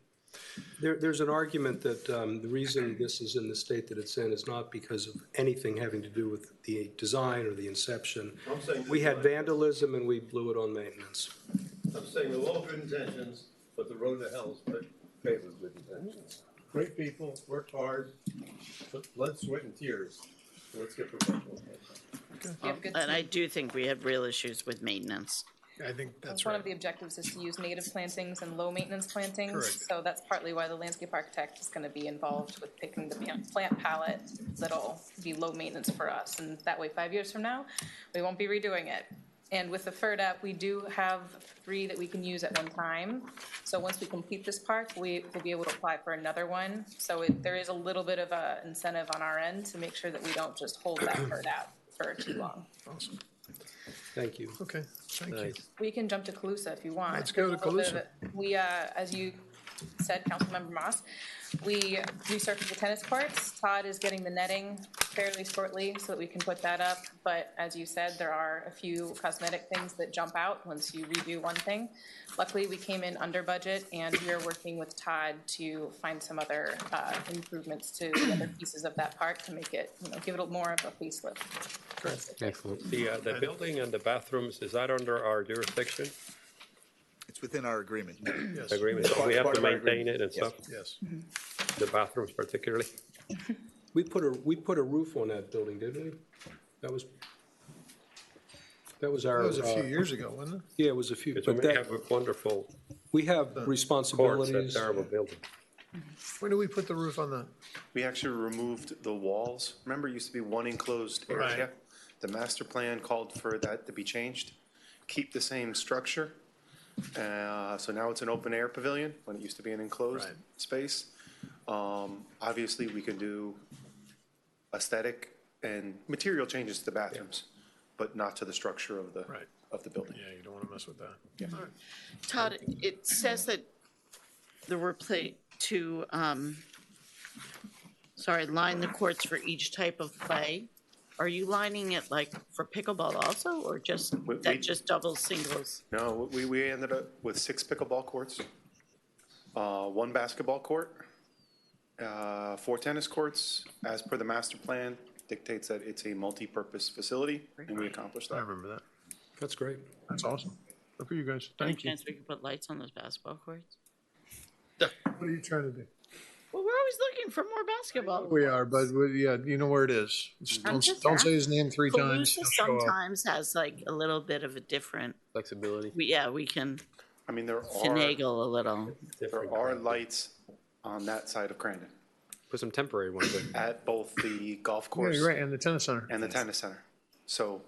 There's an argument that the reason this is in the state that it's in is not because of anything having to do with the design or the inception. I'm saying we had vandalism and we blew it on maintenance. I'm saying with all good intentions, but the road to hell is paved with good intentions. Great people, worked hard, put blood, sweat, and tears. So let's get professional. And I do think we have real issues with maintenance. I think that's One right. of the objectives is to use native plantings and low maintenance plantings. Correct. So that's partly why the landscape architect is going to be involved with picking the plant palette that'll be low maintenance for us. And that way, 5 years from now, we won't be redoing it. And with the FERDAP, we do have 3 that we can use at one time. So once we complete this park, we will be able to apply for another one. So there is a little bit of an incentive on our end to make sure that we don't just hold that FERDAP for too long. Awesome. Thank you. Okay, thank you. We can jump to Calusa if you want. Let's go to Calusa. We, as you said, Councilmember Mast, we resurfaced the tennis courts. Todd is getting the netting fairly shortly so that we can put that up. But as you said, there are a few cosmetic things that jump out once you redo one thing. Luckily, we came in under budget, and we are working with Todd to find some other improvements to the other pieces of that park to make it, give it more of a facelift. excellent. The building and the bathrooms, is that under our jurisdiction? It's within our agreement. Yes. Agreement, so we have Part to of our maintain agreement. it and stuff? Yes. The bathrooms particularly? We put a roof on that building, didn't we? That was our. That was a few years ago, wasn't it? Yeah, it was a few. Because But we have a wonderful we have courts, responsibilities. that terrible building. When did we put the roof on that? We actually removed the walls. Remember, it used to be one enclosed area? Right. The master plan called for that to be changed. Keep the same structure. So now it's an open air pavilion when it used to be an enclosed Right. space. Obviously, we can do aesthetic and material changes to the bathrooms, but not to the structure of the, Right. of the building. Yeah, you don't want to mess with that. Yeah. All right. Todd, it says that the replay to, line the courts for each type of play. Are you lining it like for pickleball also, or just, just doubles, singles? No, we ended up with 6 pickleball courts, 1 basketball court, 4 tennis courts, as per the master plan, dictates that it's a multi-purpose facility, and we accomplished I that. remember that. That's great. That's awesome. Good for you guys. Any Thank you. chance we could put lights on those basketball courts? What are you trying to do? Well, we're always looking for more basketball. We are, but yeah, you know where it is. Just I'm just don't say his name 3 times. Calusa He'll show up. sometimes has like a little bit of a different, Flexibility. we can I mean, there finagle a little. are lights on that side of Crandon, Put some temporary ones in. at both the golf Yeah, course you're right, and the tennis center. and the tennis center. So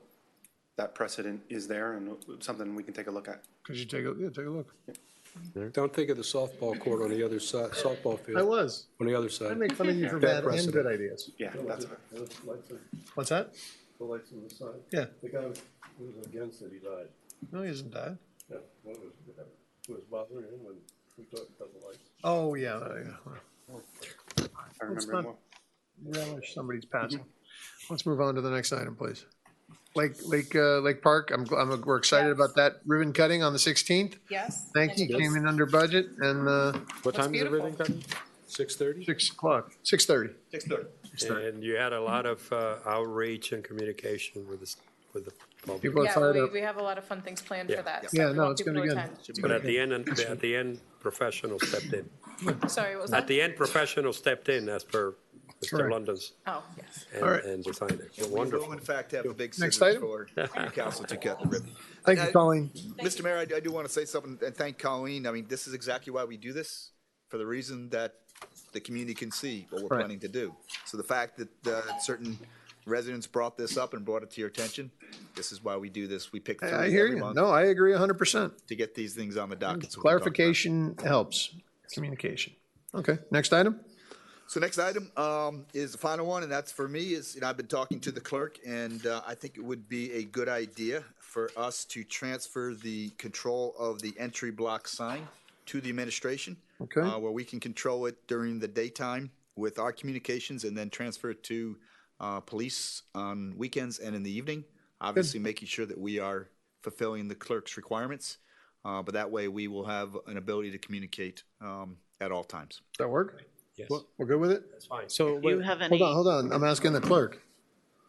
that precedent is there and something we can take a look at. Could you take a look? Don't think of the softball court on the other side, softball field. I was. On the other side. I make fun of you for Bad bad and precedent. good ideas. Yeah, that's it. What's that? The lights on the side. Yeah. The guy who was against it, he died. No, he isn't dead. Yeah, what was bothering him when we talked about the lights. Oh, yeah. I Let's remember not him well. relish somebody's passing. Let's move on to the next item, please. Lake Park, we're excited about that ribbon cutting on the 16th. Yes. Thank you, came in under budget, and What time is the beautiful. ribbon cutting? 6:30? 6 o'clock, 6:30. And you had a lot of outreach and communication with the public. People are Yeah, fired we, up. we have a lot of fun things planned for that. so Yeah, we no, want it's people gonna be to good. attend. But at the end, professionals stepped in. Sorry, what was At that? the end, professionals stepped in as per Mr. Correct. London's Oh, yes. and, All right. and designed it. We will Wonderful. in fact have a big Next scissors item. for your council to cut the ribbon. Thank you, Colleen. Mr. Mayor, I do want to say something and thank Colleen. I mean, this is exactly why we do this, for the reason that the community can see what we're Right. planning to do. So the fact that certain residents brought this up and brought it to your attention, this is why we do this. We pick I three hear every you. month No, I agree 100%. to get these things on the docket. so we can talk about it. Clarification helps. Communication. Okay, next item? So next item is the final one, and that's for me, is, I've been talking to the clerk, and I think it would be a good idea for us to transfer the control of the entry block sign to the administration. Okay. Where we can control it during the daytime with our communications and then transfer it to police on weekends and in the evening. Obviously, making sure that we are fulfilling the clerk's requirements, but that way we will have an ability to communicate at all times. Does that work? Yes. We're good with it? That's fine. So, Do you have any? Hold on. I'm asking the clerk.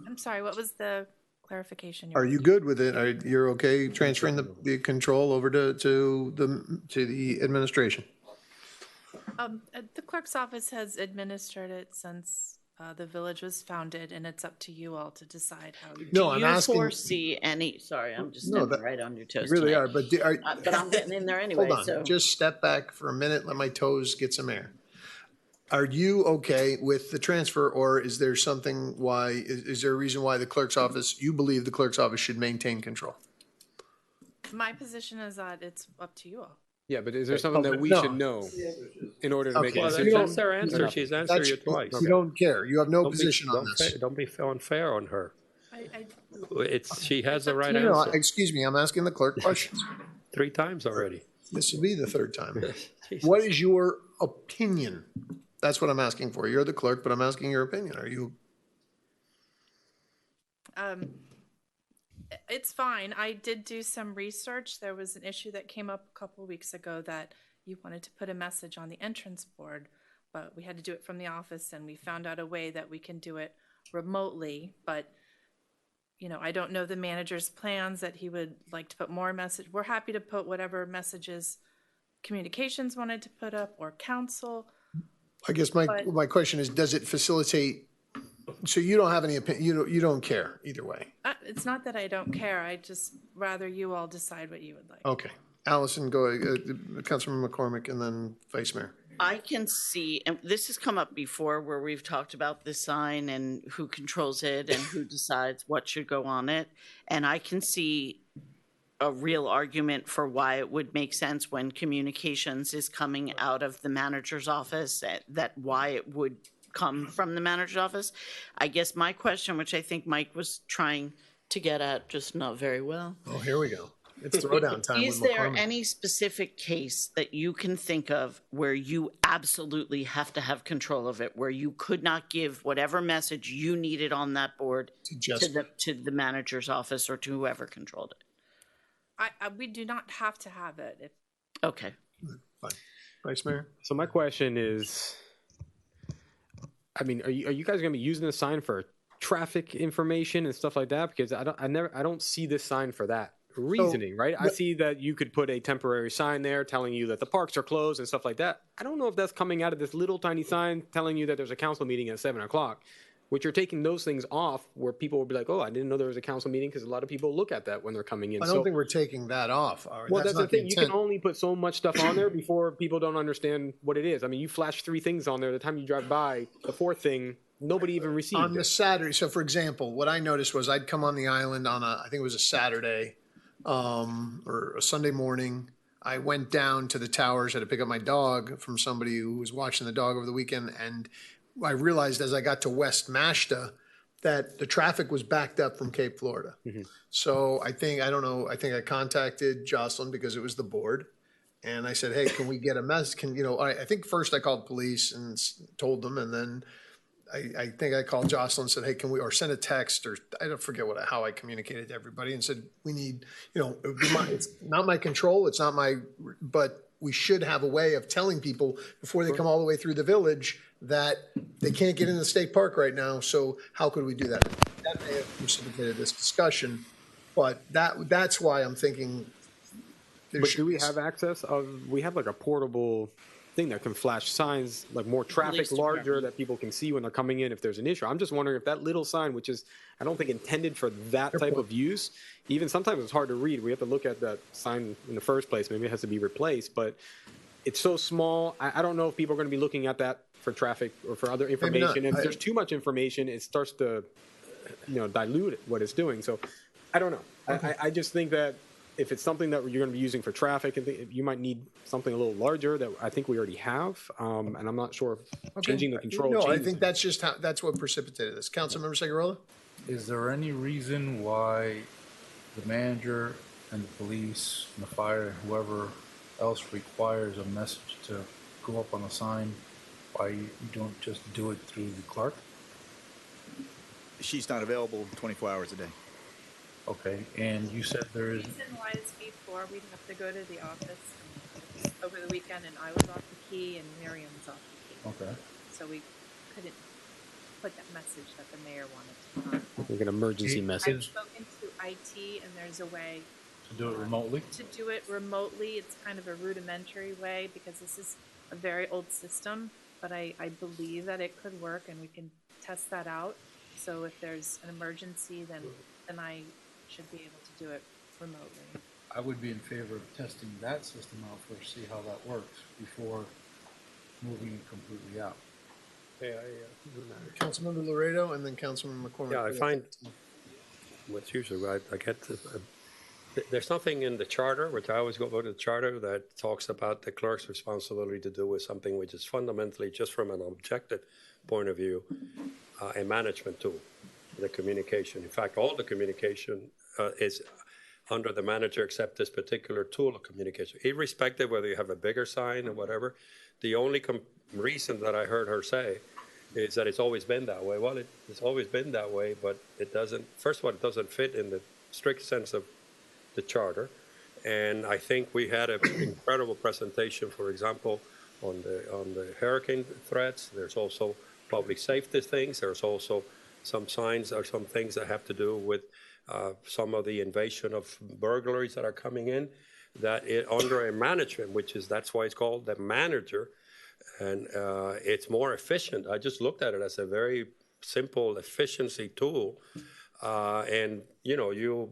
I'm sorry, what was the clarification? Are you good with it? You're okay transferring the control over to the administration? The clerk's office has administered it since the village was founded, and it's up to you all to decide how you. No, Do I'm you asking. foresee any, sorry, I'm just No, stepping right on your toes You really tonight. are, but But I'm getting in there anyway, hold on. so. Just step back for a minute. Let my toes get some air. Are you okay with the transfer, or is there something is there a reason why you believe the clerk's office should maintain control? My position is that it's up to you all. yeah, but is there something that we No. should know in order to make Okay. a Well, decision? that's her answer. She's answered you twice. You don't care. You have no Don't be- position on don't this. fa- Don't be unfair on her. I She has the right No, answer. excuse me. I'm asking the clerk questions. 3 times already. This will be the third time. Jesus. What is your opinion? That's what I'm asking for. You're the clerk, but I'm asking your opinion. Are you? It's fine. I did do some research. There was an issue that came up a couple weeks ago that you wanted to put a message on the entrance board, but we had to do it from the office, and we found out a way that we can do it remotely. But, I don't know the manager's plans that he would like to put more message. We're happy to put whatever messages communications wanted to put up, or council. I guess my question is, does it facilitate? So you don't have any opinion. You don't care either way. It's not that I don't care. I just rather you all decide what you would like. Okay, Allison, go. Councilman McCormick, and then Vice Mayor. I can see, and this has come up before where we've talked about the sign and who controls it and who decides what should go on it. And I can see a real argument for why it would make sense when communications is coming out of the manager's office, that why it would come from the manager's office. I guess my question, which I think Mike was trying to get at, just not very well. Oh, here we go. It's throwdown time. Is with there McCormick. any specific case that you can think of where you absolutely have to have control of it, where you could not give whatever message you needed on that board to the manager's office or to whoever controlled it? We do not have to have it. Okay. Fine. Vice Mayor. So my question is, I mean, are you guys going to be using the sign for traffic information and stuff like that? Because I don't see this sign for that reasoning, right? I see that you could put a temporary sign there telling you that the parks are closed and stuff like that. I don't know if that's coming out of this little tiny sign telling you that there's a council meeting at 7:00, which you're taking those things off where people will be like, oh, I didn't know there was a council meeting, because a lot of people look at that when they're coming in. I don't think we're taking that off. Well, that's the not thing. You can intent. only put so much stuff on there before people don't understand what it is. I mean, you flash 3 things on there. The time you drive by, the 4th thing, nobody even received On the Saturday, so for example, what I noticed was I'd come on the island on I think it was a Saturday or a Sunday morning. I went down to the towers, had to pick up my dog from somebody who was watching the dog over the weekend, and I realized as I got to West Mashta that the traffic was backed up from Cape Florida. So I think I contacted Jocelyn because it was the board. And I said, hey, can we get a mess? I think first I called police and told them. And then I think I called Jocelyn and said, hey, or send a text, or I don't forget how I communicated to everybody and said, we need, it would be it's not my control. It's not but we should have a way of telling people before they come all the way through the village that they can't get into the state park right now. So how could we do that? That may have precipitated this discussion, but that's why I'm thinking. But do we have access we have like a portable thing that can flash signs, like more traffic, larger, that people can see when they're coming in if there's an issue. I'm just wondering if that little sign, which is, I don't think intended for that type of use, even sometimes it's hard to read. We have to look at that sign in the first place. Maybe it has to be replaced, but it's so small. I don't know if people are going to be looking at that for traffic or for other information. And if there's too much information, it starts to, dilute what it's doing. So I don't know. Okay. I just think that if it's something that you're going to be using for traffic, you might need something a little larger that I think we already have. And I'm not sure if changing the control. No, I think that's just that's what precipitated this. Councilmember Segurola? Is there any reason why the manager and the police and the fire, whoever else requires a message to go up on a sign, why you don't just do it through the clerk? She's not available 24 hours a day. Okay, and you said there is. The reason why is before we'd have to go to the office over the weekend, and I was off the key and Miriam's off the key. Okay. So we couldn't put that message that the mayor wanted to. Like an emergency message. I've spoken to IT, and there's a way to do it remotely. To do it remotely, it's kind of a rudimentary way because this is a very old system, but I believe that it could work, and we can test that out. So if there's an emergency, then I should be able to do it remotely. I would be in favor of testing that system out first, see how that works before moving it completely out. Councilmember Laredo and then Councilmember McCormick. Yeah, I find what's usually I get there's nothing in the charter, which I always go to the charter, that talks about the clerk's responsibility to do with something which is fundamentally, just from an objective point of view, a management tool, the communication. In fact, all the communication is under the manager except this particular tool of communication, irrespective whether you have a bigger sign or whatever. The only reason that I heard her say is that it's always been that way. Well, it's always been that way, but it doesn't, first of all, it doesn't fit in the strict sense of the charter. And I think we had an incredible presentation, for example, on the hurricane threats. There's also public safety things. There's also some signs or some things that have to do with some of the invasion of burglaries that are coming in, that under a management, that's why it's called the manager, and it's more efficient. I just looked at it as a very simple efficiency tool, and you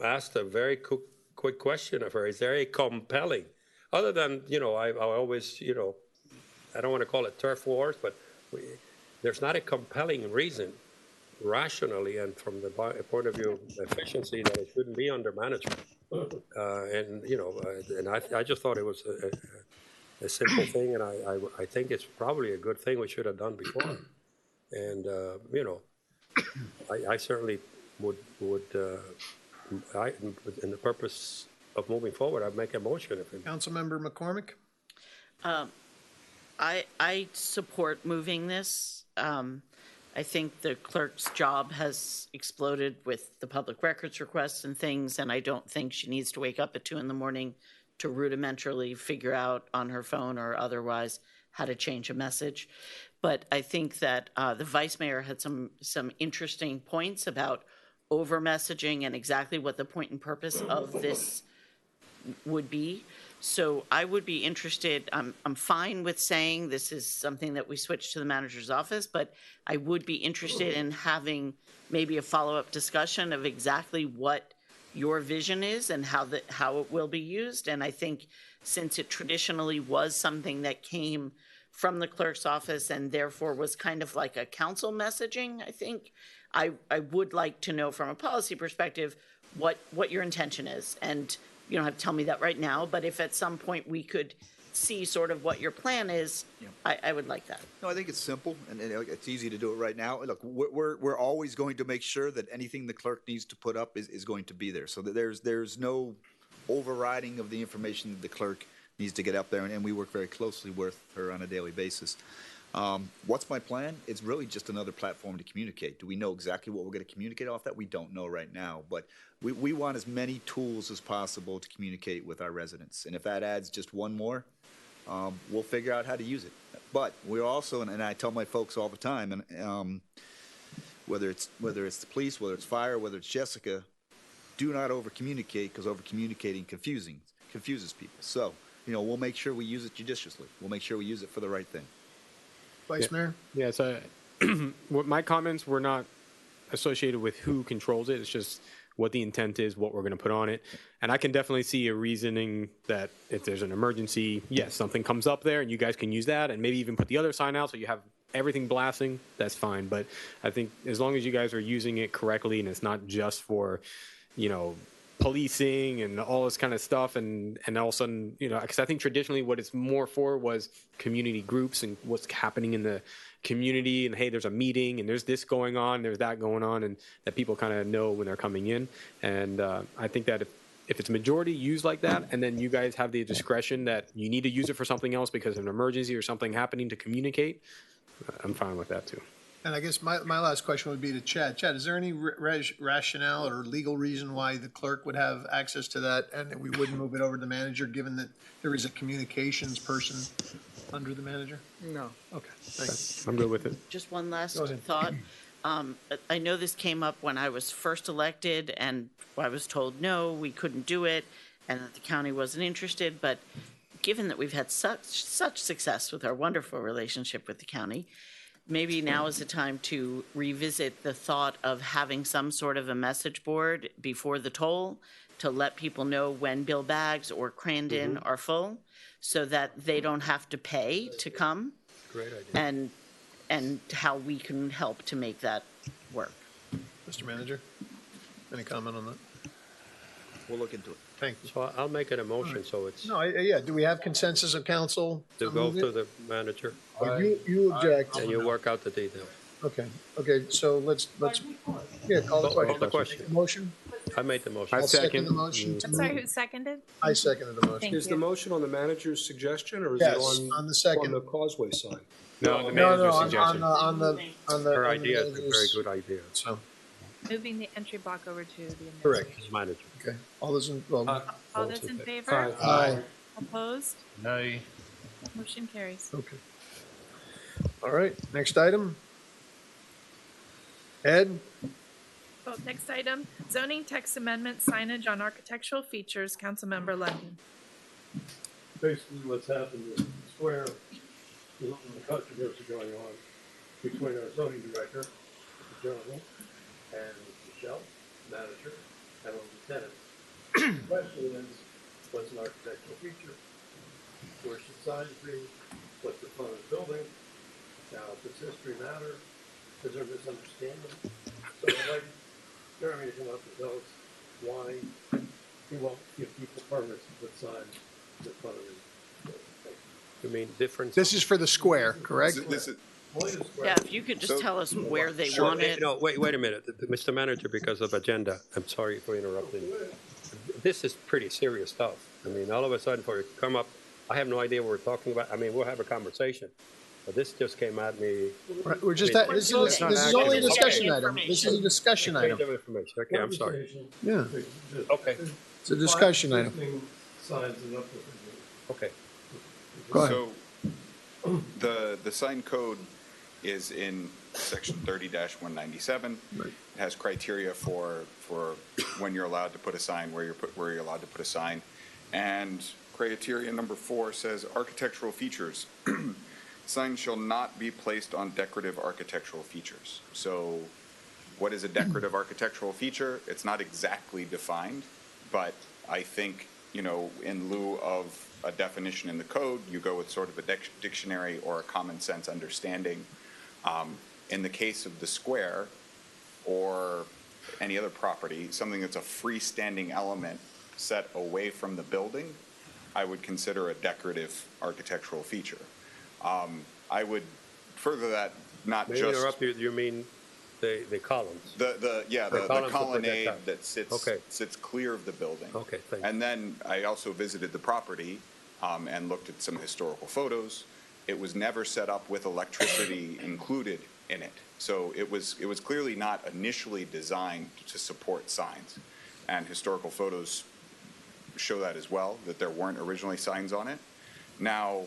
asked a very quick question of her. Is there a compelling, other than I always I don't want to call it turf wars, but there's not a compelling reason, rationally and from the point of view of efficiency, that it shouldn't be under management. And I just thought it was a simple thing, and I think it's probably a good thing we should have done before. And I certainly would in the purpose of moving forward, I'd make a motion. Councilmember McCormick? I support moving this. I think the clerk's job has exploded with the public records requests and things, and I don't think she needs to wake up at 2 a.m. to rudimentarily figure out on her phone or otherwise how to change a message. But I think that the vice mayor had some interesting points about over messaging and exactly what the point and purpose of this would be. So I would be interested, I'm fine with saying this is something that we switch to the manager's office, but I would be interested in having maybe a follow-up discussion of exactly what your vision is and how it will be used. And I think since it traditionally was something that came from the clerk's office and therefore was kind of like a council messaging, I think I would like to know from a policy perspective what your intention is. And you don't have to tell me that right now, but if at some point we could see sort of what your plan is, I would like that. No, I think it's simple, and it's easy to do it right now. Look, we're always going to make sure that anything the clerk needs to put up is going to be there, so that there's no overriding of the information that the clerk needs to get up there, and we work very closely with her on a daily basis. What's my plan? It's really just another platform to communicate. Do we know exactly what we're going to communicate off that? We don't know right now, but we want as many tools as possible to communicate with our residents, and if that adds just one more, we'll figure out how to use it. But we're also, and I tell my folks all the time, and whether it's the police, whether it's fire, whether it's Jessica, do not over communicate, because over communicating confuses people. So we'll make sure we use it judiciously. We'll make sure we use it for the right thing. Vice Mayor? Yeah, so my comments were not associated with who controls it. It's just what the intent is, what we're going to put on it. And I can definitely see a reasoning that if there's an emergency, yes, something comes up there and you guys can use that and maybe even put the other sign out so you have everything blasting, that's fine. But I think as long as you guys are using it correctly and it's not just for, policing and all this kind of stuff, and all of a sudden, because I think traditionally what it's more for was community groups and what's happening in the community, and hey, there's a meeting and there's this going on, there's that going on, and that people kind of know when they're coming in. And I think that if it's majority used like that, and then you guys have the discretion that you need to use it for something else because of an emergency or something happening to communicate, I'm fine with that too. And I guess my last question would be to Chad. Chad, is there any rationale or legal reason why the clerk would have access to that and that we wouldn't move it over to the manager, given that there is a communications person under the manager? No. Okay, thanks. I'm good with it. Just one last thought. I know this came up when I was first elected and I was told, no, we couldn't do it and that the county wasn't interested. But given that we've had such success with our wonderful relationship with the county, maybe now is the time to revisit the thought of having some sort of a message board before the toll to let people know when Bill Baggs or Crandon are full so that they don't have to pay to come. Great idea. And how we can help to make that work. Mr. Manager, any comment on that? We'll look into it. Thank you. So I'll make it a motion, so it's No, yeah, do we have consensus of council? to go to the manager, Or you object? and you work out the details. Okay, so let's, yeah, call the Call the question. question. Motion? I made the motion. I'll second the motion. I'm sorry, who seconded? I seconded the motion. Thank Is the you. motion on the manager's suggestion, or is Yes, it on the second. on the Causeway side? No, the No, manager's on suggestion. the. Her on the idea is a very manager's- good idea. So, Moving the entry block over to the. Correct, as manager. okay, all those in, well, All those in favor? Aye. aye. Opposed? Nay. Motion carries. Okay. All right, next item. Ed? Oh, next item, zoning text amendment signage on architectural features, Councilmember London. Basically, what's happened is the square, there's a little controversy going on between our zoning director, Mr. Johnson, and Michelle, manager, and our lieutenant. The question is, what's an architectural feature? Where should signs be? What's the front of the building? Now, does history matter? Is there a misunderstanding? So I'd like Jeremy to come up and tell us why he won't give people permits to put signs in front of his building. You mean difference? This is for the square, correct? Yeah, if you could just tell us where they want it. No, wait a minute, Mr. Manager, because of agenda, I'm sorry for interrupting. This is pretty serious stuff. I mean, all of a sudden, for it to come up, I have no idea what we're talking about. I mean, we'll have a conversation, but this just came at me. Right, we're just, this is only a discussion item. This is a discussion item. Information. Okay, I'm sorry. Yeah, Okay, it's a discussion item. Existing signs and up with okay. Go ahead. So, The sign code is in section 30-197. It has criteria for when you're allowed to put a sign, where you're allowed to put a sign. And criteria number 4 says architectural features. Signs shall not be placed on decorative architectural features. So what is a decorative architectural feature? It's not exactly defined, but I think, you know, in lieu of a definition in the code, you go with sort of a dictionary or a common sense understanding. In the case of the square or any other property, something that's a freestanding element set away from the building, I would consider a decorative architectural feature. I would further that, not Maybe just interrupt you. You mean the columns? the columns colonnade that protect that sits clear of the building. Okay, thank you. And then I also visited the property and looked at some historical photos. It was never set up with electricity included in it. So it was clearly not initially designed to support signs. And historical photos show that as well, that there weren't originally signs on it. Now,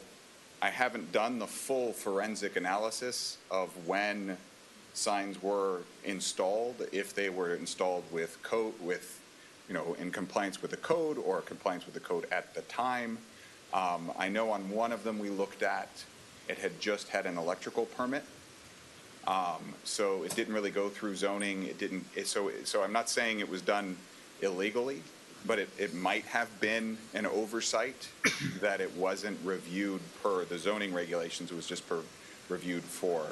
I haven't done the full forensic analysis of when signs were installed, if they were installed with code, in compliance with the code or compliance with the code at the time. I know on one of them we looked at, it had just had an electrical permit. So it didn't really go through zoning. So I'm not saying it was done illegally, but it might have been an oversight that it wasn't reviewed per the zoning regulations. It was just reviewed for,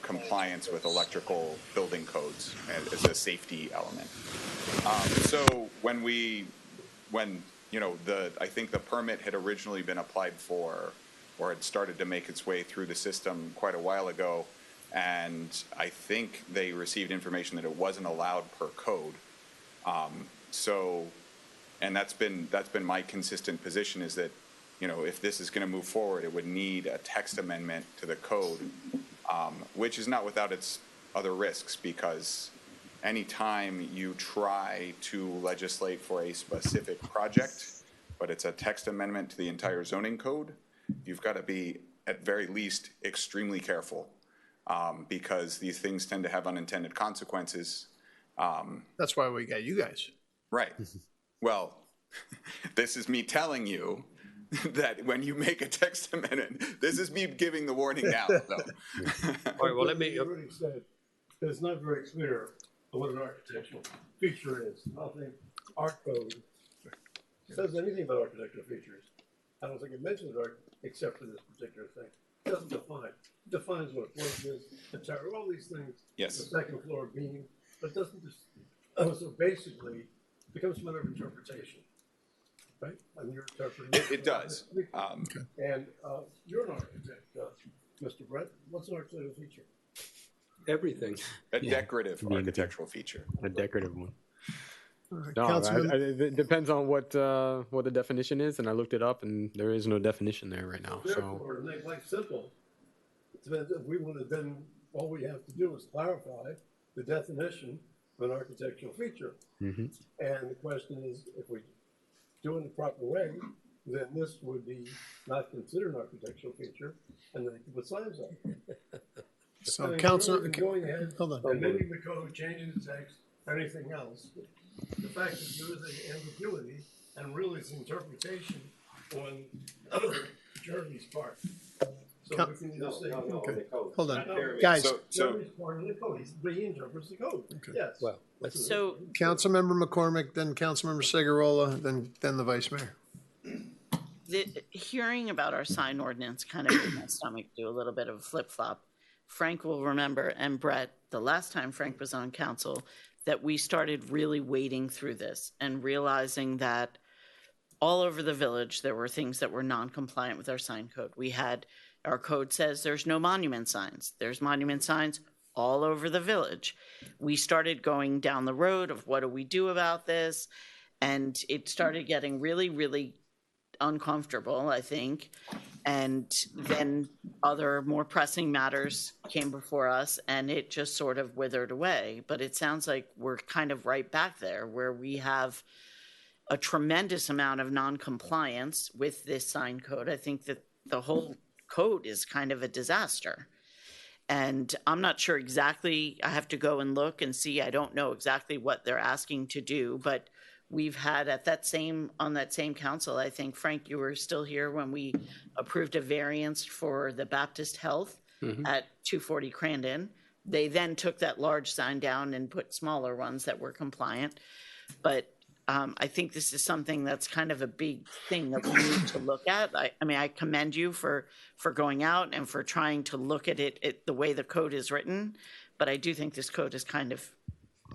compliance with electrical building codes as a safety element. So I think the permit had originally been applied for, or had started to make its way through the system quite a while ago, and I think they received information that it wasn't allowed per code. And that's been my consistent position, is that, if this is going to move forward, it would need a text amendment to the code, which is not without its other risks, because anytime you try to legislate for a specific project, but it's a text amendment to the entire zoning code, you've got to be, at very least, extremely careful, because these things tend to have unintended consequences. That's why we got you guys. Right. Well, this is me telling you that when you make a text amendment, this is me giving the warning now. So. All right, well, let me. You already said that it's not very clear what an architectural feature is. I don't think our code says anything about architectural features. I don't think it mentions art except for this particular thing. It doesn't define. It defines what a floor is, the tower, all these things. Yes. The second floor beam, but it doesn't just. So basically, it becomes a matter of interpretation, right? And you're interpreting. It does. And you're an architect, Mr. Brett. What's an architectural feature? Everything. A decorative architectural feature. A decorative one. No, it depends on what the definition is, and I looked it up, and there is no definition there right now. Therefore, to make life simple, if we would have been, all we have to do is clarify the definition of an architectural feature. Mm-hmm. And the question is, if we do it in the proper way, then this would be not considered an architectural feature, and then you can put signs on it. So, I Councilor, going ahead hold on. and amending the code, changing the text, anything else. The fact that there is an ambiguity and really it's interpretation on Jeremy's part. So we can just say, Okay. Hold on, No, guys. Jeremy's part of the code. He interprets the code. Yes. Well, So Councilmember McCormick, then Councilmember Segarola, then the Vice Mayor. hearing about our sign ordinance kind of made my stomach do a little bit of a flip-flop. Frank will remember, and Brett, the last time Frank was on council, that we started really wading through this and realizing that all over the village there were things that were non-compliant with our sign code. Our code says there's no monument signs. There's monument signs all over the village. We started going down the road of what do we do about this, and it started getting really, really uncomfortable, I think. And then other more pressing matters came before us, and it just sort of withered away. But it sounds like we're kind of right back there, where we have a tremendous amount of non-compliance with this sign code. I think that the whole code is kind of a disaster. And I'm not sure exactly, I have to go and look and see. I don't know exactly what they're asking to do, but we've had on that same council, I think, Frank, you were still here when we approved a variance for the Baptist Health at 240 Crandon. They then took that large sign down and put smaller ones that were compliant. But I think this is something that's kind of a big thing that we need to look at. I mean, I commend you for going out and for trying to look at it the way the code is written, but I do think this code is kind of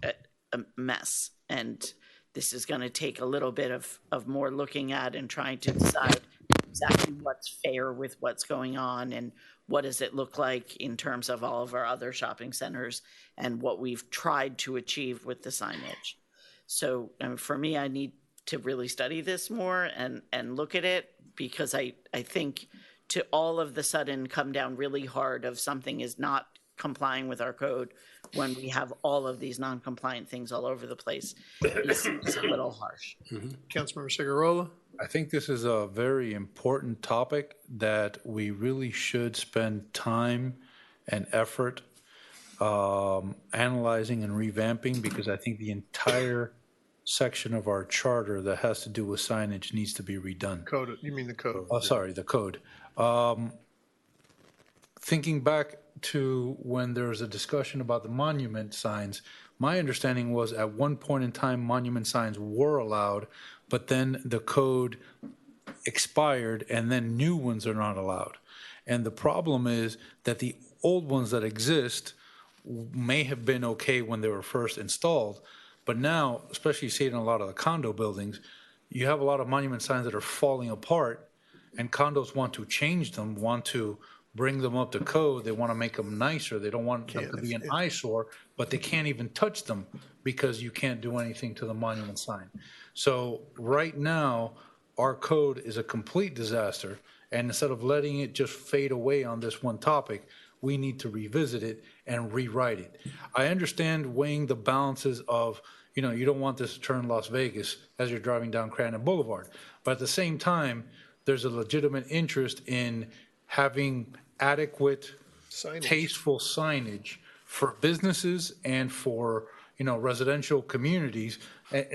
a mess, and this is going to take a little bit of more looking at and trying to decide exactly what's fair with what's going on and what does it look like in terms of all of our other shopping centers and what we've tried to achieve with the signage. So for me, I need to really study this more and look at it, because I think to all of the sudden come down really hard of something is not complying with our code when we have all of these non-compliant things all over the place is a little harsh. Councilmember Cigarola? I think this is a very important topic that we really should spend time and effort analyzing and revamping, because I think the entire section of our charter that has to do with signage needs to be redone. Code, you mean the code? Oh, sorry, the code. Thinking back to when there was a discussion about the monument signs, my understanding was at one point in time, monument signs were allowed, but then the code expired and then new ones are not allowed. And the problem is that the old ones that exist may have been okay when they were first installed, but now, especially you see it in a lot of the condo buildings, you have a lot of monument signs that are falling apart, and condos want to change them, want to bring them up to code. They want to make them nicer. They don't want them to be an eyesore, but they can't even touch them because you can't do anything to the monument sign. So right now, our code is a complete disaster, and instead of letting it just fade away on this one topic, we need to revisit it and rewrite it. I understand weighing the balances of, you know, you don't want this to turn Las Vegas as you're driving down Crandon Boulevard. But at the same time, there's a legitimate interest in having adequate, tasteful signage for businesses and for, you know, residential communities,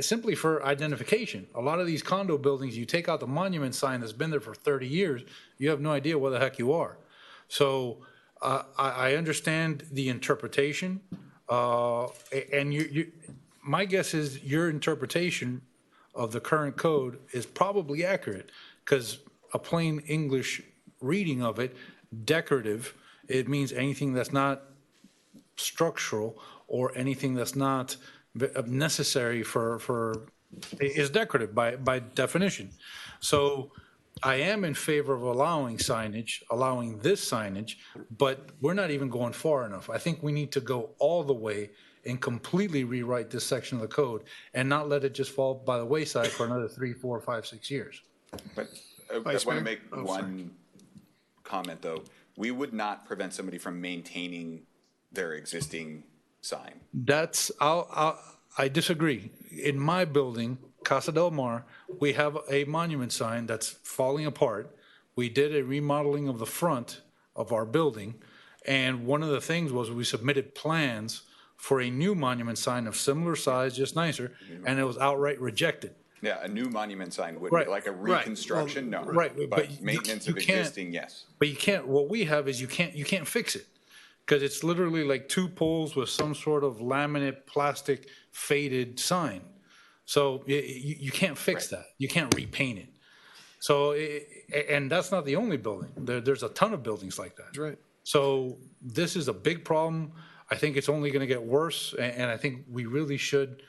simply for identification. A lot of these condo buildings, you take out the monument sign that's been there for 30 years, you have no idea where the heck you are. So I understand the interpretation, and my guess is your interpretation of the current code is probably accurate, because a plain English reading of it, decorative, it means anything that's not structural or anything that's not necessary is decorative by definition. So I am in favor of allowing this signage, but we're not even going far enough. I think we need to go all the way and completely rewrite this section of the code and not let it just fall by the wayside for another 3, 4, 5, 6 years. But I want to make one comment, though. We would not prevent somebody from maintaining their existing sign. I disagree. In my building, Casa del Mar, we have a monument sign that's falling apart. We did a remodeling of the front of our building, and one of the things was we submitted plans for a new monument sign of similar size, just nicer, and it was outright rejected. Yeah, a new monument sign would be like a reconstruction, no. Right, but maintenance of existing, yes. But you can't, what we have is you can't fix it, because it's literally like 2 poles with some sort of laminate plastic faded sign. So you can't fix that. You can't repaint it. So, and that's not the only building. There's a ton of buildings like that. That's right. So this is a big problem. I think it's only going to get worse, and I think we really should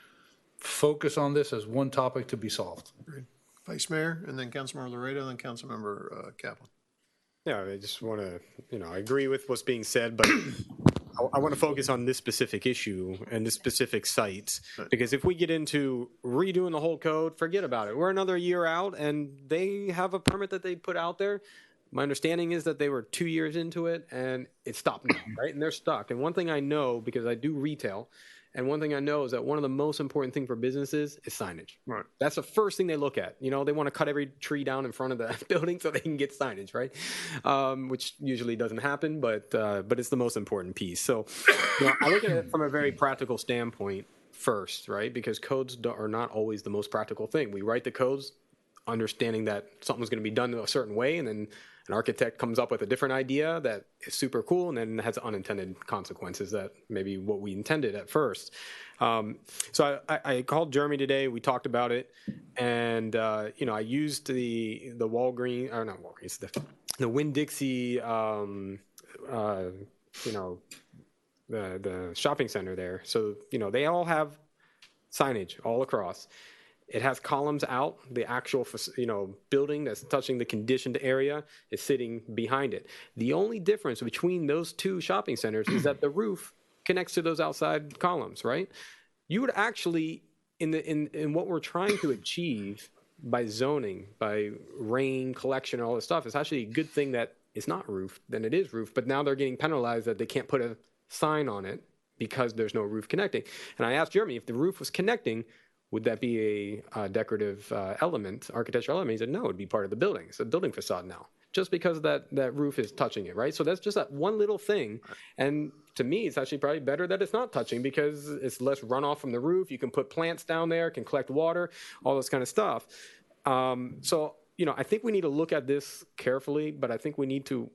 focus on this as one topic to be solved. Great. Vice Mayor, and then Councilmember Laredo, and then Councilmember Kaplan. Yeah, I just want to, I agree with what's being said, but I want to focus on this specific issue and this specific site, because if we get into redoing the whole code, forget about it. We're another year out, and they have a permit that they put out there. My understanding is that they were 2 years into it and it stopped now, right? And they're stuck. And one thing I know, because I do retail, and one thing I know is that one of the most important things for businesses is signage. Right. That's the first thing they look at. You know, they want to cut every tree down in front of the building so they can get signage, right? Which usually doesn't happen, but it's the most important piece. So, you know, I look at it from a very practical standpoint first, right? Because codes are not always the most practical thing. We write the codes understanding that something's going to be done in a certain way, and then an architect comes up with a different idea that is super cool, and then has unintended consequences that maybe what we intended at first. So I called Jeremy today. We talked about it, and you know, I used the Walgreens, or not Walgreens, the Winn-Dixie, you know, the shopping center there. So you know, they all have signage all across. It has columns out. The actual, you know, building that's touching the conditioned area is sitting behind it. The only difference between those two shopping centers is that the roof connects to those outside columns, right? You would actually, in what we're trying to achieve by zoning, by rain collection, and all this stuff, it's actually a good thing that it's not roofed than it is roofed. But now they're getting penalized that they can't put a sign on it because there's no roof connecting. And I asked Jeremy if the roof was connecting, would that be a decorative element, architectural element? He said, no, it would be part of the building. It's a building facade now, just because that roof is touching it, right? So that's just that one little thing. And to me, it's actually probably better that it's not touching because it's less runoff from the roof. You can put plants down there, can collect water, all this kind of stuff. So, you know, I think we need to look at this carefully, but I think we need to,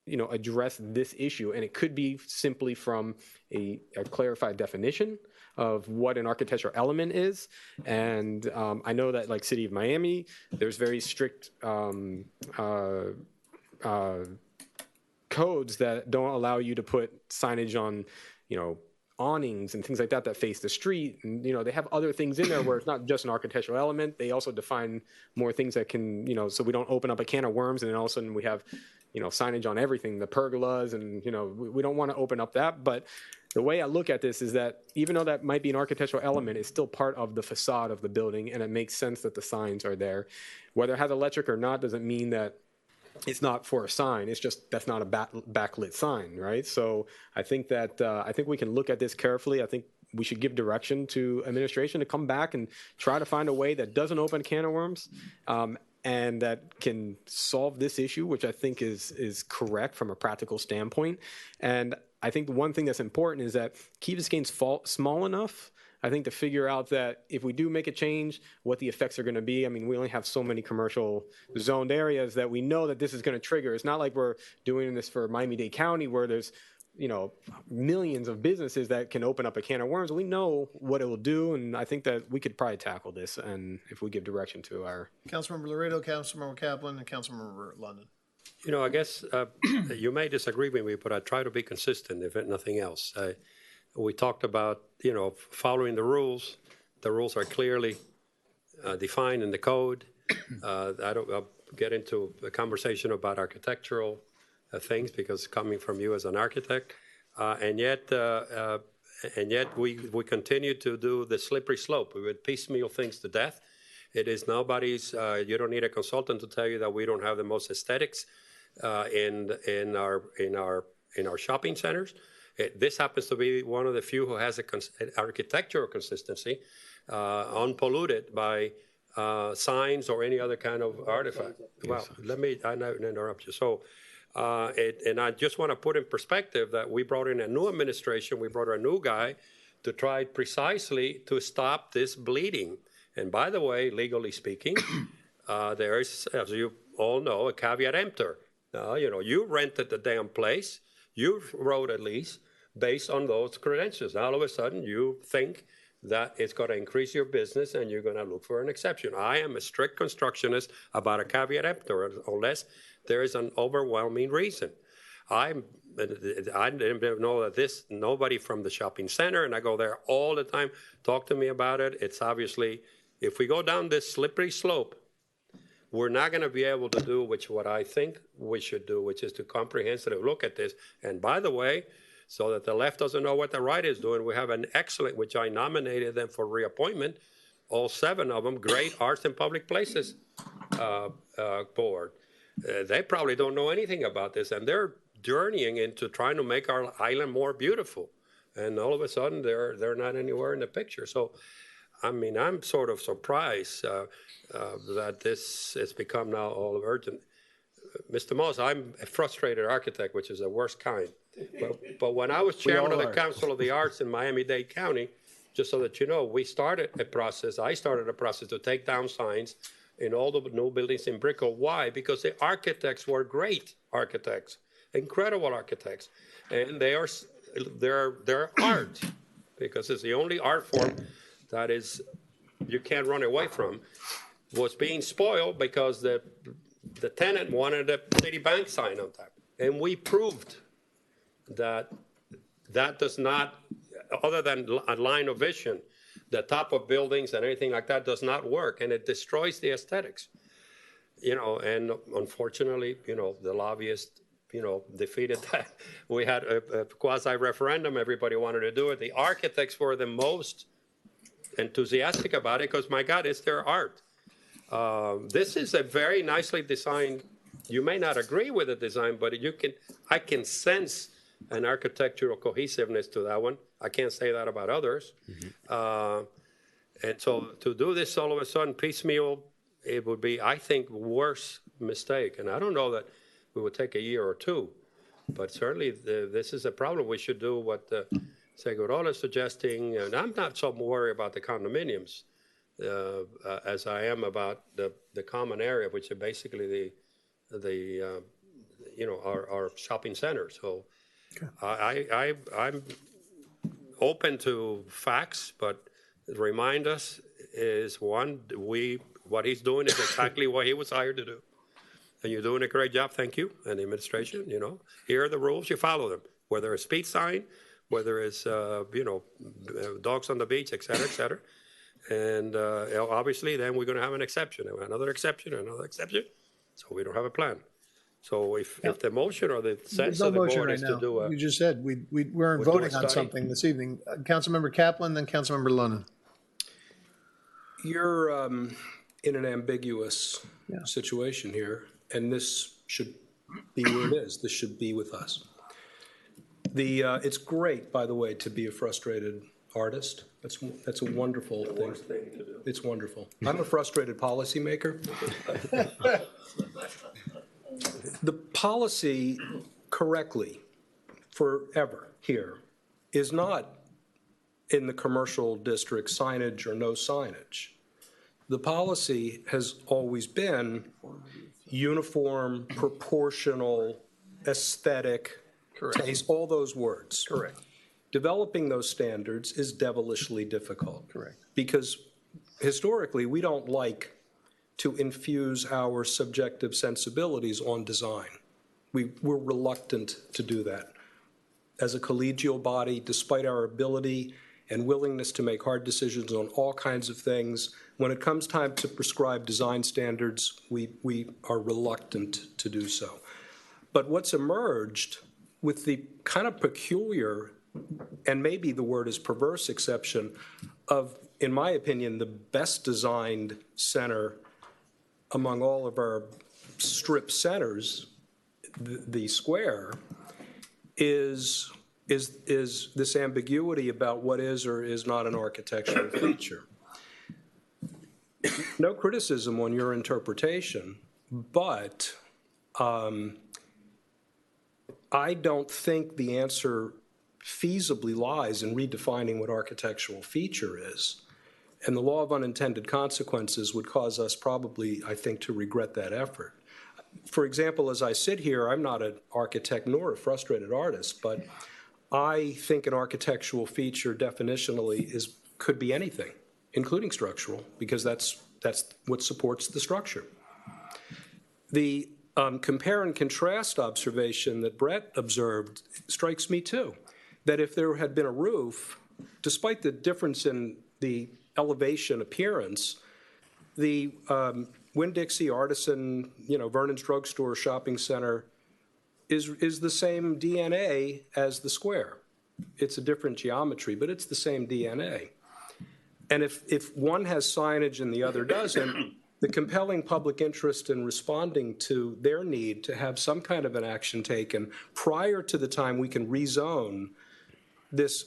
you know, address this issue. And it could be simply from a clarified definition of what an architectural element is. And I know that, like City of Miami, there's very strict codes that don't allow you to put signage on, you know, awnings and things like that face the street. And, you know, they have other things in there where it's not just an architectural element. They also define more things that can, you know, so we don't open up a can of worms and then all of a sudden we have, you know, signage on everything, the pergolas, and, you know, we don't want to open up that. But the way I look at this is that even though that might be an architectural element, it's still part of the facade of the building, and it makes sense that the signs are there. Whether it has electric or not doesn't mean that it's not for a sign. It's just that's not a backlit sign, right? So I think that I think we can look at this carefully. I think we should give direction to administration to come back and try to find a way that doesn't open a can of worms. And that can solve this issue, which I think is correct from a practical standpoint. And I think the one thing that's important is that Key Biscayne's small enough, I think, to figure out that if we do make a change, what the effects are going to be. I mean, we only have so many commercial zoned areas that we know that this is going to trigger. It's not like we're doing this for Miami-Dade County where there's, you know, millions of businesses that can open up a can of worms. We know what it will do, and I think that we could probably tackle this, and if we give direction to our... Councilmember Laredo, Councilmember Kaplan, and Councilmember London. You know, I guess you may disagree with me, but I try to be consistent, if nothing else. We talked about, you know, following the rules. The rules are clearly defined in the code. I'll get into a conversation about architectural things because coming from you as an architect, and yet we continue to do the slippery slope. We would piecemeal things to death. It is nobody's. You don't need a consultant to tell you that we don't have the most aesthetics in our shopping centers. This happens to be one of the few who has an architectural consistency, unpolluted by signs or any other kind of artifact. Well, I know interrupt you. So, and I just want to put in perspective that we brought in a new administration, we brought a new guy to try precisely to stop this bleeding. And by the way, legally speaking, there is, as you all know, a caveat emptor. You know, you rented the damn place, you wrote a lease based on those credentials. Now, all of a sudden, you think that it's going to increase your business and you're going to look for an exception. I am a strict constructionist about a caveat emptor unless there is an overwhelming reason. I didn't know that nobody from the shopping center, and I go there all the time, talk to me about it. It's obviously, if we go down this slippery slope, we're not going to be able to do what I think we should do, which is to comprehensively look at this. And by the way, so that the left doesn't know what the right is doing, we have an excellent, which I nominated them for reappointment, all 7 of them, great Arts and Public Places board. They probably don't know anything about this, and they're journeying into trying to make our island more beautiful. And all of a sudden, they're not anywhere in the picture. So, I mean, I'm sort of surprised that this has become now all urgent. Mr. Moss, I'm a frustrated architect, which is the worst kind. But when I was chairman of the Council of the Arts in Miami-Dade County, just so that you know, I started a process to take down signs in all the new buildings in Brickell. Why? Because the architects were great architects, incredible architects, and they're art, because it's the only art form that is you can't run away from, was being spoiled because the tenant wanted a Citibank sign on top, and we proved that does not, other than a line of vision, the top of buildings and anything like that does not work, and it destroys the aesthetics. And unfortunately, the lobbyists, defeated that. We had a quasi-referendum. Everybody wanted to do it. The architects were the most enthusiastic about it because, my God, it's their art. This is a very nicely designed. You may not agree with the design, but I can sense an architectural cohesiveness to that one. I can't say that about others. And so to do this all of a sudden piecemeal, it would be, I think, worse mistake. And I don't know that we would take a year or two, but certainly this is a problem. We should do what Segurola is suggesting. And I'm not so worried about the condominiums as I am about the common area, which are basically our shopping centers. So I'm open to facts, but remind us is one, what he's doing is exactly what he was hired to do. And you're doing a great job, thank you, and the administration, here are the rules, you follow them. Whether it's speed sign, whether it's, dogs on the beach, et cetera, and obviously then we're gonna have an exception, another exception, so we don't have a plan. So if the motion or the sense of the board is to do You just said we weren't voting on something this evening. Councilmember Kaplan, then Councilmember Lennon. You're in an ambiguous situation here, and this should be where it is. This should be with us. It's great, by the way, to be a frustrated artist. That's a wonderful thing. Worst thing to do. It's wonderful. I'm a frustrated policymaker. The policy correctly forever here is not in the commercial district signage or no signage. The policy has always been uniform, proportional, aesthetic, taste, all those words. Correct. Developing those standards is devilishly difficult. Correct. Because historically, we don't like to infuse our subjective sensibilities on design. We're reluctant to do that. As a collegial body, despite our ability and willingness to make hard decisions on all kinds of things, when it comes time to prescribe design standards, we are reluctant to do so. But what's emerged with the kind of peculiar, and maybe the word is perverse exception, of, in my opinion, the best designed center among all of our strip centers, the square, is this ambiguity about what is or is not an architectural feature. No criticism on your interpretation, but I don't think the answer feasibly lies in redefining what architectural feature is. And the law of unintended consequences would cause us probably, I think, to regret that effort. For example, as I sit here, I'm not an architect nor a frustrated artist, but I think an architectural feature definitionally could be anything, including structural, because that's what supports the structure. The compare and contrast observation that Brett observed strikes me too, that if there had been a roof, despite the difference in the elevation appearance, the Winn-Dixie Artisan, Vernon's Drugstore Shopping Center is the same DNA as the square. It's a different geometry, but it's the same DNA. And if one has signage and the other doesn't, the compelling public interest in responding to their need to have some kind of an action taken prior to the time we can rezone this,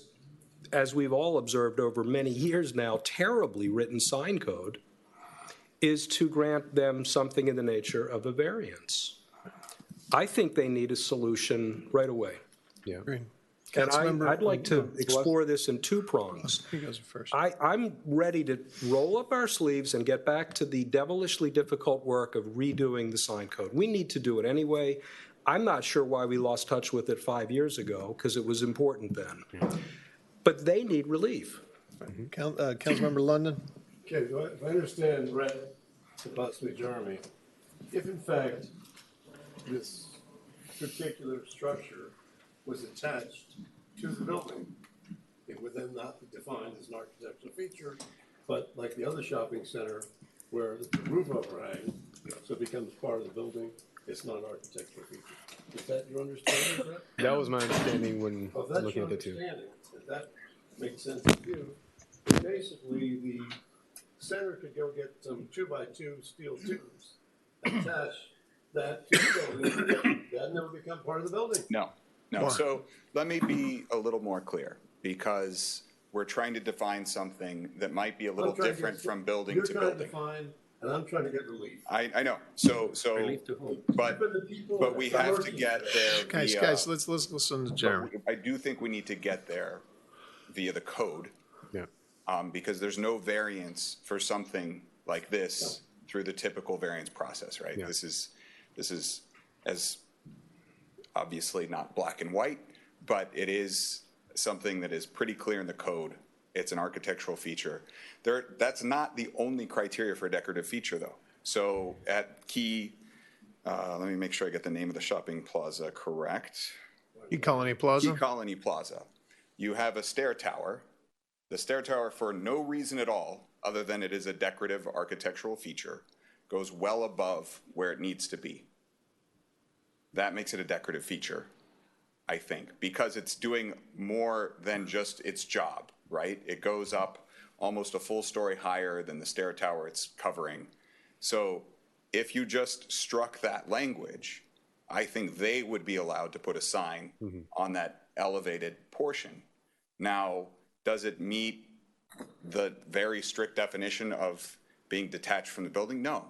as we've all observed over many years now, terribly written sign code, is to grant them something in the nature of a variance. I think they need a solution right away. Yeah. And I'd like to explore this in two prongs. He goes first. I'm ready to roll up our sleeves and get back to the devilishly difficult work of redoing the sign code. We need to do it anyway. I'm not sure why we lost touch with it 5 years ago, because it was important then. But they need relief. Councilmember London? Okay, if I understand Brett, and possibly Jeremy, if in fact this particular structure was attached to the building, it would then not be defined as an architectural feature, but like the other shopping center where the roof overhang, so it becomes part of the building, it's not an architectural feature. Is that your understanding, Brett? That was my understanding when Well, if that's looking your at the two. understanding, if that makes sense to you, then basically the center could go get some 2x2 steel tubes, attach that to the building, that never become part of the building. No. So let me be a little more clear, because we're trying to define something that might be a little different from building to You're trying to building. define, and I'm trying to get relief. I know. So, Relief to whom? but we have to get there. Guys, let's listen to Jeremy. I do think we need to get there via the code. Yeah. Because there's no variance for something like this through the typical variance process, right? Yeah. This is as obviously not black and white, but it is something that is pretty clear in the code. It's an architectural feature. That's not the only criteria for a decorative feature, though. So at Key, let me make sure I get the name of the shopping plaza correct. Key Colony Plaza? Key Colony Plaza. You have a stair tower. The stair tower, for no reason at all, other than it is a decorative architectural feature, goes well above where it needs to be. That makes it a decorative feature, I think, because it's doing more than just its job, right? It goes up almost a full story higher than the stair tower it's covering. So if you just struck that language, I think they would be allowed to put a sign on that elevated portion. Now, does it meet the very strict definition of being detached from the building? No.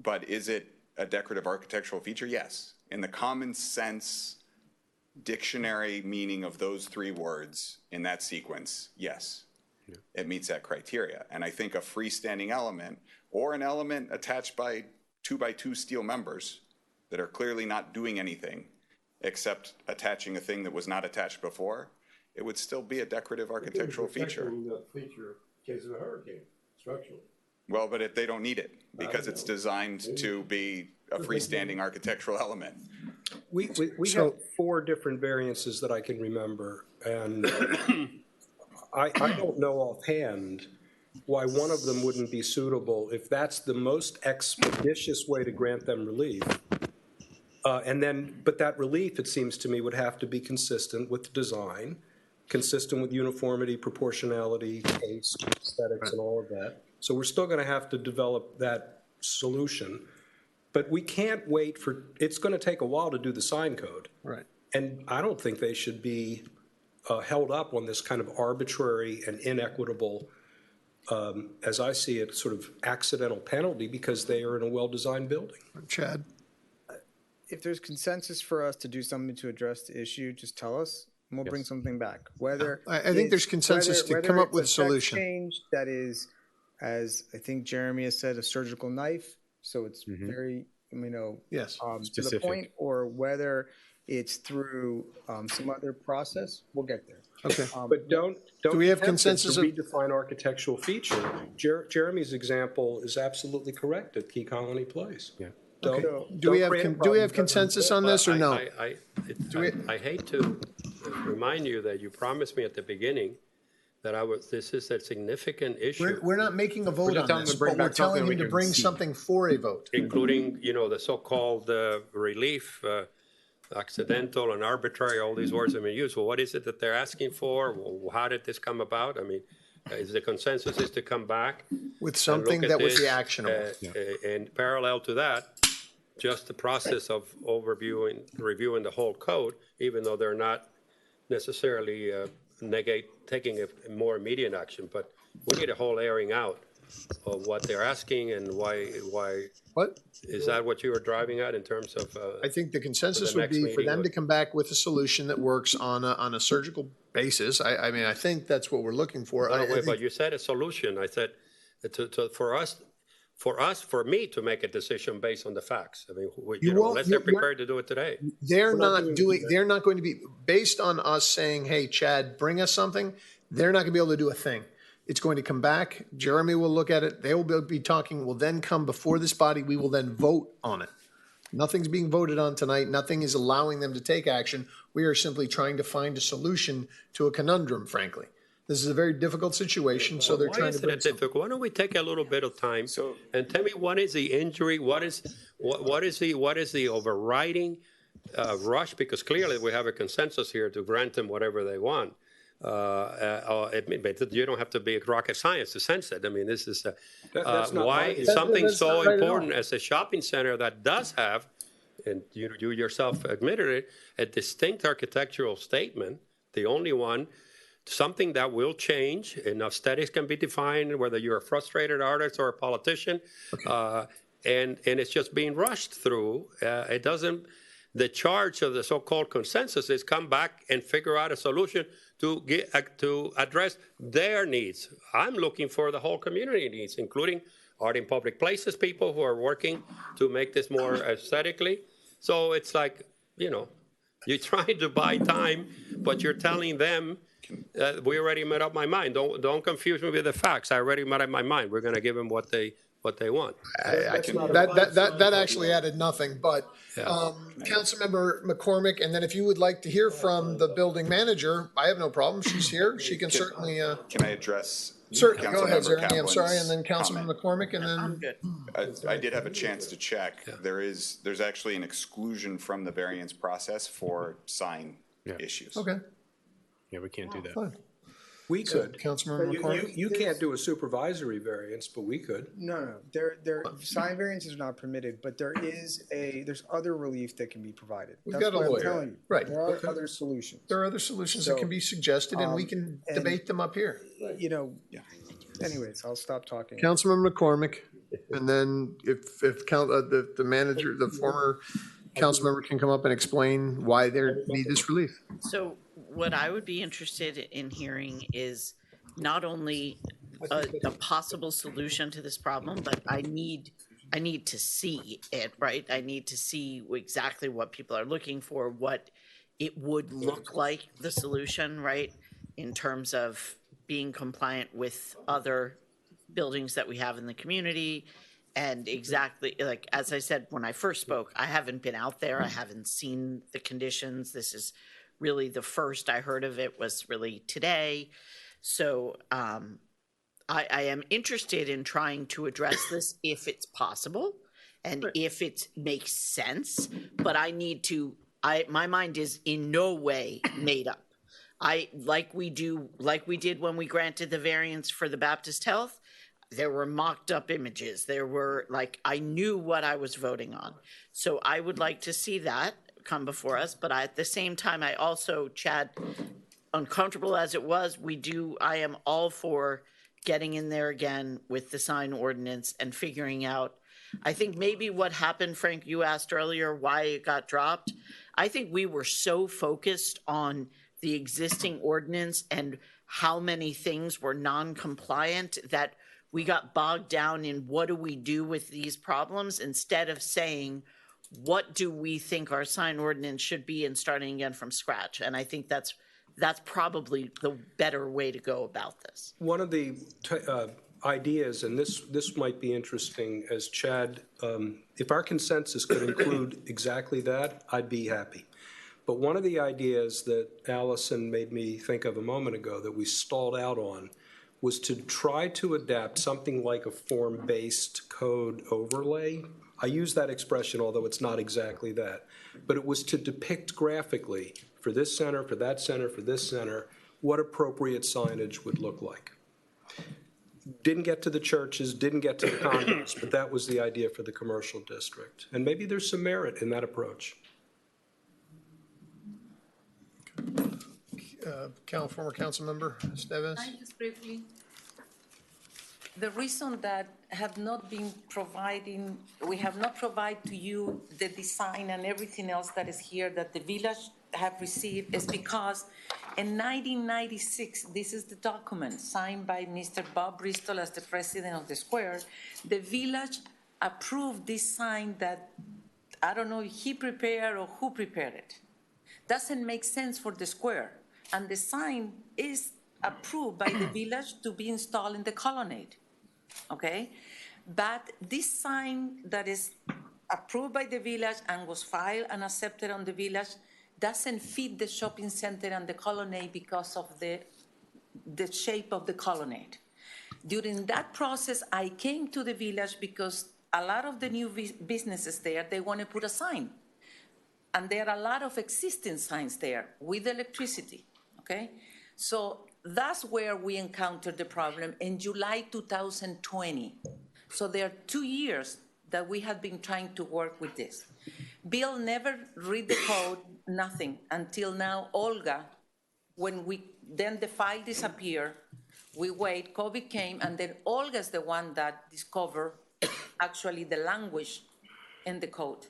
But is it a decorative architectural feature? Yes. In the common sense dictionary meaning of those three words in that sequence, yes, it meets that criteria. And I think a freestanding element or an element attached by 2x2 steel members that are clearly not doing anything except attaching a thing that was not attached before, it would still be a decorative architectural feature. Feature in case of a hurricane, structurally. Well, but they don't need it because it's designed to be a freestanding architectural element. We have 4 different variances that I can remember, and I don't know offhand why one of them wouldn't be suitable if that's the most expeditious way to grant them relief. But that relief, it seems to me, would have to be consistent with the design, consistent with uniformity, proportionality, taste, aesthetics, and all of that. So we're still going to have to develop that solution. But we can't wait for, it's going to take a while to do the sign code. Right. And I don't think they should be held up on this kind of arbitrary and inequitable, as I see it, sort of accidental penalty because they are in a well-designed building. Chad? If there's consensus for us to do something to address the issue, just tell us, and we'll bring something back. Whether I think there's consensus to come up with a solution. Change that is, as I think Jeremy has said, a surgical knife. So it's very, yes, to the point, or whether it's through some other process, we'll get there. Okay. But don't do we have attempt consensus to redefine architectural feature? Jeremy's example is absolutely correct at Key Colony Place. Yeah. Okay. Do we have consensus on this or no? I hate to remind you that you promised me at the beginning that this is a significant issue. We're not making a vote on this, but we're telling him to bring something for a vote. Including, the so-called relief, accidental and arbitrary, all these words have been used. Well, what is it that they're asking for? Well, how did this come about? I mean, is the consensus is to come back With and something look at that would be this, actionable. And parallel to that, just the process of reviewing the whole code, even though they're not necessarily taking a more immediate action, but we need a whole airing out of what they're asking and why. What? Is that what you were driving at in terms of? I think the consensus the would next be for meeting them would- to come back with a solution that works on a surgical basis. I mean, I think that's what we're looking for. No, I wait, think- but you said a solution. I said, for me to make a decision based on the facts. I mean, unless they're prepared to do it today. They're not going to be, based on us saying, hey, Chad, bring us something, they're not going to be able to do a thing. It's going to come back. Jeremy will look at it. They will be talking, will then come before this body. We will then vote on it. Nothing's being voted on tonight. Nothing is allowing them to take action. We are simply trying to find a solution to a conundrum, frankly. This is a very difficult situation, so they're trying to bring something. Difficult? Why don't we take a little bit of time and tell me what is the injury? What is the overriding rush? Because clearly we have a consensus here to grant them whatever they want. But you don't have to be rocket science to sense it. I mean, this is That's not why my- something that's so not right at all. important as a shopping center that does have, and you yourself admitted it, a distinct architectural statement, the only one, something that will change, and aesthetics can be defined, whether you're a frustrated artist or a politician, and it's just being rushed through. It doesn't. The charge of the so-called consensus is come back and figure out a solution to address their needs. I'm looking for the whole community needs, including art in public places, people who are working to make this more aesthetically. So it's like, you're trying to buy time, but you're telling them, we already made up my mind. Don't confuse me with the facts. I already made up my mind. We're going to give them what they want. That actually added nothing, but Councilmember McCormick, and then if you would like to hear from the building manager, I have no problem. She's here. She can certainly. Can I address? Certainly. Go ahead, Councilmember Jeremy. I'm sorry, and Kaplan's then Councilman comment? McCormick, and then. I'm good. I did have a chance to check. There's actually an exclusion from the variance process for sign issues. Okay. Yeah, we can't do that. Fine. We could. Councilmember McCormick. You can't do a supervisory variance, but we could. No. Sign variances are not permitted, but there's other relief that can be provided. We've That's got a what I'm lawyer. telling you. Right. There are other solutions. There are other solutions that can be suggested, and we can and- debate them up here. Anyways, I'll stop talking. Councilmember McCormick, and then if the manager, the former council member can come up and explain why they need this relief. So what I would be interested in hearing is not only a possible solution to this problem, but I need to see it, right? I need to see exactly what people are looking for, what it would look like, the solution, right? In terms of being compliant with other buildings that we have in the community. And exactly, like, as I said, when I first spoke, I haven't been out there. I haven't seen the conditions. This is really the first I heard of it was really today. So I am interested in trying to address this if it's possible and if it makes sense. But my mind is in no way made up. Like we did when we granted the variance for the Baptist Health. There were mocked up images. There were I knew what I was voting on. So I would like to see that come before us. But at the same time, I also, Chad, uncomfortable as it was, I am all for getting in there again with the sign ordinance and figuring out, I think maybe what happened, Frank, you asked earlier why it got dropped. I think we were so focused on the existing ordinance and how many things were non-compliant that we got bogged down in what do we do with these problems instead of saying, what do we think our sign ordinance should be and starting again from scratch? And I think that's probably the better way to go about this. One of the ideas, and this might be interesting, as Chad, if our consensus could include exactly that, I'd be happy. But one of the ideas that Allison made me think of a moment ago that we stalled out on was to try to adapt something like a form-based code overlay. I use that expression, although it's not exactly that. But it was to depict graphically, for this center, for that center, for this center, what appropriate signage would look like. Didn't get to the churches, didn't get to the condos, but that was the idea for the commercial district. And maybe there's some merit in that approach. Former council member Esteves? I just briefly, the reason that have not been providing, we have not provided to you the design and everything else that is here that the village have received is because in 1996, this is the document signed by Mr. Bob Bristol as the president of the square, the village approved this sign that, I don't know if he prepared or who prepared it. Doesn't make sense for the square. And the sign is approved by the village to be installed in the colonnade, okay? But this sign that is approved by the village and was filed and accepted on the village doesn't fit the shopping center and the colonnade because of the shape of the colonnade. During that process, I came to the village because a lot of the new businesses there, they want to put a sign. And there are a lot of existing signs there with electricity, okay? So that's where we encountered the problem in July 2020. So there are 2 years that we have been trying to work with this. Bill never read the code, nothing, until now Olga, then the file disappeared, we wait, COVID came, and then Olga's the one that discovered actually the language in the code.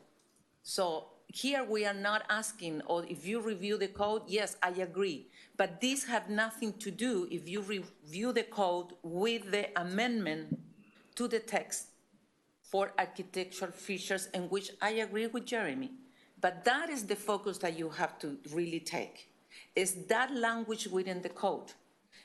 So here we are not asking, or if you review the code, yes, I agree. But these have nothing to do if you review the code with the amendment to the text for architectural features, in which I agree with Jeremy. But that is the focus that you have to really take, is that language within the code.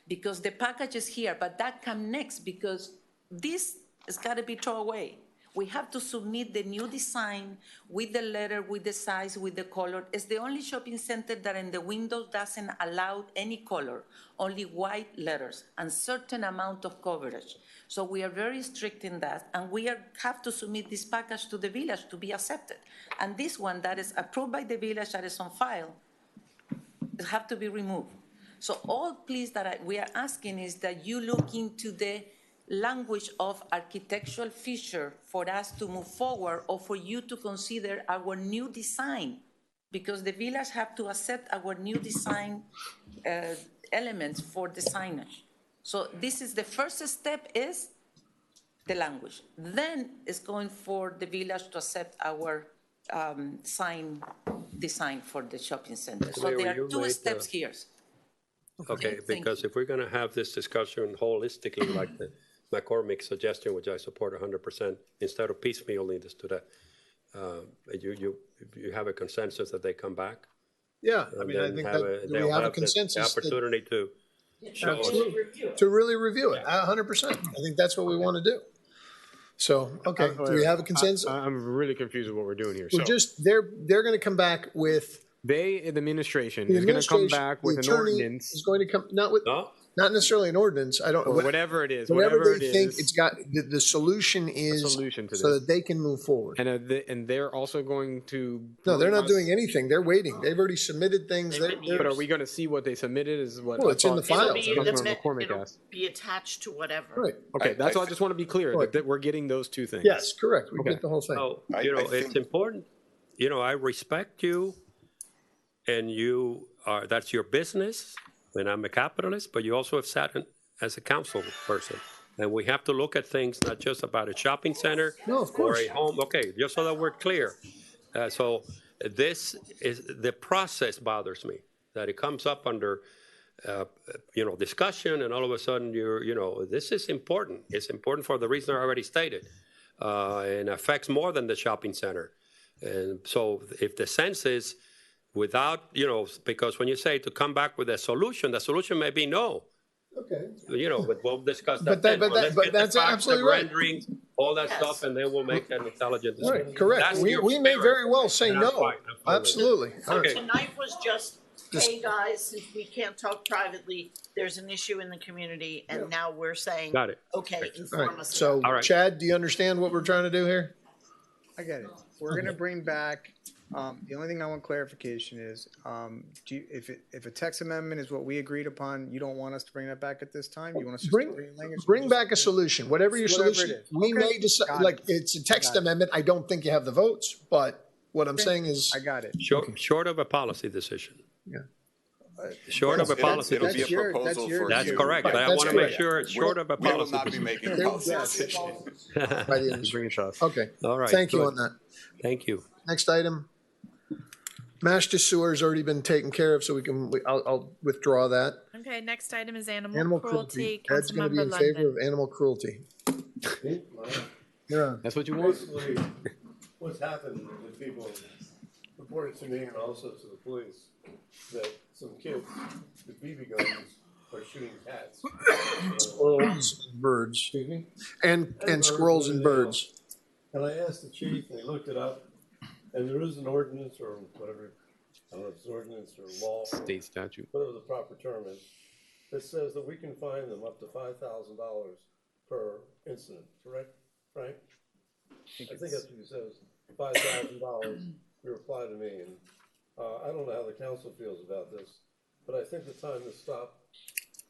Because the package is here, but that comes next, because this has got to be thrown away. We have to submit the new design with the letter, with the size, with the color. It's the only shopping center that in the windows doesn't allow any color, only white letters and certain amount of coverage. So we are very strict in that, and we have to submit this package to the village to be accepted. And this one that is approved by the village that is on file have to be removed. So all please that we are asking is that you look into the language of architectural feature for us to move forward, or for you to consider our new design, because the village have to accept our new design elements for the signage. So this is the first step, is the language. Then it's going for the village to accept our sign design for the shopping center. So there are two steps here. Okay, because if we're going to have this discussion holistically, like the McCormick suggestion, which I support 100%, instead of piecemealing this to that, you have a consensus that they come back? Yeah, I mean, I think that we have a consensus. The opportunity to show us. To really review it, 100%. I think that's what we want to do. So, okay, do we have a consensus? I'm really confused with what we're doing here. We're just, they're going to come back with. The administration is going to come back with an ordinance. Is going to come, not necessarily an ordinance. I don't. Or whatever it is. Whatever they think it's got. The solution is so that they can move forward. And they're also going to. No, they're not doing anything. They're waiting. They've already submitted things. But are we going to see what they submitted? Is what? Well, it's in the files. It'll be attached to whatever. Right. Okay, that's all. I just want to be clear that we're getting those two things. Yes, correct. We get the whole thing. So, it's important. I respect you. And that's your business, and I'm a capitalist, but you also have sat as a council person. And we have to look at things not just about a shopping center or a home. Okay, just so that we're clear. So this is, the process bothers me, that it comes up under, discussion, and all of a sudden this is important. It's important for the reason I already stated, and affects more than the shopping center. And so if the sense is, without, because when you say to come back with a solution, the solution may be no. Okay. But we'll discuss that. But that's absolutely right. Rendering, all that stuff, and then we'll make an intelligent decision. Right, correct. We may very well say no. Absolutely. So tonight was just, hey guys, since we can't talk privately, there's an issue in the community, and now we're saying, got it. Okay, inform us. So, Chad, do you understand what we're trying to do here? I get it. We're going to bring back The only thing I want clarification is, if a text amendment is what we agreed upon, you don't want us to bring that back at this time? You want us just to bring language? Bring back a solution, whatever your Whatever it solution. is. We Okay. may decide, Got like, it. it's a text Got it. amendment. I don't think you have the votes, but what I'm saying is. I got it. Short of a policy decision. Yeah. Short of a policy It'll be a decision. proposal for. That's you. correct, but I That's want to make correct. sure it's short of a We will policy not be decision. making a policy decision. By the end. Bring it to us. Okay. All right. Thank you good. on that. Thank you. Next item. Master sewer has already been taken care of, so I'll withdraw that. Okay, next item is animal Animal cruelty. Ed's going to be in Councilmember favor London. of animal cruelty. You're on. That's what you want? Basically, what's happened is people reported to me and also to the police that some kids with BB guns are shooting cats. Squirrels, and birds. Excuse me? And squirrels and birds. And I asked the chief, and he looked it up, and there is an ordinance or whatever, I don't know if it's ordinance or law. State statute. Whatever the proper term is, that says that we can fine them up to $5,000 per incident, correct, Frank? I think that's what he says, $5,000, you reply to me, and I don't know how the council feels about this, but I think the time to stop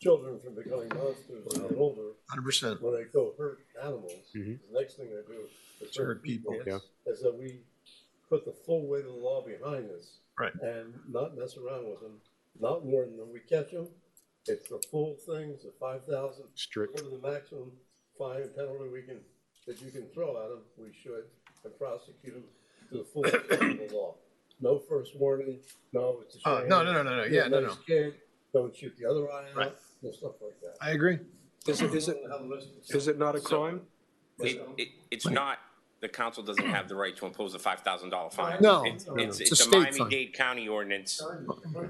children from becoming monsters when they get older, 100%. when they go hurt animals, the next thing they do is hurt people. Yeah. Is that we put the full weight of the law behind this. Right. And not mess around with them, not warn them, we catch them, it's the full thing, it's a 5,000. Strict. What are the maximum fine and penalty that you can throw at them, we should, and prosecute them to the full extent of the law. No first warning, no, it's a shame. No. Yeah, You're no. a nice kid, don't shoot the other eye Right. out, and stuff like that. I agree. Is it not a crime? It's not, the council doesn't have the right to impose a $5,000 fine. No. It's It's a a state fine. Miami-Dade County ordinance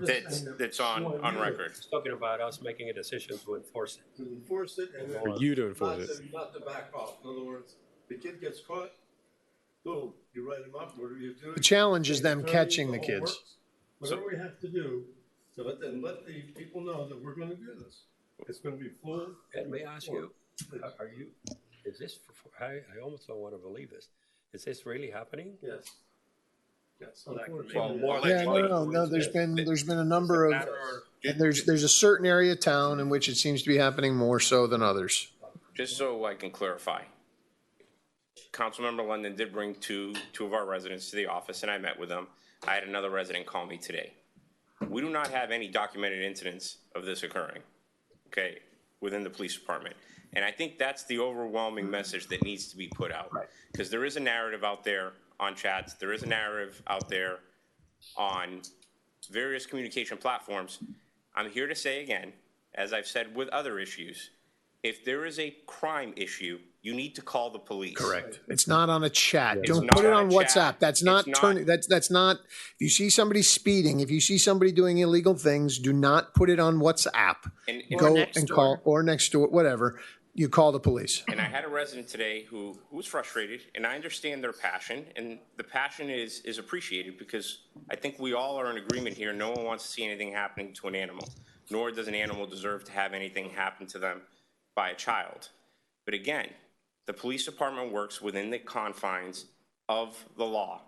that's on record. He's talking about us making a decision to enforce it. To enforce it and. For you to enforce it. Not to back off, in other words, the kid gets caught, boom, you write him up, what do you do? The challenge is them Attorney, catching the whole kids. works. Whatever we have to do to let the people know that we're gonna do this. It's gonna be full. And may I ask you, are you, is this, I almost don't want to believe this. Is this really happening? Yes. Yes. Well, more Yeah, likely, no. There's been a number of, and there's a certain area of town in which it seems to be happening more so than others. just so I can clarify. Councilmember London did bring two of our residents to the office, and I met with them. I had another resident call me today. We do not have any documented incidents of this occurring, okay, within the police department. And I think that's the overwhelming message that needs to be put out. Because there is a narrative out there on chats, there is a narrative out there on various communication platforms. I'm here to say again, as I've said with other issues, if there is a crime issue, you need to call the police. Correct. It's not on a chat. It's Don't not put it on on a WhatsApp. chat. That's not It's turning, that's not, if you see somebody speeding, if you see somebody doing illegal things, do not put it on WhatsApp. And Go and call, or next door, whatever, you call the police. And I had a resident today who was frustrated, and I understand their passion, and the passion is appreciated because I think we all are in agreement here. No one wants to see anything happening to an animal, nor does an animal deserve to have anything happen to them by a child. But again, the police department works within the confines of the law,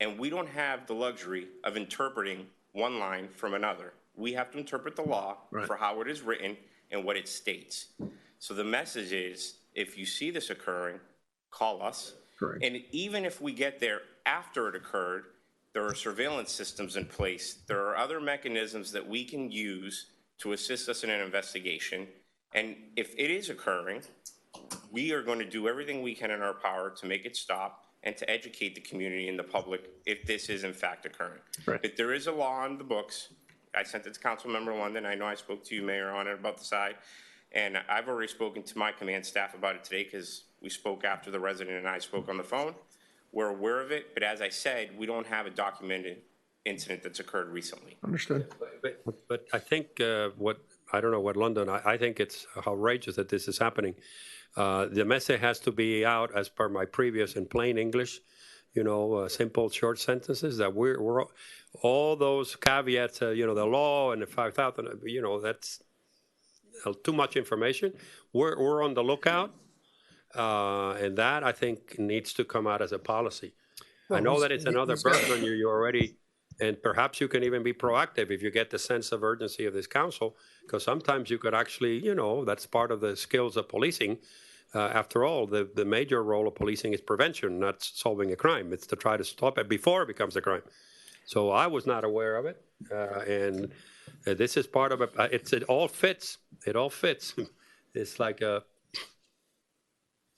and we don't have the luxury of interpreting one line from another. We have to interpret the law for how it is written and what it states. So the message is, if you see this occurring, call us. Correct. And even if we get there after it occurred, there are surveillance systems in place. There are other mechanisms that we can use to assist us in an investigation. And if it is occurring, we are going to do everything we can in our power to make it stop and to educate the community and the public if this is in fact occurring. Right. If there is a law on the books, I sent it to Councilmember London. I know I spoke to you, Mayor, on it about the side. And I've already spoken to my command staff about it today because we spoke after the resident and I spoke on the phone. We're aware of it, but as I said, we don't have a documented incident that's occurred recently. Understood. But I think I don't know what London, I think it's outrageous that this is happening. The message has to be out as per my previous in plain English, simple short sentences that we're all those caveats, the law and the 5,000, that's too much information. We're on the lookout, and that I think needs to come out as a policy. I know that it's another he's got it. burden on you. You already, and perhaps you can even be proactive if you get the sense of urgency of this council, because sometimes you could actually, that's part of the skills of policing. After all, the major role of policing is prevention, not solving a crime. It's to try to stop it before it becomes a crime. So I was not aware of it, and this is part of it. It all fits. It all fits. It's like a.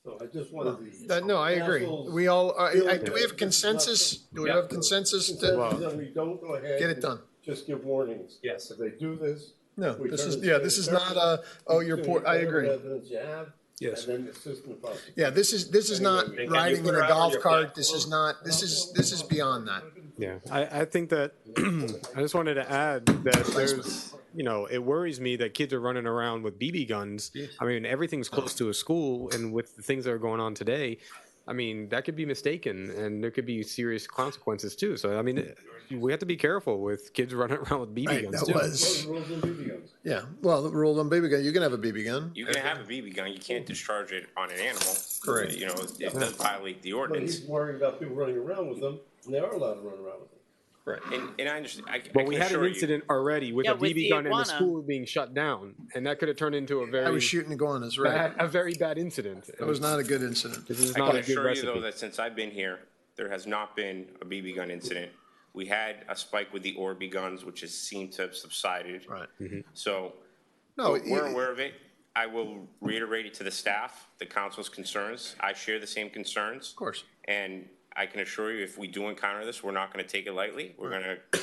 So I just wanted to. No, I agree. We all, do we have consensus? Do we have consensus to That we don't go ahead. get it done? Just give warnings. Yes. If they do this. No, we this turn is, it yeah, to this is whatever- not you're poor, I whatever agree. evidence you have. Yes. And then assist in the prosecution. Yeah, this is not Anyway, riding in put a it out on golf your cart. This is not, this is beyond that. Yeah, I think that, I just wanted to add that there's, it worries me that kids are running around with BB guns. I mean, everything's close to a school, and with the things that are going on today, I mean, that could be mistaken, and there could be serious consequences too. So, I mean, we have to be careful with kids running around with BB guns That too. was, Rules on BB guns. yeah, well, the rule on BB gun, you can have a BB gun. You can have a BB gun, you can't discharge it on an animal. Correct. It does violate the But ordinance. he's worried about people running around with them, and they are allowed to run around with them. And I understand, I But can we had an assure you. incident already with Yeah, a with BB the gun and the iguana. school being shut down, and that could have turned into a I very was shooting iguanas, right? a very bad incident. That was not a good incident. This is I not can a good assure you, recipe. though, that since I've been here, there has not been a BB gun incident. We had a spike with the Orby guns, which has seemed to have subsided. Right. So No, we're aware of it. I will reiterate it to the staff, the council's concerns. I share the same concerns. Of course. And I can assure you, if we do encounter this, we're not going to take it lightly. We're going to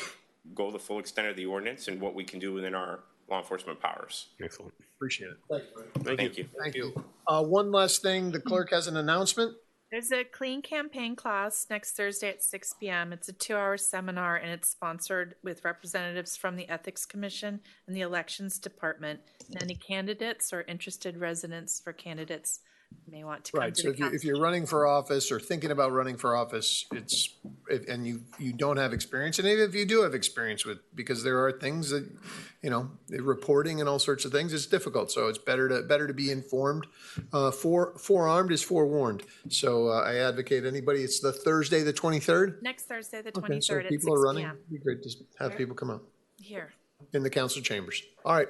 go the full extent of the ordinance and what we can do within our law enforcement powers. Excellent. Appreciate it. Thank you. Thank you. One last thing, the clerk has an announcement. There's a clean campaign class next Thursday at 6 p.m. It's a 2-hour seminar, and it's sponsored with representatives from the Ethics Commission and the Elections Department. And any candidates or interested residents for candidates may want to come Right, to so the if you're running for office or thinking about running for office, and you don't have experience, and even if you do have experience with, because there are things that, reporting and all sorts of things, it's difficult, so it's better to be informed. Forearmed is forewarned, so I advocate anybody, it's the Thursday, the 23rd? Next Thursday, the Okay, 23rd so at 6 people are running, p.m. it'd be great to have people come out Here. in the council chambers. All right,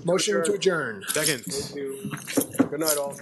motion to adjourn. Second. Good night, all.